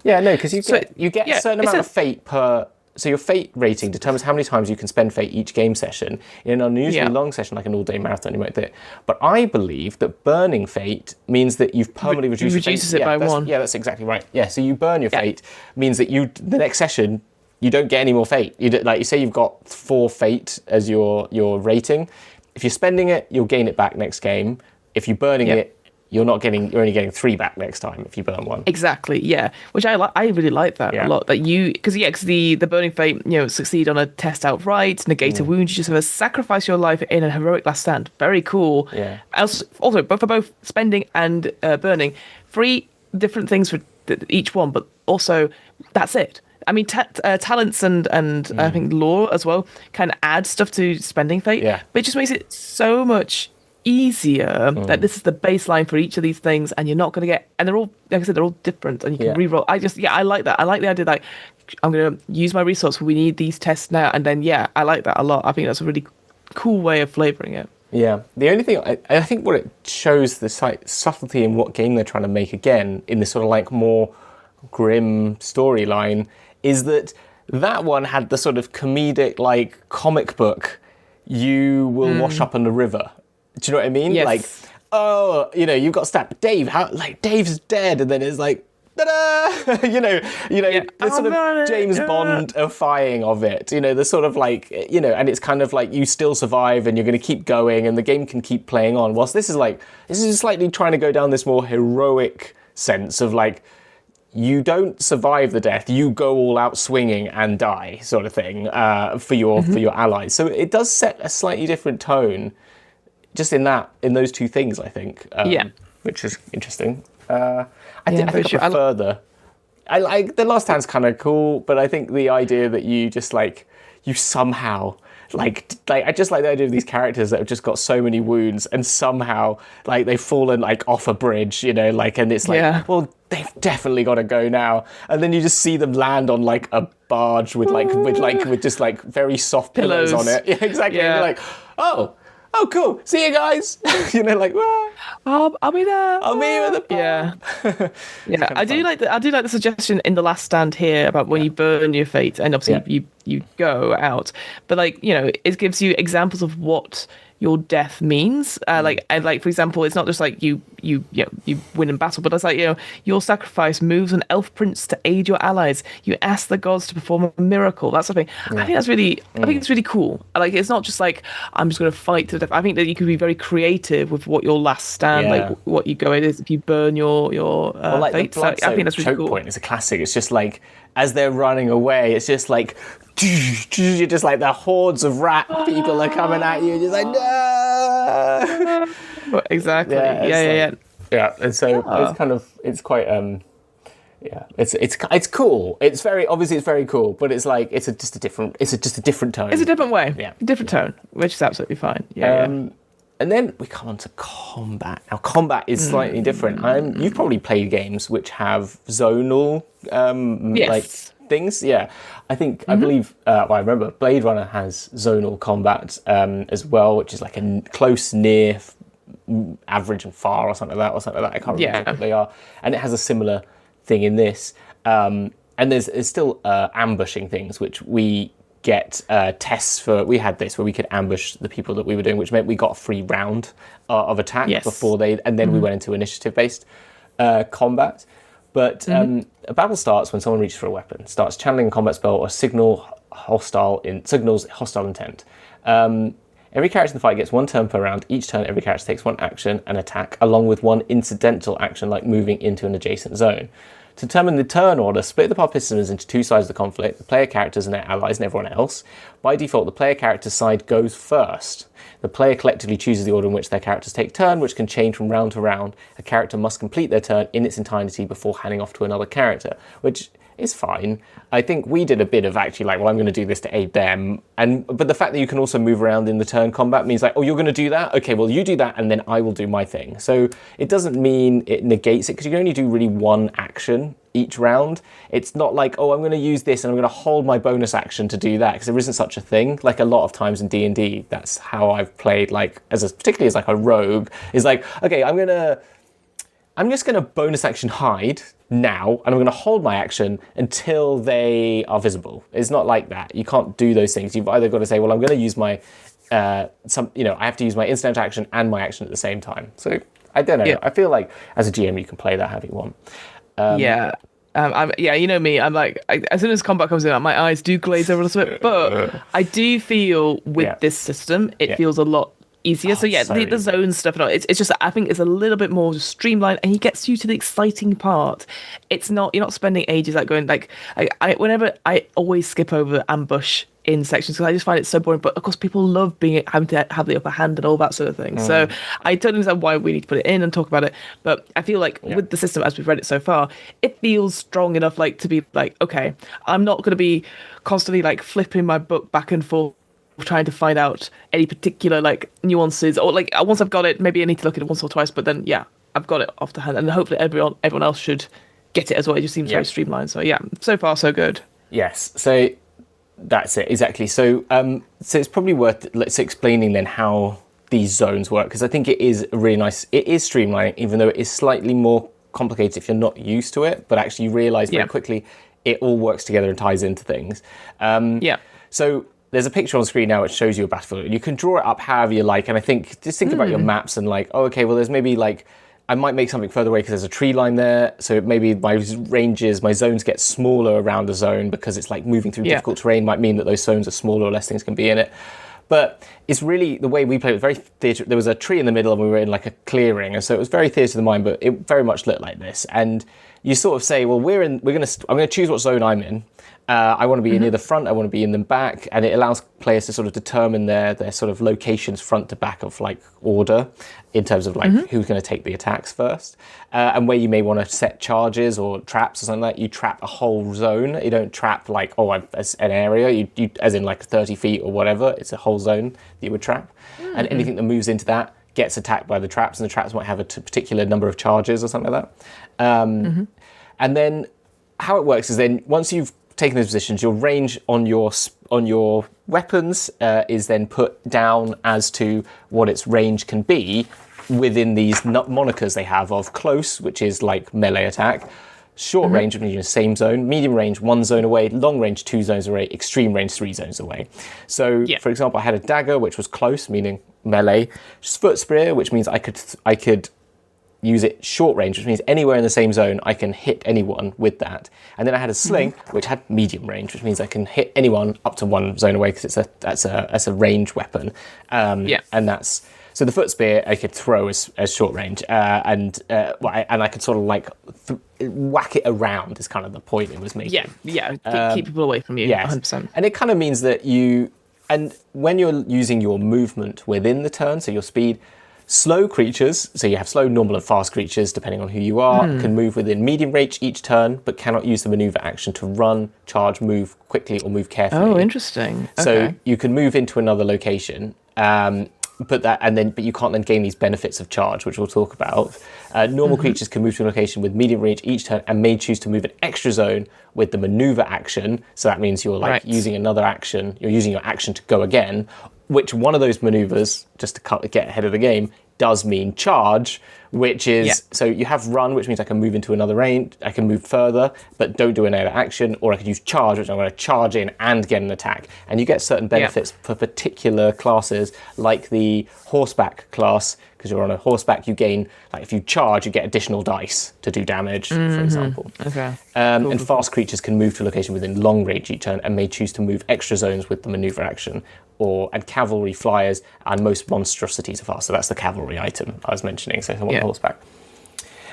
Yeah, no, because you get a certain amount of fate per... So your fate rating determines how many times you can spend fate each game session. In an unusually long session, like an all-day marathon, you might do it. But I believe that burning fate means that you've permanently reduced your fate. Reduces it by 1. Yeah, that's exactly right. Yeah, so you burn your fate means that the next session, you don't get any more fate. Like you say you've got 4 fate as your rating. If you're spending it, you'll gain it back next game. If you're burning it, you're only getting 3 back next time if you burn 1. Exactly, which I really like that a lot. That because the burning fate, succeed on a test outright, negate a wound, you just have to sacrifice your life in a heroic last stand. Very cool. Yeah. Also, for both spending and burning, 3 different things for each one, but also that's it. I mean, talents and I think lore as well can add stuff to spending fate, but it just makes it so much easier that this is the baseline for each of these things, and you're not going to get, and they're all, like I said, they're all different, and you can re-roll. I like that. I like the idea that I'm going to use my resource. We need these tests now, and then I like that a lot. I think that's a really cool way of flavoring it. Yeah, the only thing I think what it shows the subtlety in what game they're trying to make again in this sort of like more grim storyline is that one had the sort of comedic like comic book. You will wash up in the river. Do you know what I mean? Yes. Like, you've got stabbed. Dave, Dave's dead, and then it's like, ta-da! The sort of James Bond-ifying of it. The sort of like, and it's kind of like you still survive, and you're going to keep going, and the game can keep playing on. Whilst this is slightly trying to go down this more heroic sense of like, you don't survive the death, you go all out swinging and die, sort of thing, for your allies. So it does set a slightly different tone. Just in those 2 things, I think. Which is interesting. I think I prefer I like the last hand's kind of cool, but I think the idea that you just like you somehow like I just like the idea of these characters that have just got so many wounds and somehow like they've fallen like off a bridge, and it's like well they've definitely got to go now, and then you just see them land on like a barge with just like very soft pillows on it. Yeah, exactly. And you're like, oh, cool. See you guys. Like, I'll be there. I'll be with the pub. Yeah. I do like the suggestion in the last stand here about when you burn your fate, and obviously you go out, but it gives you examples of what your death means. Like for example, it's not just like you win in battle, but it's like your sacrifice moves an elf prince to aid your allies. You ask the gods to perform a miracle. That sort of thing. I think that's really, I think it's really cool. Like it's not just like I'm just going to fight to the death. I think that you can be very creative with what your last stand, like what you go in is if you burn your fate. I think that's really choke cool. Point is a classic. It's just like as they're running away, it's just like. You're just like the hordes of rat people are coming at you, just like no. Exactly. Yeah. And so it's quite Yeah, it's cool. It's very cool, but it's like it's just a different tone. It's a different way. Yeah, different tone, which is absolutely fine. Yeah. And then we come on to combat. Now, combat is slightly different. You've probably played games which have zonal like things. Yeah, I think I believe. I remember Blade Runner has zonal combat as well, which is like a close, near, average, and far, or something like that. I can't remember what they are. And it has a similar thing in this. And there's still ambushing things, which we get tests for. We had this where we could ambush the people that we were doing, which meant we got a free round of attack before and then we went into initiative-based combat. But a battle starts when someone reaches for a weapon, starts channeling a combat spell or signals hostile intent. Every character in the fight gets 1 turn per round. Each turn, every character takes 1 action, an attack, along with 1 incidental action like moving into an adjacent zone. To determine the turn order, split the participants into 2 sides of the conflict, the player characters and their allies and everyone else. By default, the player character's side goes first. The player collectively chooses the order in which their characters take turn, which can change from round to round. A character must complete their turn in its entirety before handing off to another character, which is fine. I think we did a bit of actually like, well, I'm going to do this to aid them. But the fact that you can also move around in the turn combat means like, oh, you're going to do that? Okay, well, you do that and then I will do my thing. So it doesn't mean it negates it because you can only do really 1 action each round. It's not like, oh, I'm going to use this and I'm going to hold my bonus action to do that, because there isn't such a thing. Like a lot of times in D&D, that's how I've played, like particularly as like a rogue, is like, okay, I'm just going to bonus action hide now, and I'm going to hold my action until they are visible. It's not like that. You can't do those things. You've either got to say, well, I'm going to use my, I have to use my instant action and my action at the same time. So I don't know. Yeah. I feel like as a GM, you can play that however you want. You know me. I'm like, as soon as combat comes in, my eyes do glaze over a little bit. But I do feel with this system, it feels a lot easier. The zone stuff and all, it's just, I think it's a little bit more streamlined, and he gets you to the exciting part. It's not, you're not spending ages like going like, I always skip over ambush in sections because I just find it so boring. But of course, people love having to have the upper hand and all that sort of thing. So I don't understand why we need to put it in and talk about it. But I feel like with the system as we've read it so far, it feels strong enough like to be like, okay, I'm not going to be constantly like flipping my book back and forth trying to find out any particular like nuances, or like once I've got it, maybe I need to look at it once or twice, but then I've got it off the hand, and hopefully everyone else should get it as well. It just seems very streamlined. So so far so good. Yes, so that's it exactly. So so it's probably worth let's explaining then how these zones work, because I think it is really nice. It is streamlined, even though it is slightly more complicated if you're not used to it, but actually you realise very quickly it all works together and ties into things. So there's a picture on screen now which shows you a battlefield. You can draw it up however you like, and I think just think about your maps and like, oh, okay, well, there's maybe like, I might make something further away because there's a tree line there, so maybe my zones get smaller around the zone because it's like moving through difficult terrain might mean that those zones are smaller or less things can be in it. But it's really, the way we played it was very theatre. There was a tree in the middle and we were in like a clearing, and so it was very theatre of the mind, but it very much looked like this. And you sort of say, well, I'm going to choose what zone I'm in. I want to be near the front, I want to be in the back, and it allows players to sort of determine their sort of locations front to back of like order in terms of like who's going to take the attacks first, and where you may want to set charges or traps or something like that. You trap a whole zone. You don't trap like, as an area, you as in like 30 feet or whatever. It's a whole zone that you would trap, and anything that moves into that gets attacked by the traps, and the traps might have a particular number of charges or something like that. And then how it works is then once you've taken those positions, your range on your weapons is then put down as to what its range can be within these monikers they have of close, which is like melee attack, short range, which means you're in the same zone, medium range 1 zone away, long range 2 zones away, extreme range 3 zones away. So for example, I had a dagger which was close, meaning melee, foot spear, which means I could use it short range, which means anywhere in the same zone I can hit anyone with that. And then I had a sling which had medium range, which means I can hit anyone up to 1 zone away because that's a range weapon. And that's so the foot spear I could throw as short range, and I could sort of like whack it around is kind of the point it was making. Keep people away from you. 100%. And it kind of means that and when you're using your movement within the turn, so your speed, Slow creatures, so you have slow, normal, and fast creatures, depending on who you are, can move within medium range each turn, but cannot use the maneuver action to run, charge, move quickly, or move carefully. Oh, interesting. So Okay. you can move into another location, but you can't then gain these benefits of charge, which we'll talk about. Normal creatures can move to a location with medium range each turn and may choose to move an extra zone with the maneuver action. So that means you're using another action. You're using your action to go again. Which one of those maneuvers, just to get ahead of the game, does mean charge, which is, so you have run, which means I can move into another range, I can move further, but don't do another action, or I could use charge, which I'm going to charge in and get an attack. And you get certain benefits for particular classes, like the horseback class, because you're on a horseback, you gain, like if you charge, you get additional dice to do damage, for example. Okay. And fast creatures can move to a location within long range each turn and may choose to move extra zones with the maneuver action. And cavalry flyers and most monstrosities are fast. So that's the cavalry item I was mentioning. So someone on horseback.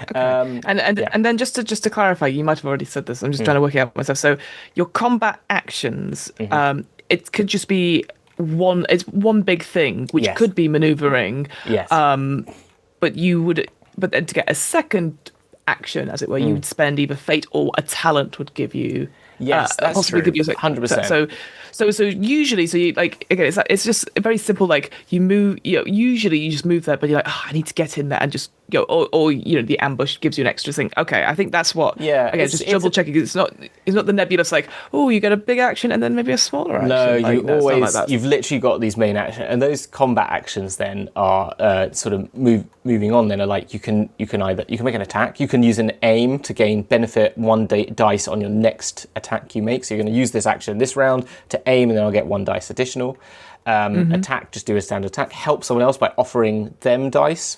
Okay. And then just to clarify, you might have already said this. I'm just trying to work it out myself. So your combat actions, it could just be one big thing, which could be maneuvering. Yes. But then to get a second action, as it were, you would spend either fate or a talent would give you. Yes, that's possibly true. Give you 100%. So usually, so you like again, it's just very simple. Like you move, usually you just move there, but you're like, I need to get in there and just go, or the ambush gives you an extra thing. Okay, I think that's what. Yeah. Again, just double checking. It's not the nebulous like, oh, you get a big action and then maybe a smaller action. No, like you've literally got these main actions, and those combat actions then are sort of moving on. Then are like you can make an attack, you can use an aim to gain benefit one dice on your next attack you make. So you're going to use this action this round to aim, and then I'll get one dice additional. Attack, just do a standard attack. Help someone else by offering them dice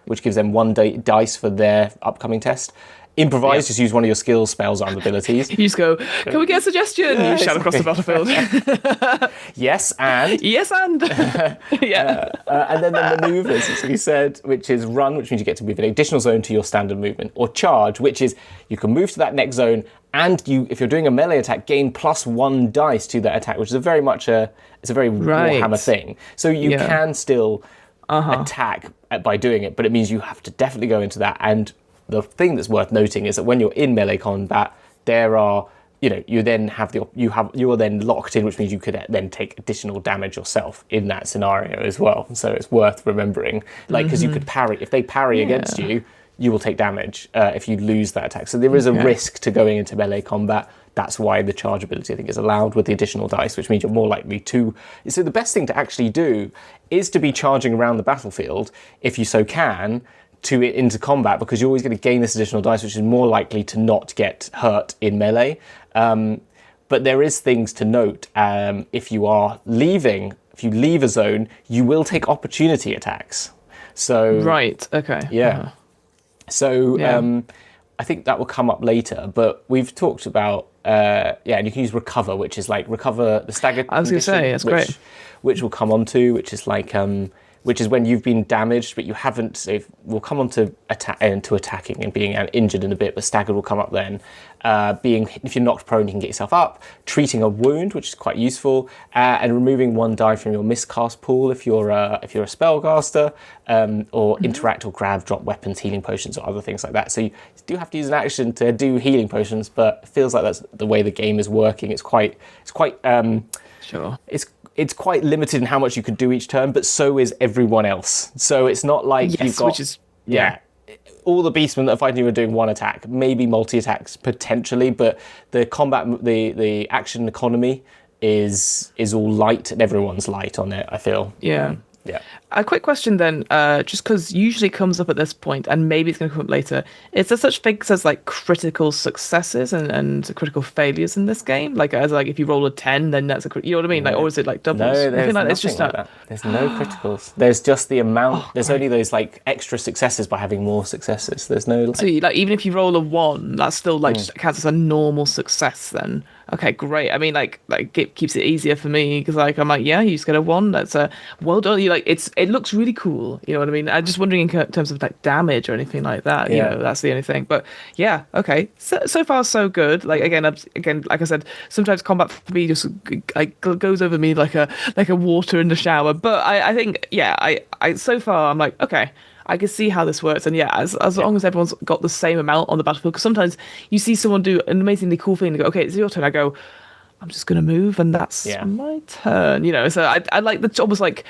which gives them one dice for their upcoming test. Improvise, just use one of your skills, spells, and abilities. You just go, can we get a suggestion? You shout across the battlefield. Yes, and. Yes, and. And then the maneuvers, as we said, which is run, which means you get to move an additional zone to your standard movement, or charge, which is you can move to that next zone, and if you're doing a melee attack, gain +1 dice to that attack, which is very Warhammer thing. So you can still attack by doing it, but it means you have to definitely go into that. And the thing that's worth noting is that when you're in melee combat, there are, you then you are then locked in, which means you could then take additional damage yourself in that scenario as well. So it's worth remembering, because you could parry. If they parry against you, you will take damage if you lose that attack. So there is a risk to going into melee combat. That's why the charge ability, I think, is allowed with the additional dice, which means you're more likely to. So the best thing to actually do is to be charging around the battlefield, if you so can, into combat, because you're always going to gain this additional dice, which is more likely to not get hurt in melee. But there is things to note. If you leave a zone, you will take opportunity attacks. So right. Okay. Yeah. So I think that will come up later. But we've talked about and you can use recover, which is like recover the staggered. I was going to say that's great. Which we'll come on to, which is like which is when you've been damaged, but you haven't. So we'll come on to attacking and being injured in a bit, but staggered will come up then. If you're knocked prone, you can get yourself up. Treating a wound, which is quite useful, and removing 1 die from your miscast pool if you're a spellcaster, or interact or grab, drop weapons, healing potions, or other things like that. So you do have to use an action to do healing potions, but it feels like that's the way the game is working. It's quite sure. It's quite limited in how much you could do each turn, but so is everyone else. So it's not like you've got... which is... all the beastmen that are fighting you are doing one attack, maybe multi-attacks potentially, but the combat, the action economy is all light, and everyone's light on it, I feel. Yeah. Yeah. A quick question then, just because usually it comes up at this point, and maybe it's going to come up later. Is there such things as like critical successes and critical failures in this game? Like if you roll a 10, then that's you know what I mean? Like, or is it like doubles? No, there's like nothing it's just like that. There's no criticals. There's just the amount. There's only those like extra successes by having more successes. There's no like. So even if you roll a 1, that's still like just counts as a normal success then. Okay, great. I mean, like it keeps it easier for me because I'm like, you just get a 1. That's a well done. You like it looks really cool. You know what I mean? I'm just wondering in terms of like damage or anything like that. You Yeah. know, that's the only thing. But yeah, okay. So far so good. Like again, like I said, sometimes combat for me just like goes over me like a water in the shower. But I think yeah, I so far I'm like okay. I can see how this works, and yeah, as long as everyone's got the same amount on the battlefield, because sometimes you see someone do an amazingly cool thing, and go, okay, it's your turn. I go, I'm just gonna move, and that's Yeah. my turn. You know, so I like the almost like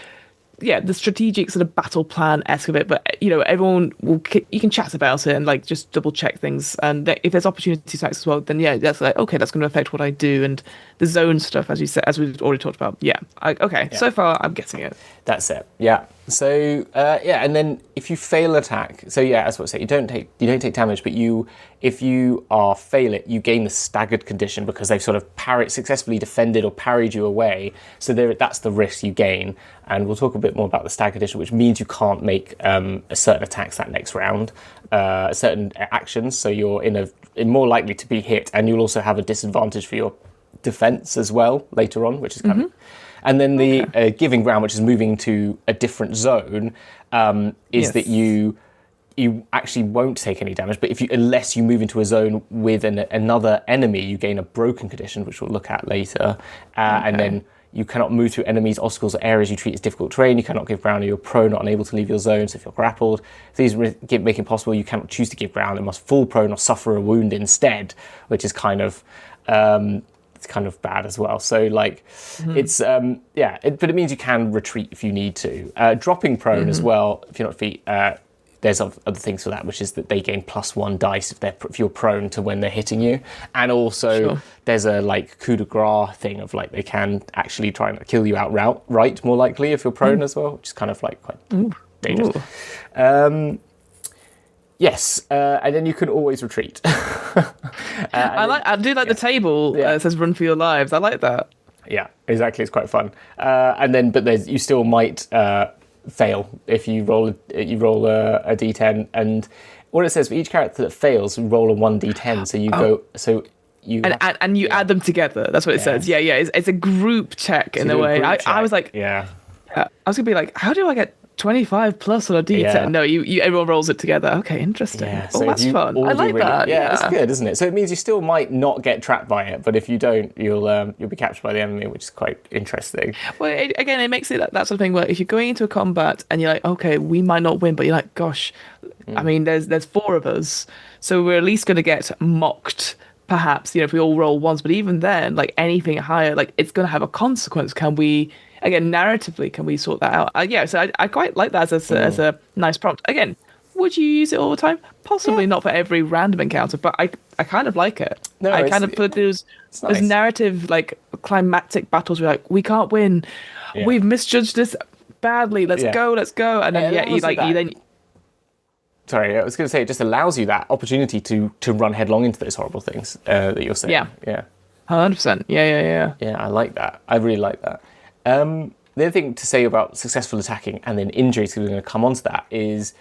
yeah the strategic sort of battle plan esque of it, but you know everyone will you can chat about it and like just double check things, and if there's opportunity attacks as well, then yeah, that's like okay, that's going to affect what I do, and the zone stuff as you said, as we've already talked about. Yeah, okay, so far I'm getting it. That's it. Yeah. So yeah, and then if you fail attack, so yeah, as what I say, you don't take damage, but if you fail it, you gain the staggered condition because they've sort of successfully defended or parried you away. So that's the risk you gain, and we'll talk a bit more about the staggered condition, which means you can't make a certain attacks that next round, certain actions. So you're in more likely to be hit, and you'll also have a disadvantage for your defense as well later on, which is kind of. And then the giving ground, which is moving to a different zone, is that you actually won't take any damage. But unless you move into a zone with another enemy, you gain a broken condition, which we'll look at later. And then you cannot move through enemies, obstacles, or areas you treat as difficult terrain. You cannot give ground, or you're prone or unable to leave your zone. So if you're grappled, these make it possible you cannot choose to give ground and must fall prone or suffer a wound instead, which is kind of. It's kind of bad as well. So like, it's but it means you can retreat if you need to. Dropping prone as well. If you're not feet, there's other things for that, which is that they gain +1 dice if you're prone to when they're hitting you, and also there's a like coup de grace thing of like they can actually try and kill you outright more likely if you're prone as well, which is kind of like quite dangerous. Yes, and then you can always retreat. I do like the table that says "Run for your lives." I like that. Yeah, exactly. It's quite fun. But you still might fail if you roll a d10, and what it says for each character that fails, roll a 1d10. So you go. So you add them together. That's what it says. Yeah. It's a group check in a way. I was like, I was gonna be like, how do I get 25 plus on a d10? Yeah. No, you everyone rolls it together. Okay, interesting. Yeah, so that's fun. I like that. Yeah, it's good, isn't it? So it means you still might not get trapped by it, but if you don't, you'll be captured by the enemy, which is quite interesting. Well, again, it makes it that sort of thing where if you're going into a combat and you're like, okay, we might not win, but you're like, gosh, I mean, there's 4 of us, so we're at least going to get mocked. Perhaps, if we all roll ones, but even then, like anything higher, like it's going to have a consequence. Can we, again, narratively, can we sort that out? So I quite like that as a nice prompt. Again, would you use it all the time? Possibly not for every random encounter, but I kind of like it. No, I kind of put those narrative, like climactic battles where like we can't win, we've misjudged this badly. Let's go, and then you then. Sorry, I was going to say it just allows you that opportunity to run headlong into those horrible things that you're saying. Yeah. 100%. Yeah. Yeah, I like that. I really like that. The other thing to say about successful attacking and then injuries, because we're going to come on to that, is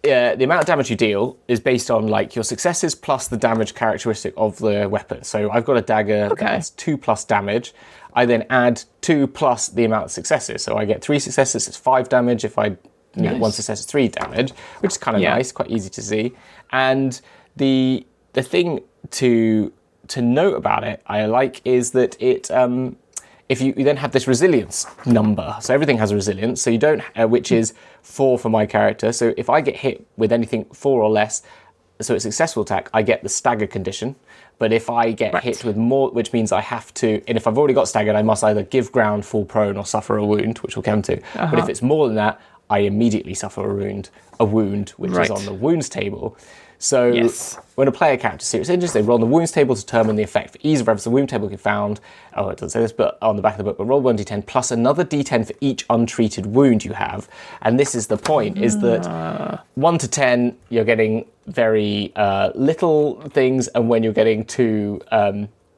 the amount of damage you deal is based on like your successes plus the damage characteristic of the weapon. So I've got a dagger that's 2+ damage. I then add 2 plus the amount of successes. So I get 3 successes, it's 5 damage. If I get 1 success, it's 3 damage, which is kind of nice, quite easy to see. And the thing to note about it, I like, is that it if you then have this resilience number, so everything has a resilience, so you don't, which is 4 for my character. So if I get hit with anything 4 or less, so it's a successful attack, I get the stagger condition. But if I get hit with more, which means I have to, and if I've already got staggered, I must either give ground, fall prone, or suffer a wound, which we'll come to. But if it's more than that, I immediately suffer a wound, which is on the wounds table. So when a player encounters serious injuries, they roll on the wounds table to determine the effect. For ease of reference, the wound table can be found, it doesn't say this, but on the back of the book, but roll 1d10 plus another d10 for each untreated wound you have. And this is the point, is that 1 to 10, you're getting very little things, and when you're getting to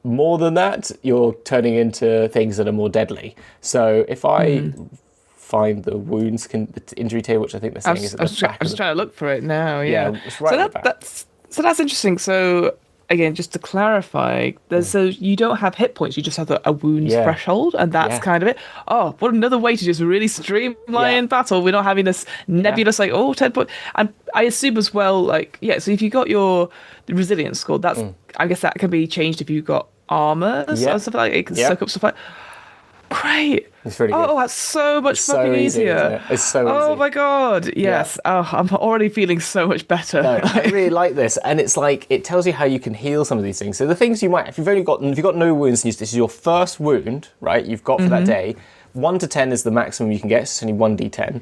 more than that, you're turning into things that are more deadly. So if I find the wounds, the injury table, which I think they're saying is at the back. I'm just trying to look for it now. Yeah, it's right at the back. That's interesting. So again, just to clarify, so you don't have hit points, you just have a wounds Yeah. threshold, and that's Yeah. kind of it. Oh, what another way to just really streamline Yeah. battle. We're not having this nebulous, like, oh, 10 point. And I assume as well, like, yeah, so if you got your resilience score, that's, I guess that can be changed if you've got armor or Yeah. stuff like that. It can Yeah. soak up stuff like. Great. It's really good. Oh, that's so much It's fucking so easy, easier. isn't it? It's so Oh easy. my God. Yes. Oh, I'm already feeling so much better. No, I really like this, and it's like it tells you how you can heal some of these things. So the things you might, if you've got no wounds, and this is your first wound, right? You've got for that day. 1 to 10 is the maximum you can get. So it's only 1d10.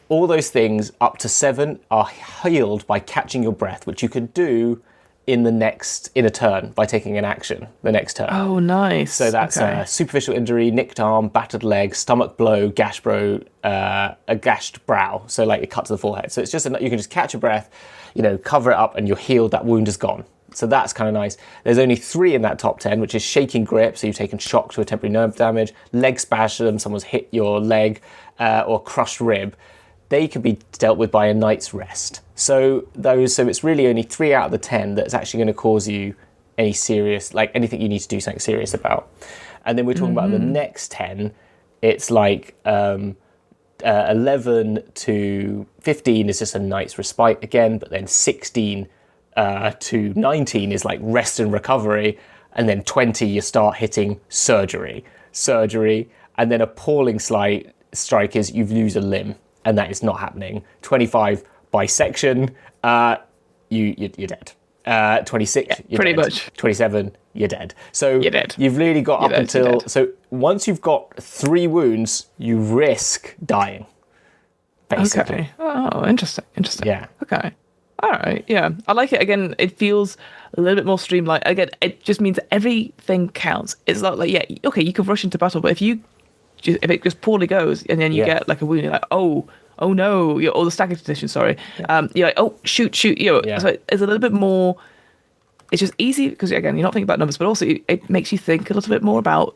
All those things up to 7 are healed by catching your breath, which you could do in a turn by taking an action the next turn. Oh, nice. So that's superficial injury, nicked arm, battered leg, stomach blow, a gashed brow. So like a cut to the forehead. So it's just you can just catch a breath, cover it up, and you're healed. That wound is gone. So that's kind of nice. There's only 3 in that top 10, which is shaking grip. So you've taken shock to a temporary nerve damage, leg spasm, someone's hit your leg, or crushed rib. They could be dealt with by a night's rest. So it's really only 3 out of the 10 that's actually going to cause you any serious, like anything you need to do something serious about. And then we're talking about the next 10. It's like 11 to 15 is just a night's respite again, but then 16 to 19 is like rest and recovery, and then 20 you start hitting surgery, and then appalling strike is you lose a limb, and that is not happening. 25 bisection, you're dead. 26, you're pretty dead. much. 27, you're dead. So You're dead. You've really got You're up dead, until you're dead. so once you've got 3 wounds, you risk dying. Basically. Okay. Oh, interesting. Yeah. Okay. All right. Yeah. I like it. Again, it feels a little bit more streamlined. Again, it just means everything counts. It's not like, yeah, okay, you can rush into battle, but if it just poorly goes and then you get like a wound, you're like, oh no, or the stacking condition, sorry. You're like, oh, shoot. So it's a little bit more, it's just easy because, again, you're not thinking about numbers, but also it makes you think a little bit more about,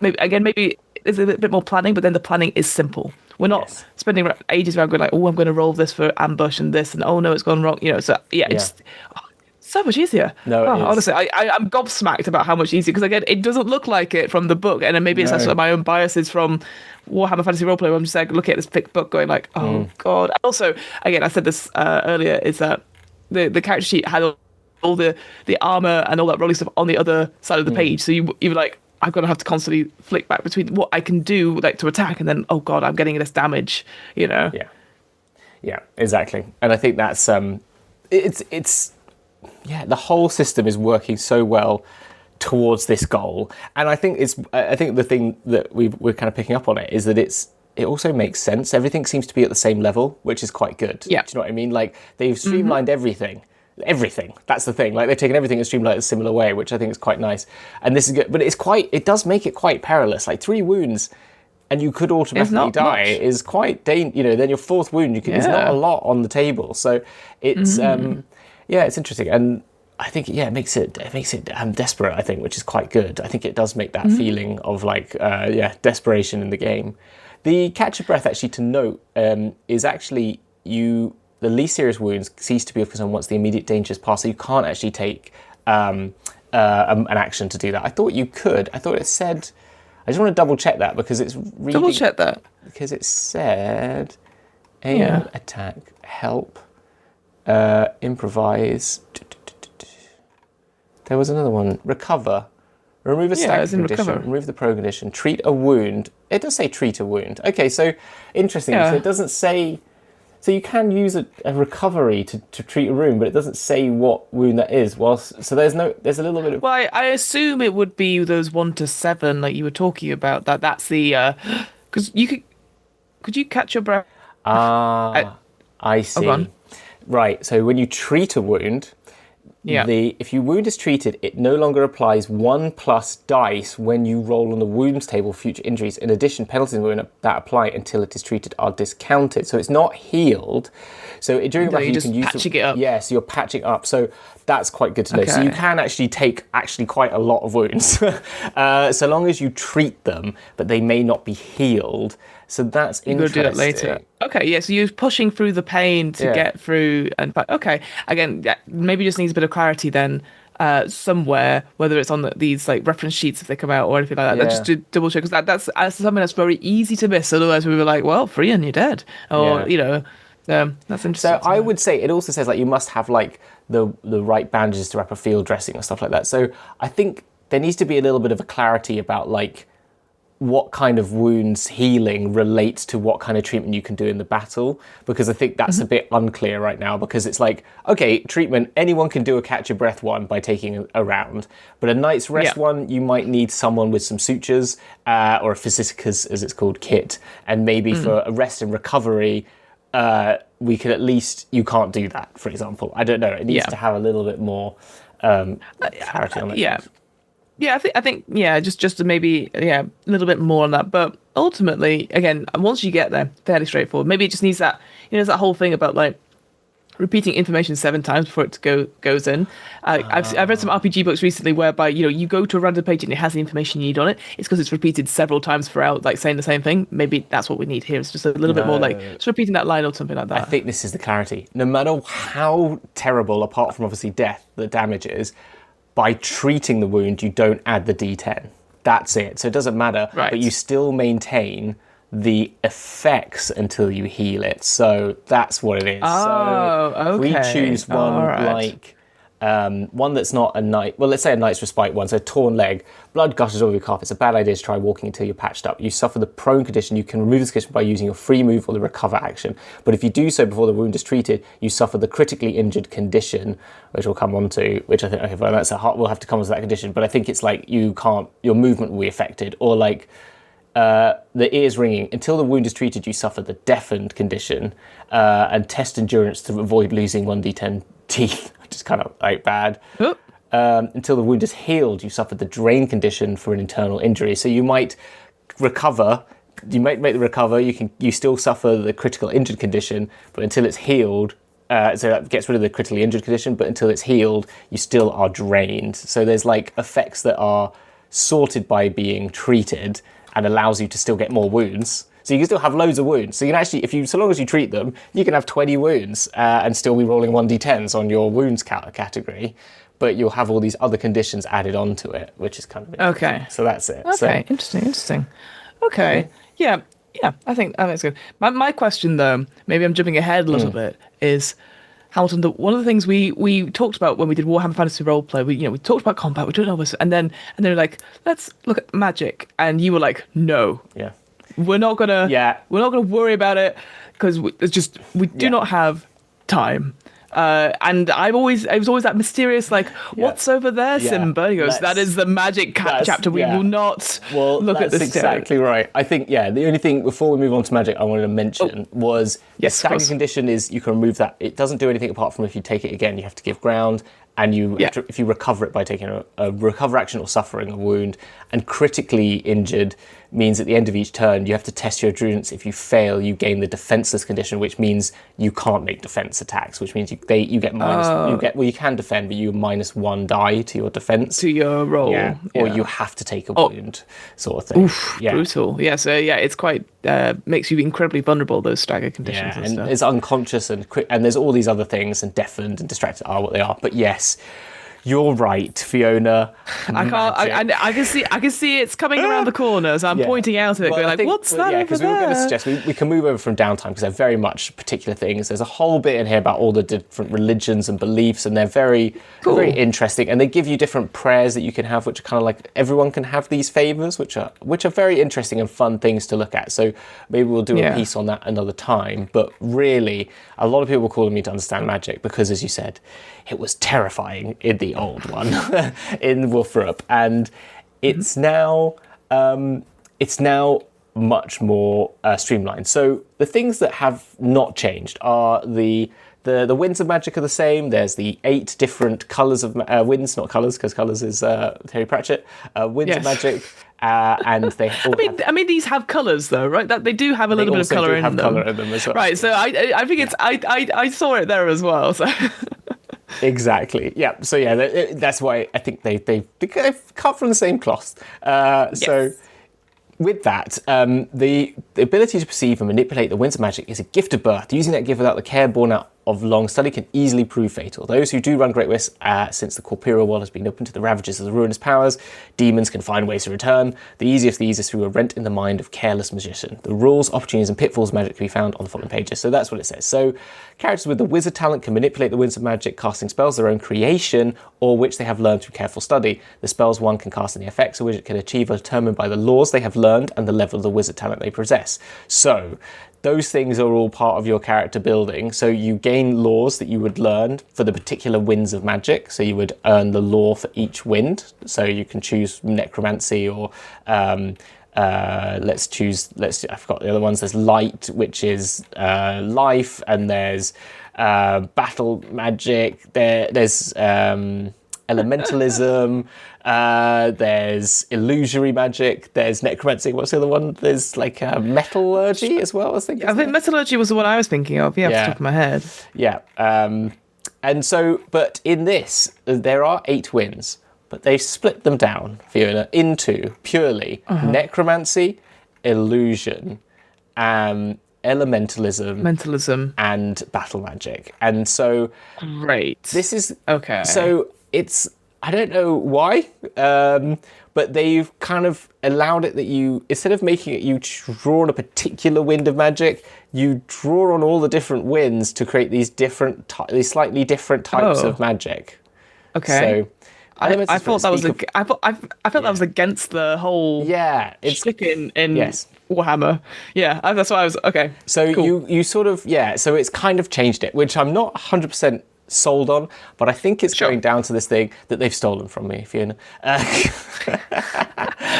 maybe there's a bit more planning, but then the planning is simple. We're not spending ages around going like, oh, I'm going to roll this for ambush and this, and oh no, it's gone wrong. So it's so much easier. No, it is. Honestly, I'm gobsmacked about how much easier, because again, it doesn't look like it from the book, and then maybe it's actually my own biases from Warhammer Fantasy Roleplay, where I'm just like looking at this thick book going like, oh God. And also, again, I said this earlier, is that the character sheet had all the armor and all that rolling stuff on the other side of the page, so you were like, I'm going to have to constantly flick back between what I can do like to attack, and then, oh God, I'm getting this damage, Yeah, exactly. And I think that's it's the whole system is working so well towards this goal. And I think the thing that we're kind of picking up on it is that it also makes sense. Everything seems to be at the same level, which is quite good. Yeah. Do you know what I mean? Like, they've streamlined everything. That's the thing. Like, they've taken everything and streamlined it a similar way, which I think is quite nice. And this is good, but it does make it quite perilous. Like, 3 wounds and you could automatically die is quite then your 4th wound, there's not a lot on the table. So it's it's interesting. And I think it makes it desperate, I think, which is quite good. I think it does make that feeling of like desperation in the game. The catch of breath, actually, to note, is actually the least serious wounds cease to be of concern once the immediate danger is past, so you can't actually take an action to do that. I thought you could. I thought it said, I just want to double check that, because it's reading, double check that, because it said attack, help, improvise. There was another one, recover. Remove a stack condition, remove the pro condition, treat a wound. It does say treat a wound. Okay, so interesting. So it doesn't say, so you can use a recovery to treat a wound, but it doesn't say what wound that is. So there's a little bit of... Well, I assume it would be those 1 to 7 like you were talking about. That's the, because could you catch your breath? I see. Oh, go on. Right, so when you treat a wound, if your wound is treated, it no longer applies 1+ dice when you roll on the wounds table for future injuries. In addition, penalties that apply until it is treated are discounted. So it's not healed. So during battle, you can use patching it up. Yeah, so you're patching up. So that's quite good to know. Okay. So you can actually take quite a lot of wounds, so long as you treat them, but they may not be healed. So that's interesting. You've got to do that later. Okay, yeah, so you're pushing through the pain to get through. And okay, again, maybe just needs a bit of clarity then. somewhere, whether it's on these like reference sheets if they come out or anything like that. Yeah. Just to double check, because that's something that's very easy to miss. Otherwise, we were like, well, free and you're dead, or that's interesting. So I would say it also says like you must have like the right bandages to wrap a field dressing or stuff like that. So I think there needs to be a little bit of a clarity about like what kind of wounds healing relates to what kind of treatment you can do in the battle, because I think that's a bit unclear right now, because it's like, okay, treatment, anyone can do a catch your breath one by taking a round, but a night's rest one, you might need someone with some sutures or a physicus, as it's called, kit, and maybe for a rest and recovery, we could at least, you can't do that, for example. I don't know, it needs to have a little bit more clarity on that. Yeah, I think just maybe a little bit more on that. But ultimately, again, once you get there, fairly straightforward. Maybe it just needs that, there's that whole thing about like repeating information 7 times before it goes in. I've read some RPG books recently whereby you go to a random page and it has the information you need on it. It's because it's repeated several times throughout, like saying the same thing. Maybe that's what we need here. It's just a little bit more like just repeating that line or something like that. I think this is the clarity. No matter how terrible, apart from obviously death, the damage is, by treating the wound, you don't add the D10. That's it. So it doesn't matter, but you still maintain the effects until you heal it. So that's what it is. Okay. We choose one like one that's not a night. Well, let's say a night's respite one. So torn leg, blood gushes over your calf. It's a bad idea to try walking until you're patched up. You suffer the prone condition. You can remove this condition by using your free move or the recover action. But if you do so before the wound is treated, you suffer the critically injured condition, which we'll come on to. Which I think we'll have to come on to that condition. But I think it's like your movement will be affected, or like the ears ringing. Until the wound is treated, you suffer the deafened condition, and test endurance to avoid losing 1d10 teeth, which is kind of like bad. Until the wound is healed, you suffer the drain condition for an internal injury. So you might recover. You might make the recover. You still suffer the critical injured condition, but until it's healed, so that gets rid of the critically injured condition. But until it's healed, you still are drained. So there's like effects that are sorted by being treated, and allows you to still get more wounds. So you can still have loads of wounds. So you can actually, so long as you treat them, you can have 20 wounds and still be rolling 1d10s on your wounds category, but you'll have all these other conditions added onto it, which is kind of interesting. Okay. So that's it. Okay, interesting. Okay, yeah, I think that's good. My question though, maybe I'm jumping ahead a little bit, is Hamilton, one of the things we talked about when we did Warhammer Fantasy Roleplay, we talked about combat, we don't know this, and then they're like, let's look at magic, and you were like, no, we're not gonna worry about it because we do not have time. And it was always that mysterious, like, what's over there, Simba? He goes, that is the magic chapter. We will not look at this. That's exactly right. I think, the only thing before we move on to magic I wanted to mention was the stagger condition is you can remove that. It doesn't do anything apart from if you take it again, you have to give ground. And if you recover it by taking a recover action or suffering a wound, and critically injured means at the end of each turn you have to test your endurance. If you fail, you gain the defenseless condition, which means you can't make defense attacks, which means you get minus. You can defend, but you -1 die to your defense, to your roll, or you have to take a wound, sort of thing. Oof, brutal. Yeah, so it's quite makes you incredibly vulnerable, those stagger conditions. And it's unconscious and there's all these other things, and deafened and distracted are what they are. But yes, you're right, Fiona. I can see it's coming around the corner, so I'm pointing out at it, going what's that over there? We were going to suggest we can move over from downtime, because they're very much particular things. There's a whole bit in here about all the different religions and beliefs, and they're very interesting. And they give you different prayers that you can have, which are kind of like everyone can have these favors, which are very interesting and fun things to look at. So maybe we'll do a piece on that another time. But really, a lot of people were calling me to understand magic because, as you said, it was terrifying in the old one in Wolfrup, and it's now much more streamlined. So the things that have not changed are the winds of magic are the same. There's the 8 different colours of winds, not colours, because colours is Terry Pratchett. Winds of magic, and they. I mean, these have colours though, right? That they do have a little bit of colour in them. Colour in them as well. Right. So I think it's I saw it there as well. So. Exactly. Yeah. So that's why I think they cut from the same cloth. So with that, the ability to perceive and manipulate the winds of magic is a gift of birth. Using that gift without the care born out of long study can easily prove fatal. Those who do run great risk, since the corporeal world has been open to the ravages of the ruinous powers, demons can find ways to return. The easiest of these is through a rent in the mind of careless magician. The rules, opportunities, and pitfalls of magic can be found on the following pages. So that's what it says. So characters with the wizard talent can manipulate the winds of magic, casting spells their own creation, or which they have learned through careful study. The spells one can cast and the effects a wizard can achieve are determined by the laws they have learned and the level of the wizard talent they possess. So those things are all part of your character building. So you gain laws that you would learn for the particular winds of magic. So you would earn the law for each wind. So you can choose necromancy or I forgot the other ones. There's light, which is life, and there's battle magic. There's elementalism. There's illusory magic. There's necromancy. What's the other one? There's like metallurgy as well. I think metallurgy was the one I was thinking of. Yeah, off the top of my head. Yeah. And so, but in this, there are 8 wins, but they've split them down, Fiona, into purely necromancy, illusion, elementalism, and battle magic. And so, great. This is okay. So it's, I don't know why, but they've kind of allowed it that you, instead of making it you draw on a particular wind of magic, you draw on all the different winds to create these these slightly different types of magic. Okay. So I thought that was I felt that was against the whole shtick in Warhammer. Yeah, that's why I was okay. So cool. you sort of so it's kind of changed it, which I'm not 100% sold on, but I think it's going down to this thing that they've stolen from me, Fiona.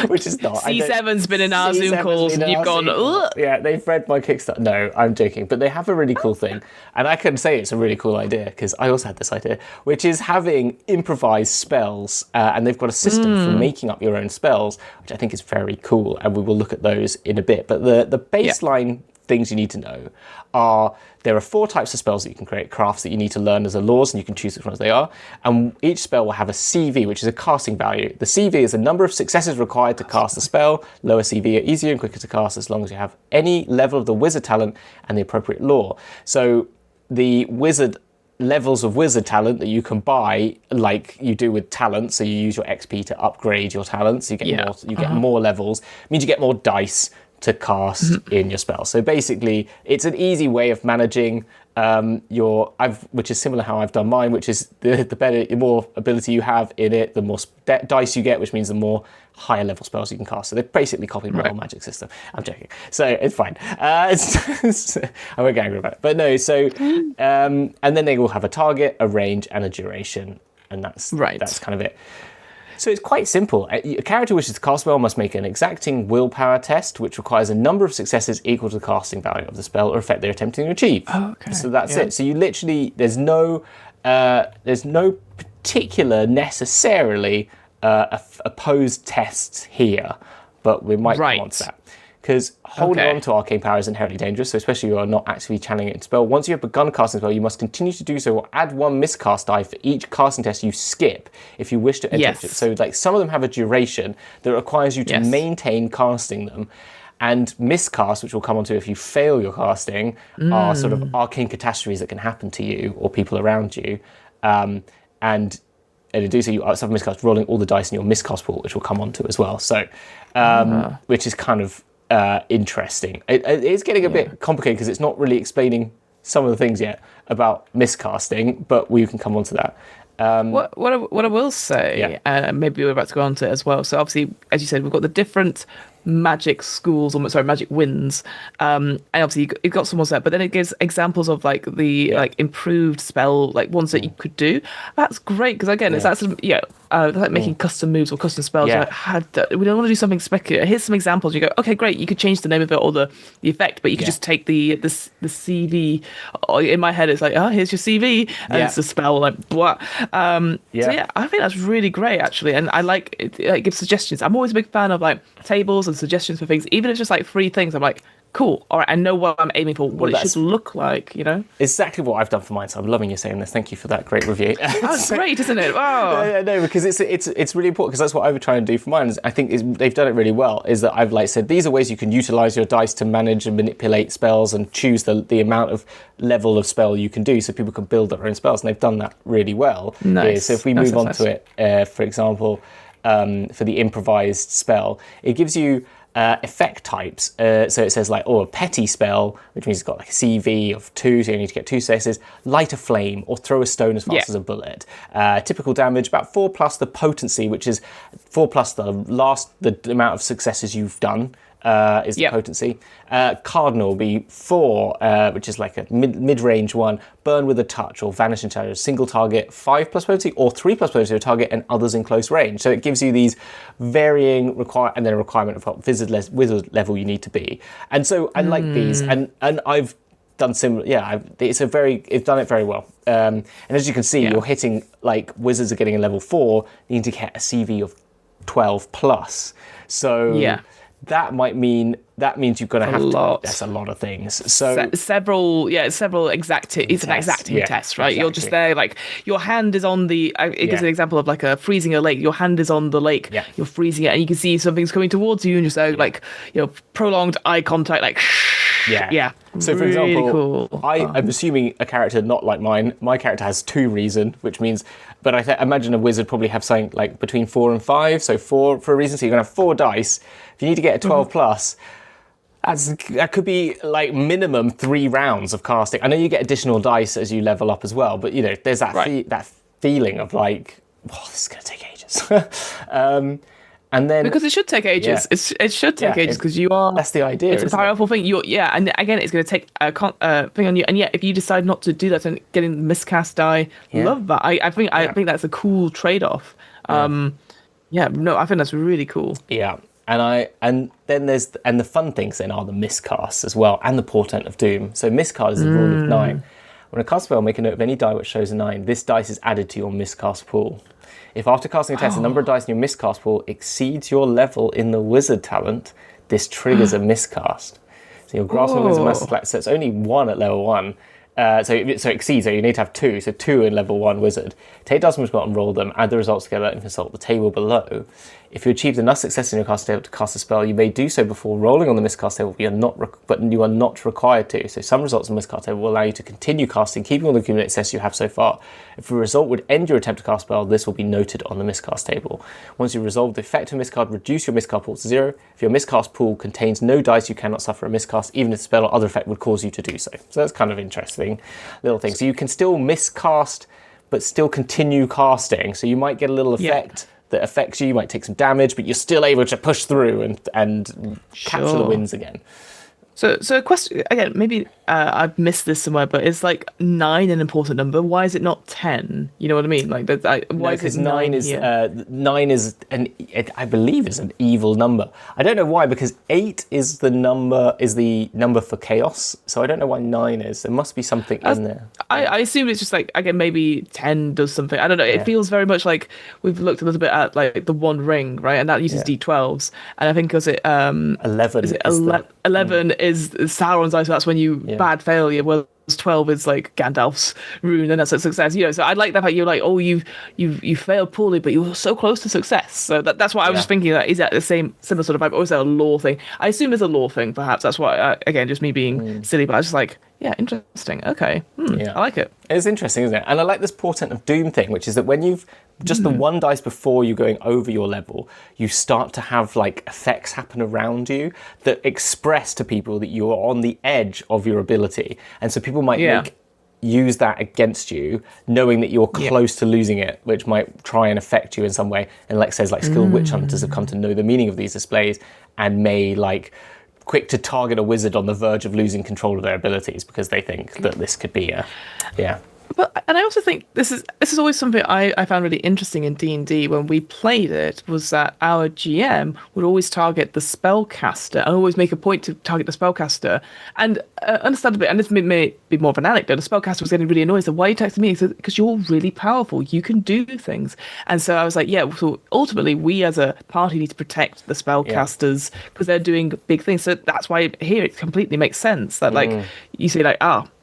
Which is not. C7's been in our Zoom calls and you've gone, ugh. Yeah, they've read my Kickstarter. No, I'm joking. But they have a really cool thing. And I can say it's a really cool idea because I also had this idea, which is having improvised spells. And they've got a system for making up your own spells, which I think is very cool. And we will look at those in a bit. But the baseline things you need to know are there are 4 types of spells that you can create, crafts that you need to learn as a laws, and you can choose which ones they are. And each spell will have a CV, which is a casting value. The CV is the number of successes required to cast the spell. Lower CV are easier and quicker to cast as long as you have any level of the wizard talent and the appropriate law. So the wizard levels of wizard talent that you can buy, like you do with talent, so you use your XP to upgrade your talents. You get more levels. It means you get more dice to cast in your spell. So basically, it's an easy way of managing which is similar how I've done mine, which is the more ability you have in it, the more dice you get, which means the more higher level spells you can cast. So they've basically copied my whole magic system. I'm joking. So it's fine. I won't get angry about it. But no, so, and then they will have a target, a range, and a duration. And that's kind of it. So it's quite simple. A character who wishes to cast a spell must make an exacting willpower test, which requires a number of successes equal to the casting value of the spell or effect they're attempting to achieve. Oh, okay. So that's it. So you literally, there's no particular necessarily opposed tests here, but we might come on to that. Because holding on to arcane power is inherently dangerous, so especially if you are not actively channeling it into spell. Once you have begun casting a spell, you must continue to do so or add 1 miscast die for each casting test you skip if you wish to enter it. So like some of them have a duration that requires you to maintain casting them. And miscast, which we'll come on to if you fail your casting, are sort of arcane catastrophes that can happen to you or people around you. And to do so, you suffer miscast, rolling all the dice in your miscast pool, which we'll come on to as well. So, which is kind of interesting. It's getting a bit complicated because it's not really explaining some of the things yet about miscasting, but we can come on to that. What I will say, and maybe we're about to go on to it as well. So obviously, as you said, we've got the different magic schools, magic winds, and obviously you've got some more set, but then it gives examples of like the like improved spell, like ones that you could do. That's great because again, it's that sort of, like making custom moves or custom spells. Like, we don't want to do something speculative. Here's some examples. You go, okay, great. You could change the name of it or the effect, but you could just take the CV. In my head, it's like, here's your CV, and it's a spell like blah. So I think that's really great actually, and I like it. It gives suggestions. I'm always a big fan of like tables and suggestions for things, even if it's just like 3 things. I'm like, cool. All right, I know what I'm aiming for, what it should look like, Exactly what I've done for mine, so I'm loving you saying this. Thank you for that great review. That's great, isn't it? Wow. No, because it's really important, because that's what I would try and do for mine. I think they've done it really well, is that I've said, these are ways you can utilize your dice to manage and manipulate spells and choose the amount of level of spell you can do, so people can build their own spells, and they've done that really well. Nice. So if we move on to it, for example, for the improvised spell, it gives you effect types. So it says a petty spell, which means it's got a CV of 2, so you need to get 2 successes. Light a flame or throw a stone as fast as a bullet. Typical damage, about 4 plus the potency, which is 4 plus the amount of successes you've done. Is the potency. Cardinal will be 4, which is like a mid-range one. Burn with a touch or vanish in shadows. Single target, 5 plus potency or 3 plus potency to a target and others in close range. So it gives you these varying and then a requirement of what wizard level you need to be. And so I like these, and I've done similar. Yeah, it's done it very well. And as you can see, you're hitting wizards are getting a level 4. You need to get a CV of 12 plus. So that means you're going to have to. That's a lot of things. So several exacting. It's an exacting test, right? Exactly. You're just there, your hand is on the. It gives an example of a freezing a lake. Your hand is on the lake. Yeah. You're freezing it, and you can see something's coming towards you, and just prolonged eye contact, Yeah. So, for really example, cool. I'm assuming a character not like mine. My character has 2 reason, which means, but I imagine a wizard probably have something between 4 and 5. So 4 for a reason. So you're going to have 4 dice. If you need to get a 12 plus, that could be minimum 3 rounds of casting. I know you get additional dice as you level up as well, but there's that that feeling of this is going to take ages. And then, because it should take ages. It should take ages because you are. That's the idea. It's a powerful thing. And again, it's going to take a thing on you. And if you decide not to do that and getting the miscast die, love that. I think that's a cool trade-off. I think that's really cool. Yeah, and then the fun things then are the miscasts as well, and the Portent of Doom. So miscast is a rule of 9. When a cast spell, make a note of any die which shows a 9. This dice is added to your miscast pool. If after casting a test, the number of dice in your miscast pool exceeds your level in the wizard talent, this triggers a miscast. So your grasping wizard master select, so it's only 1 at level 1. So it exceeds, so you need to have 2, so 2 in level 1 wizard. Take dice from and roll them, add the results together and consult the table below. If you achieved enough success in your cast table to cast a spell, you may do so before rolling on the miscast table, but you are not required to. So some results on the miscast table will allow you to continue casting, keeping all the accumulated success you have so far. If a result would end your attempt to cast a spell, this will be noted on the miscast table. Once you resolve the effect of miscast, reduce your miscast pool to 0. If your miscast pool contains no dice, you cannot suffer a miscast, even if the spell or other effect would cause you to do so. So that's kind of interesting little thing. So you can still miscast, but still continue casting. So you might get a little effect that affects you. You might take some damage, but you're still able to push through and capture the wins again. So a question again, maybe I've missed this somewhere, but is 9 an important number? Why is it not 10? You know what I mean? Why is it 9 is here? 9 is I believe is an evil number. I don't know why, because 8 is the number for chaos. So I don't know why 9 is. There must be something in there. I assume it's just again, maybe 10 does something. I don't know. It feels very much like we've looked a little bit at the One Ring, right? And that uses D12s. And I think 11 is it 11 is Sauron's eye, so that's when you bad failure. Well, 12 is Gandalf's rune, and that's a success. So I like that fact you're you failed poorly, but you were so close to success. So that's what I was just thinking. Is that the similar sort of vibe, or is that a lore thing? I assume it's a lore thing, perhaps. That's why again, just me being silly, but I was just interesting. Okay, I like it. It's interesting, isn't it? And I like this Portent of Doom thing, which is that when you've just the 1 dice before you're going over your level, you start to have effects happen around you that express to people that you're on the edge of your ability, and so people might use that against you, knowing that you're close to losing it, which might try and affect you in some way. And skilled witch hunters have come to know the meaning of these displays and may quick to target a wizard on the verge of losing control of their abilities because they think that this could be But and I also think this is always something I found really interesting in D&D when we played it, was that our GM would always target the spellcaster and always make a point to target the spellcaster. And understandably, and this may be more of an anecdote, the spellcaster was getting really annoyed. So why are you texting me? He said, because you're really powerful, you can do things. And so I was like, yeah. So ultimately, we as a party need to protect the spellcasters because they're doing big things. So that's why here it completely makes sense that like you say like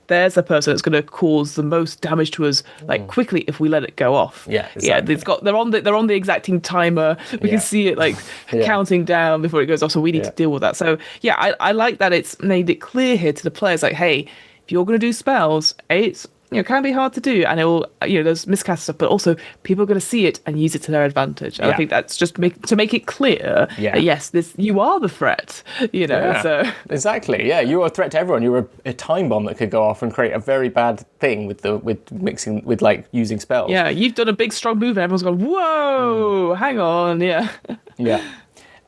there's a person that's going to cause the most damage to us like quickly if we let it go off. Yeah, exactly. They're on the exacting timer. We can see it like counting down before it goes off. So we need to deal with that. So yeah, I like that it's made it clear here to the players like, hey, if you're going to do spells, it's can be hard to do, and it will there's miscast stuff, but also people are going to see it and use it to their advantage. And I think that's just to make it clear that yes, you are the threat. So exactly, you are a threat to everyone. You're a time bomb that could go off and create a very bad thing with mixing with like using spells. Yeah, you've done a big strong move, and everyone's gone, whoa, hang on,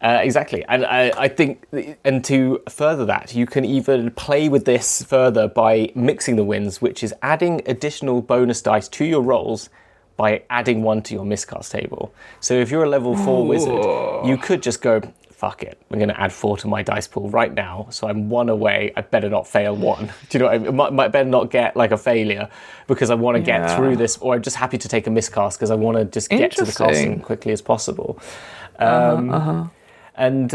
exactly. And I think, and to further that, you can even play with this further by mixing the wins, which is adding additional bonus dice to your rolls by adding one to your miscast table. So if you're a level 4 wizard, you could just go, fuck it, I'm going to add 4 to my dice pool right now. So I'm 1 away. I better not fail 1. Do you know what I mean? I better not get like a failure because I want to get through this, or I'm just happy to take a miscast because I want to just get to the casting quickly as possible. And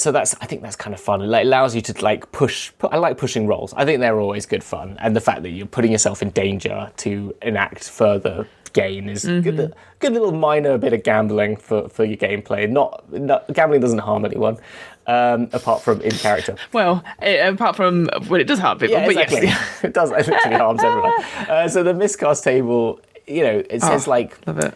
so I think that's kind of fun. It allows you to like push. I like pushing rolls. I think they're always good fun. And the fact that you're putting yourself in danger to enact further gain is good little minor bit of gambling for your gameplay. Not gambling doesn't harm anyone, apart from in character. Well, apart from when it does harm people. But exactly. Yes. It does. It literally harms everyone. So the miscast table, it says like. Love it.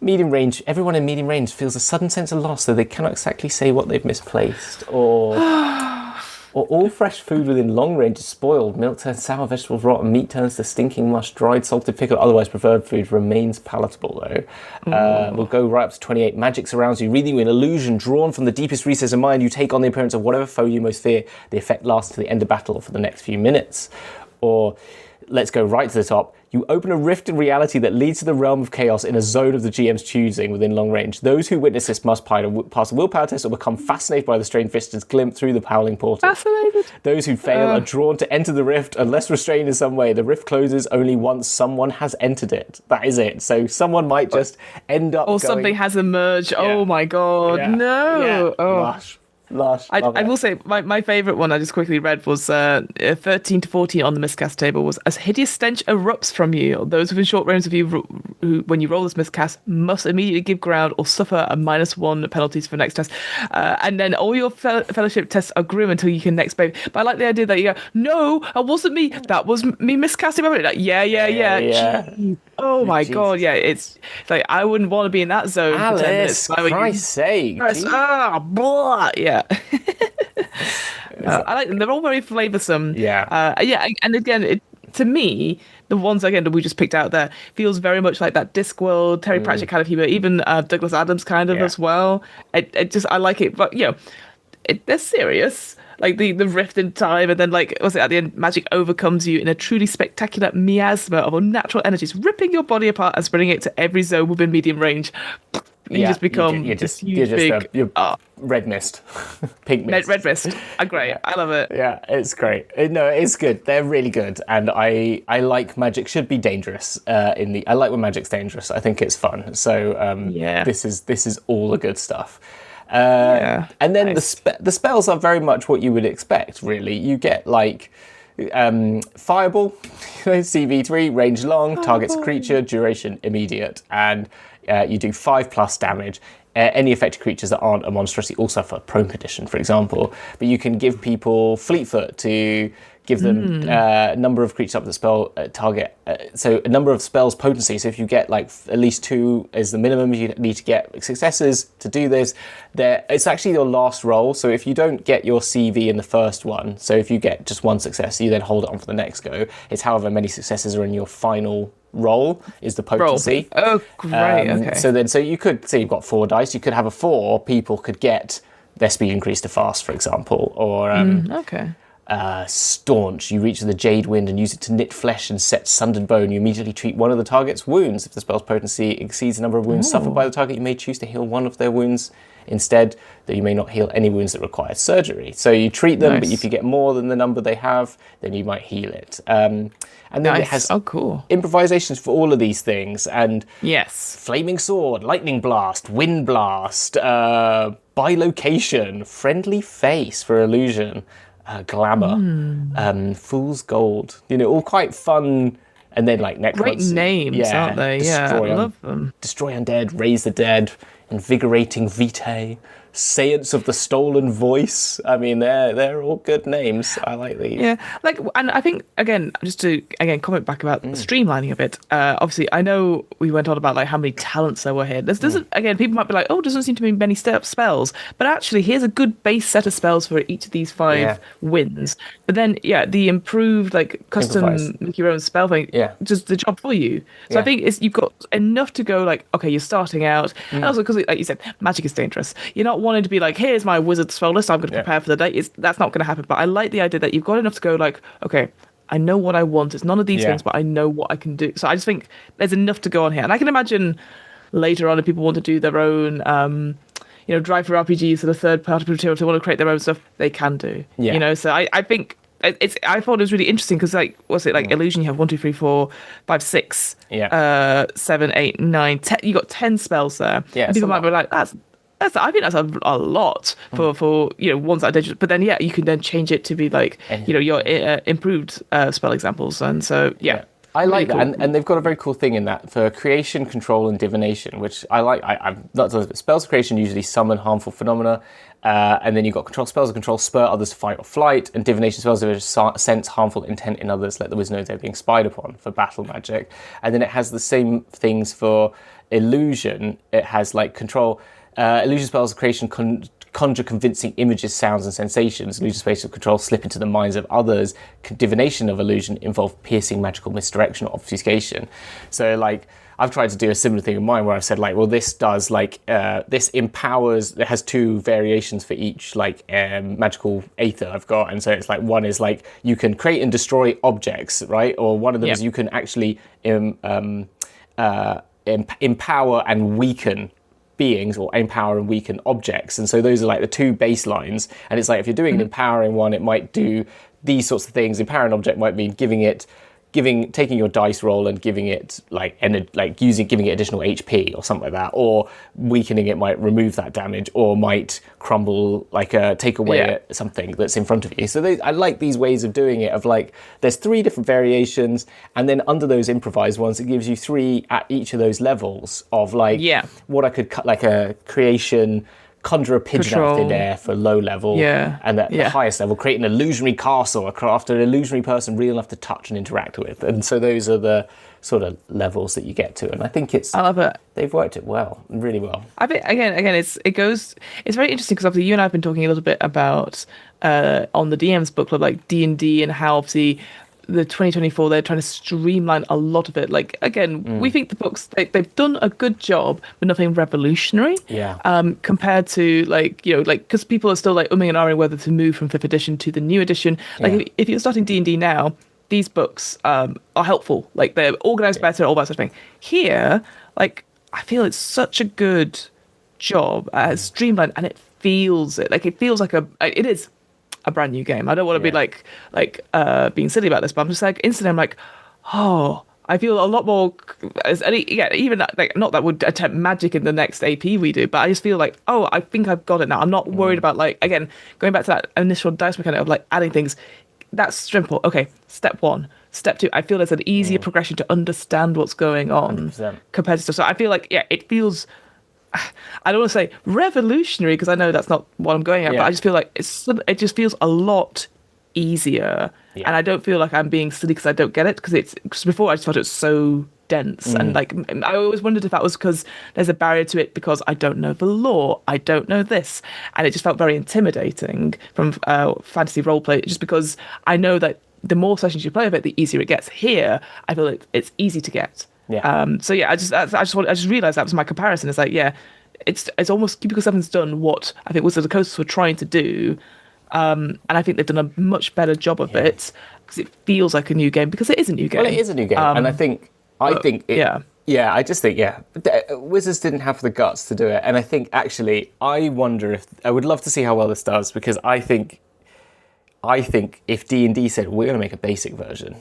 Medium range, everyone in medium range feels a sudden sense of loss, though they cannot exactly say what they've misplaced. Or all fresh food within long range is spoiled. Milk turns sour, vegetables rot, and meat turns to stinking mush. Dried, salted, pickled, otherwise preferred food remains palatable, though. We'll go right up to 28. Magic surrounds you, reading you an illusion drawn from the deepest recess of mind. You take on the appearance of whatever foe you most fear. The effect lasts to the end of battle or for the next few minutes. Or let's go right to the top. You open a rift in reality that leads to the realm of chaos in a zone of the GM's choosing within long range. Those who witness this must pass a willpower test or become fascinated by the strange vistas glimpse through the howling portal. Fascinated. Those who fail are drawn to enter the rift unless restrained in some way. The rift closes only once someone has entered it. That is it. So someone might just end up something has emerged. Oh my god, no. Lush. I will say my favourite one I just quickly read was 13 to 14 on the miscast table was as hideous stench erupts from you. Those within short range of you who, when you roll this miscast, must immediately give ground or suffer a -1 penalties for next test. And then all your fellowship tests are grim until you can next babe. But I like the idea that you go, no, that wasn't me. That was me miscasting. Like, yeah. Oh my god, yeah. It's like I wouldn't want to be in that zone for 10 minutes. For Christ's sake. Yeah. I like them. They're all very flavoursome. And again, to me, the ones again that we just picked out there feels very much like that Discworld, Terry Pratchett kind of humor, even Douglas Adams kind of as well. I like it, but they're serious. Like the rift in time, and then like was it at the end? Magic overcomes you in a truly spectacular miasma of unnatural energies, ripping your body apart and spreading it to every zone within medium range. You just become red mist, pink mist. Red mist. Great. I love it. Yeah, it's great. It's good. They're really good, and I like magic should be dangerous. I like when magic's dangerous. I think it's fun. So this is all the good stuff. And then the spells are very much what you would expect, really. You get like Fireball, CV3, range long, targets a creature, duration immediate, and you do 5+ damage. Any affected creatures that aren't a monstrosity also for prone condition, for example. But you can give people Fleetfoot to give them a number of creatures up the spell target. So a number of spells potency. So if you get like at least 2 is the minimum you need to get successes to do this. It's actually your last roll. So if you don't get your CV in the first one, so if you get just 1 success, you then hold it on for the next go. It's however many successes are in your final roll is the potency. Oh, great. Okay. So you could say you've got 4 dice. You could have a 4. People could get their speed increased to fast, for example, or Staunch. You reach the Jade Wind and use it to knit flesh and set sundered bone. You immediately treat one of the target's wounds. If the spell's potency exceeds the number of wounds suffered by the target, you may choose to heal one of their wounds instead, though you may not heal any wounds that require surgery. So you treat them, but if you get more than the number they have, then you might heal it. And then it has cool improvisations for all of these things. And yes, flaming sword, lightning blast, wind blast, bilocation, friendly face for illusion, glamour, fool's gold. All quite fun. And then like necromancy. Great names, aren't they? Yeah, I love them. Destroy undead, raise the dead, invigorating vitae, Seance of the Stolen Voice. I mean, they're all good names. I like these. Yeah, and I think again, just to comment back about the streamlining of it. Obviously, I know we went on about like how many talents there were here. This doesn't. Again, people might be like, "Oh, doesn't seem to be many spells," but actually, here's a good base set of spells for each of these 5 wins. But then, the improved like custom make your own spell thing, does the job for you. So I think you've got enough to go like, okay, you're starting out, and also because, like you said, magic is dangerous. You're not wanting to be like, here's my wizard spell list, I'm going to prepare for the day. That's not going to happen. But I like the idea that you've got enough to go like, okay, I know what I want. It's none of these things, but I know what I can do. So I just think there's enough to go on here. And I can imagine later on if people want to do their own, drive-through RPGs, so the third-party material, to want to create their own stuff, they can do. Yeah. So I think I thought it was really interesting because, like, what's it like? Illusion, you have 1, 2, 3, 4, 5, 6, 7, 8, 9, 10. You got 10 spells there. Yeah. And people might be like, that's. I think that's a lot for ones that are dangerous. But then you can then change it to be like your improved spell examples, and so I like that, cool. and they've got a very cool thing in that for creation, control, and divination, which I like. I'm not spells of creation usually summon harmful phenomena, and then you've got control spells of control spur others to fight or flight, and divination spells of sense harmful intent in others, let the wizard know they're being spied upon for battle magic, and then it has the same things for illusion. It has like control. Illusion spells of creation conjure convincing images, sounds, and sensations. Illusion spells of control slip into the minds of others. Divination of illusion involve piercing magical misdirection or obfuscation. So, like, I've tried to do a similar thing in mine where I've said, like, well, this does, like, this empowers, it has 2 variations for each, like, magical aether I've got. And so it's like, one is, like, you can create and destroy objects, right? Or one of them is you can actually empower and weaken beings or empower and weaken objects. And so those are like the 2 baselines. And it's like if you're doing an empowering one, it might do these sorts of things. Empowering object might mean taking your dice roll and giving it giving it additional HP or something like that, or weakening it might remove that damage, or might crumble, like take away something that's in front of you. So I like these ways of doing it, of like there's 3 different variations, and then under those improvised ones it gives you 3 at each of those levels of like what I could cut, like a creation, conjure a pigeon out of thin air for low level, and at the highest level create an illusionary castle after an illusionary person real enough to touch and interact with. And so those are the sort of levels that you get to, and I think I love it. They've worked it really well. I think again it's very interesting because obviously you and I have been talking a little bit about on the DM's book club, like D&D, and how obviously the 2024 they're trying to streamline a lot of it. Like again, we think the books they've done a good job, but nothing revolutionary. Compared to because people are still like umming and ahhing whether to move from 5th edition to the new edition. Like if you're starting D&D now, these books are helpful. Like they're organized better, all that sort of thing. Here, like I feel it's such a good job as streamlined, and it feels like it is a brand new game. I don't want to be like being silly about this, but I'm just like instantly I'm like, oh, I feel a lot more even like, not that would attempt magic in the next AP we do, but I just feel like, oh, I think I've got it now. I'm not worried about, like, again, going back to that initial dice mechanic of like adding things. That's simple. Okay, step 1. Step 2, I feel there's an easier progression to understand what's going on 100%. Compared to stuff. So I feel like it feels, I don't want to say revolutionary because I know that's not what I'm going at, but I just feel like it just feels a lot easier, and I don't feel like I'm being silly because I don't get it, because before I just thought it was so dense, and like I always wondered if that was because there's a barrier to it because I don't know the lore, I don't know this, and it just felt very intimidating from fantasy roleplay, just because I know that the more sessions you play of it, the easier it gets. Here, I feel like it's easy to get. I just realized that was my comparison. It's like, it's almost because something's done what I think Wizards of the Coast were trying to do, Yeah. And I think they've done a much better job of it because it feels like a new game because it is a new game. Well, it is a new game, and I think yeah. Yeah, I just think, Wizards didn't have the guts to do it. And I think, actually, I wonder if... I would love to see how well this does, because I think if D&D said, we're going to make a basic version,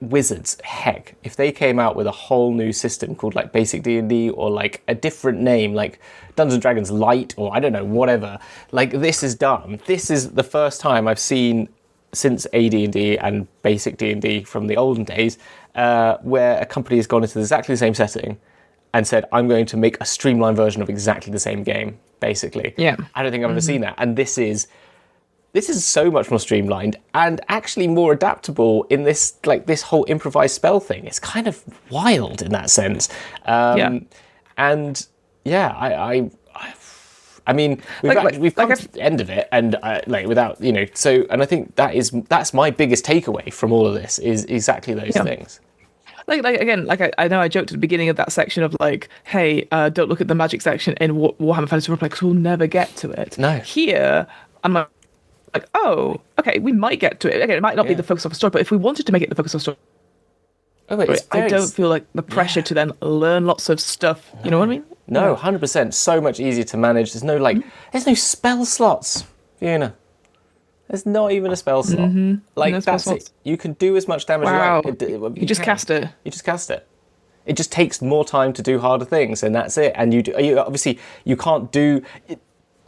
Wizards, heck, if they came out with a whole new system called, like, Basic D&D, or, like, a different name, like Dungeons & Dragons Lite, or I don't know, whatever, like, this is done. This is the first time I've seen, since AD&D and Basic D&D from the olden days, where a company has gone into exactly the same setting and said, I'm going to make a streamlined version of exactly the same game, basically. Yeah. I don't think I've ever seen that. And this is so much more streamlined and actually more adaptable in this whole improvised spell thing. It's kind of wild in that sense. And yeah, I mean, we've come to the end of it, and without, so, and I think that's my biggest takeaway from all of this is exactly those things. I know I joked at the beginning of that section of like, hey, don't look at the magic section in Warhammer Fantasy Roleplay because we'll never get to it. No. Here, I'm like, oh, okay, we might get to it. Again, it might not be the focus of a story, but if we wanted to make it the focus of a story, I don't feel like the pressure to then learn lots of stuff. You know what I mean? No, 100%. So much easier to manage. There's no spell slots, Fiona. There's not even a spell slot. No that's it. You can do as much damage as you like. You just cast it. You just cast it. It just takes more time to do harder things, and that's it. And you obviously you can't do.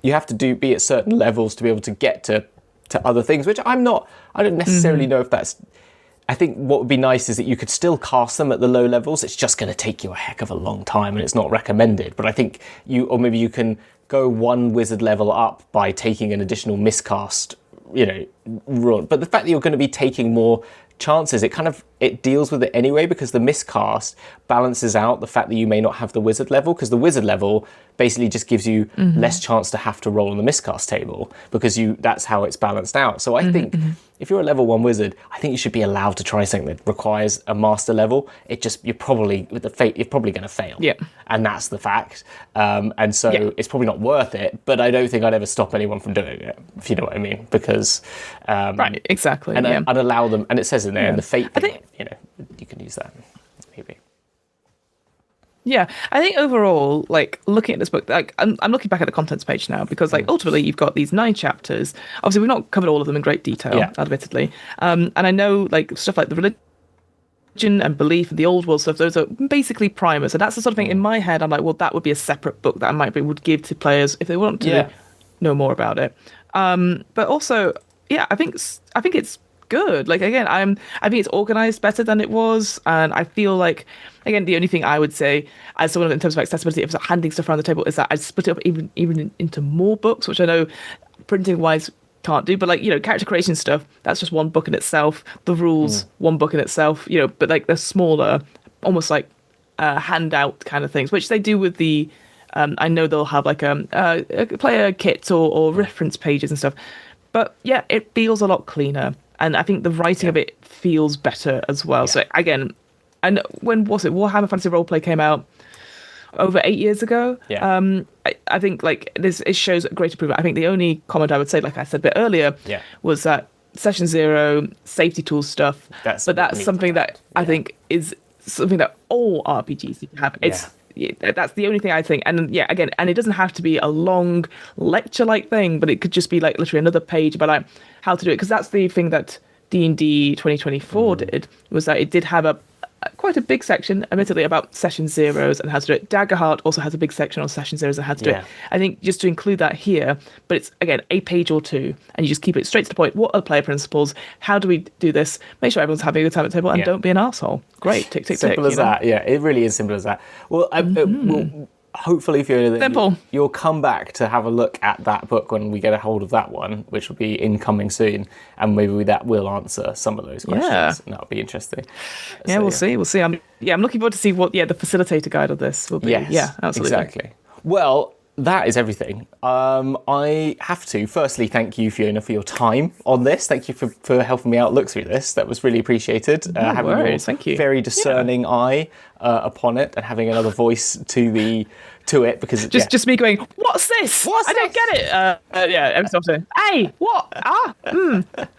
You have to be at certain levels to be able to get to other things, which I don't necessarily know if that's. I think what would be nice is that you could still cast them at the low levels. It's just going to take you a heck of a long time, and it's not recommended. But I think maybe you can go one wizard level up by taking an additional miscast, run. But the fact that you're going to be taking more chances, it deals with it anyway, because the miscast balances out the fact that you may not have the wizard level, because the wizard level basically just gives you less chance to have to roll on the miscast table, because that's how it's balanced out. So I think if you're a level 1 wizard, I think you should be allowed to try something that requires a master level. You're probably going to fail. Yeah. And that's the fact. And so it's probably not worth it, but I don't think I'd ever stop anyone from doing it, if you know what I mean, because right, exactly. And I'd allow them, and it says in there, and the fate thing, I think, you can use that, maybe. Yeah, I think overall, looking at this book, I'm looking back at the contents page now, because ultimately you've got these 9 chapters. Obviously, we've not covered all of them in great detail, admittedly. And I know stuff like the religion and belief and the old world stuff, those are basically primers. And that's the sort of thing in my head, I'm like, well, that would be a separate book that I would give to players if they want to know more about it. But also, I think it's good. Again, I think it's organized better than it was, and I feel like, again, the only thing I would say as someone in terms of accessibility of handing stuff around the table is that I'd split it up even into more books, which I know printing wise can't do, but character creation stuff, that's just one book in itself. The rules, one book in itself, but they're smaller, almost like handout kind of things, which they do with the I know they'll have a player kit or reference pages and stuff, but it feels a lot cleaner. And I think the writing of it feels better as well. So again, and when was it? Warhammer Fantasy Roleplay came out over 8 years ago. I think it shows great improvement. I think the only comment I would say, like I said a bit earlier, was that Session 0 safety tools stuff. That's something that I think is something that all RPGs need to have. That's the only thing I think. And again, and it doesn't have to be a long lecture-like thing, but it could just be literally another page about how to do it. Because that's the thing that D&D 2024 did, was that it did have quite a big section, admittedly, about Session Zeros and how to do it. Daggerheart also has a big section on Session Zeros and how to do it. I think just to include that here, but it's, again, a page or two, and you just keep it straight to the point. What are the player principles? How do we do this? Make sure everyone's having a good time at the table, and don't be an arsehole. Great, tick, tick, tick. Simple as that, it really is simple as that. Well, hopefully, Fiona, you'll come back to have a look at that book when we get a hold of that one, which will be incoming soon, and maybe that will answer some of those questions, and that'll be interesting. We'll see. I'm looking forward to see what the facilitator guide of this will be. Yes, absolutely. Exactly. Well, that is everything. I have to firstly thank you, Fiona, for your time on this. Thank you for helping me out look through this. That was really appreciated. No worries. Thank you. Very discerning eye upon it, and having another voice to to it because just me going, what's this? I don't get it. Yeah, every so often. Hey, what?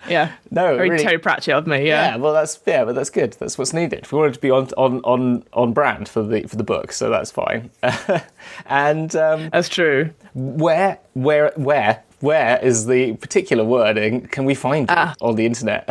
Yeah. No, very really, Terry Pratchett of me. Yeah. Well, but that's good. That's what's needed. We wanted to be on brand for the book, so that's fine. And that's true. Where is the particular wording? Can we find you on the internet?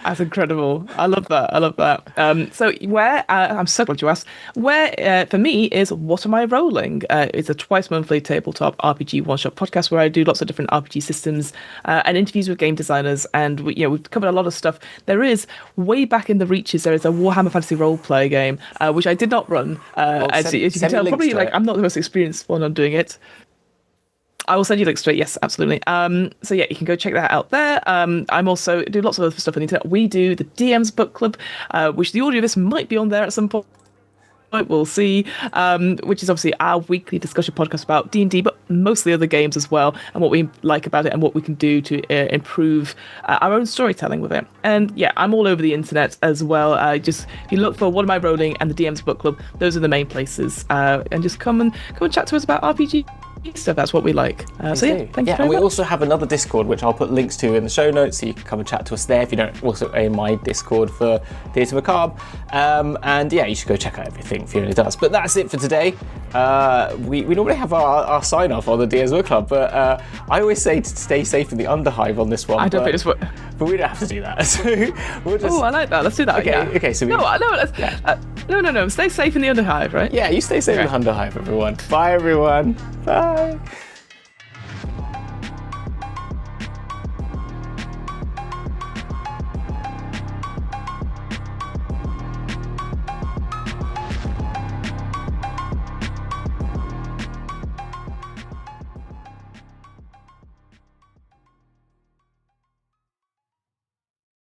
That's incredible. I love that. So where, I'm so glad you asked, where for me is What Am I Rolling? It's a twice monthly tabletop RPG one-shot podcast where I do lots of different RPG systems and interviews with game designers, and we've covered a lot of stuff. There is, way back in the reaches, there is a Warhammer Fantasy role-play game, which I did not run. As you can tell, probably I'm not the most experienced one on doing it. I will send you links to it. Yes, absolutely. So yeah, you can go check that out there. I'm also do lots of other stuff on the internet. We do the DM's Book Club, which the audio of this might be on there at some point. We'll see. Which is obviously our weekly discussion podcast about D&D, but mostly other games as well, and what we like about it and what we can do to improve our own storytelling with it. And yeah, I'm all over the internet as well. Just if you look for What Am I Rolling and the DM's Book Club, those are the main places. And just come and chat to us about RPG stuff. That's what we like. So yeah, thank you very and we much. also have another Discord, which I'll put links to in the show notes, so you can come and chat to us there if you don't. Also in my Discord for Theatre Macabre. And yeah, you should go check out everything Fiona does. But that's it for today. We normally have our sign off on the DM's Book Club, but I always say to stay safe in the Underhive on this one. I don't think it's what. But we don't have to do that. So we'll just. Oh, I like that. Let's do that. Okay. Yeah. Okay. So no. Stay safe in the Underhive, right? Yeah, you stay safe in the Underhive, everyone. Bye, everyone. Bye.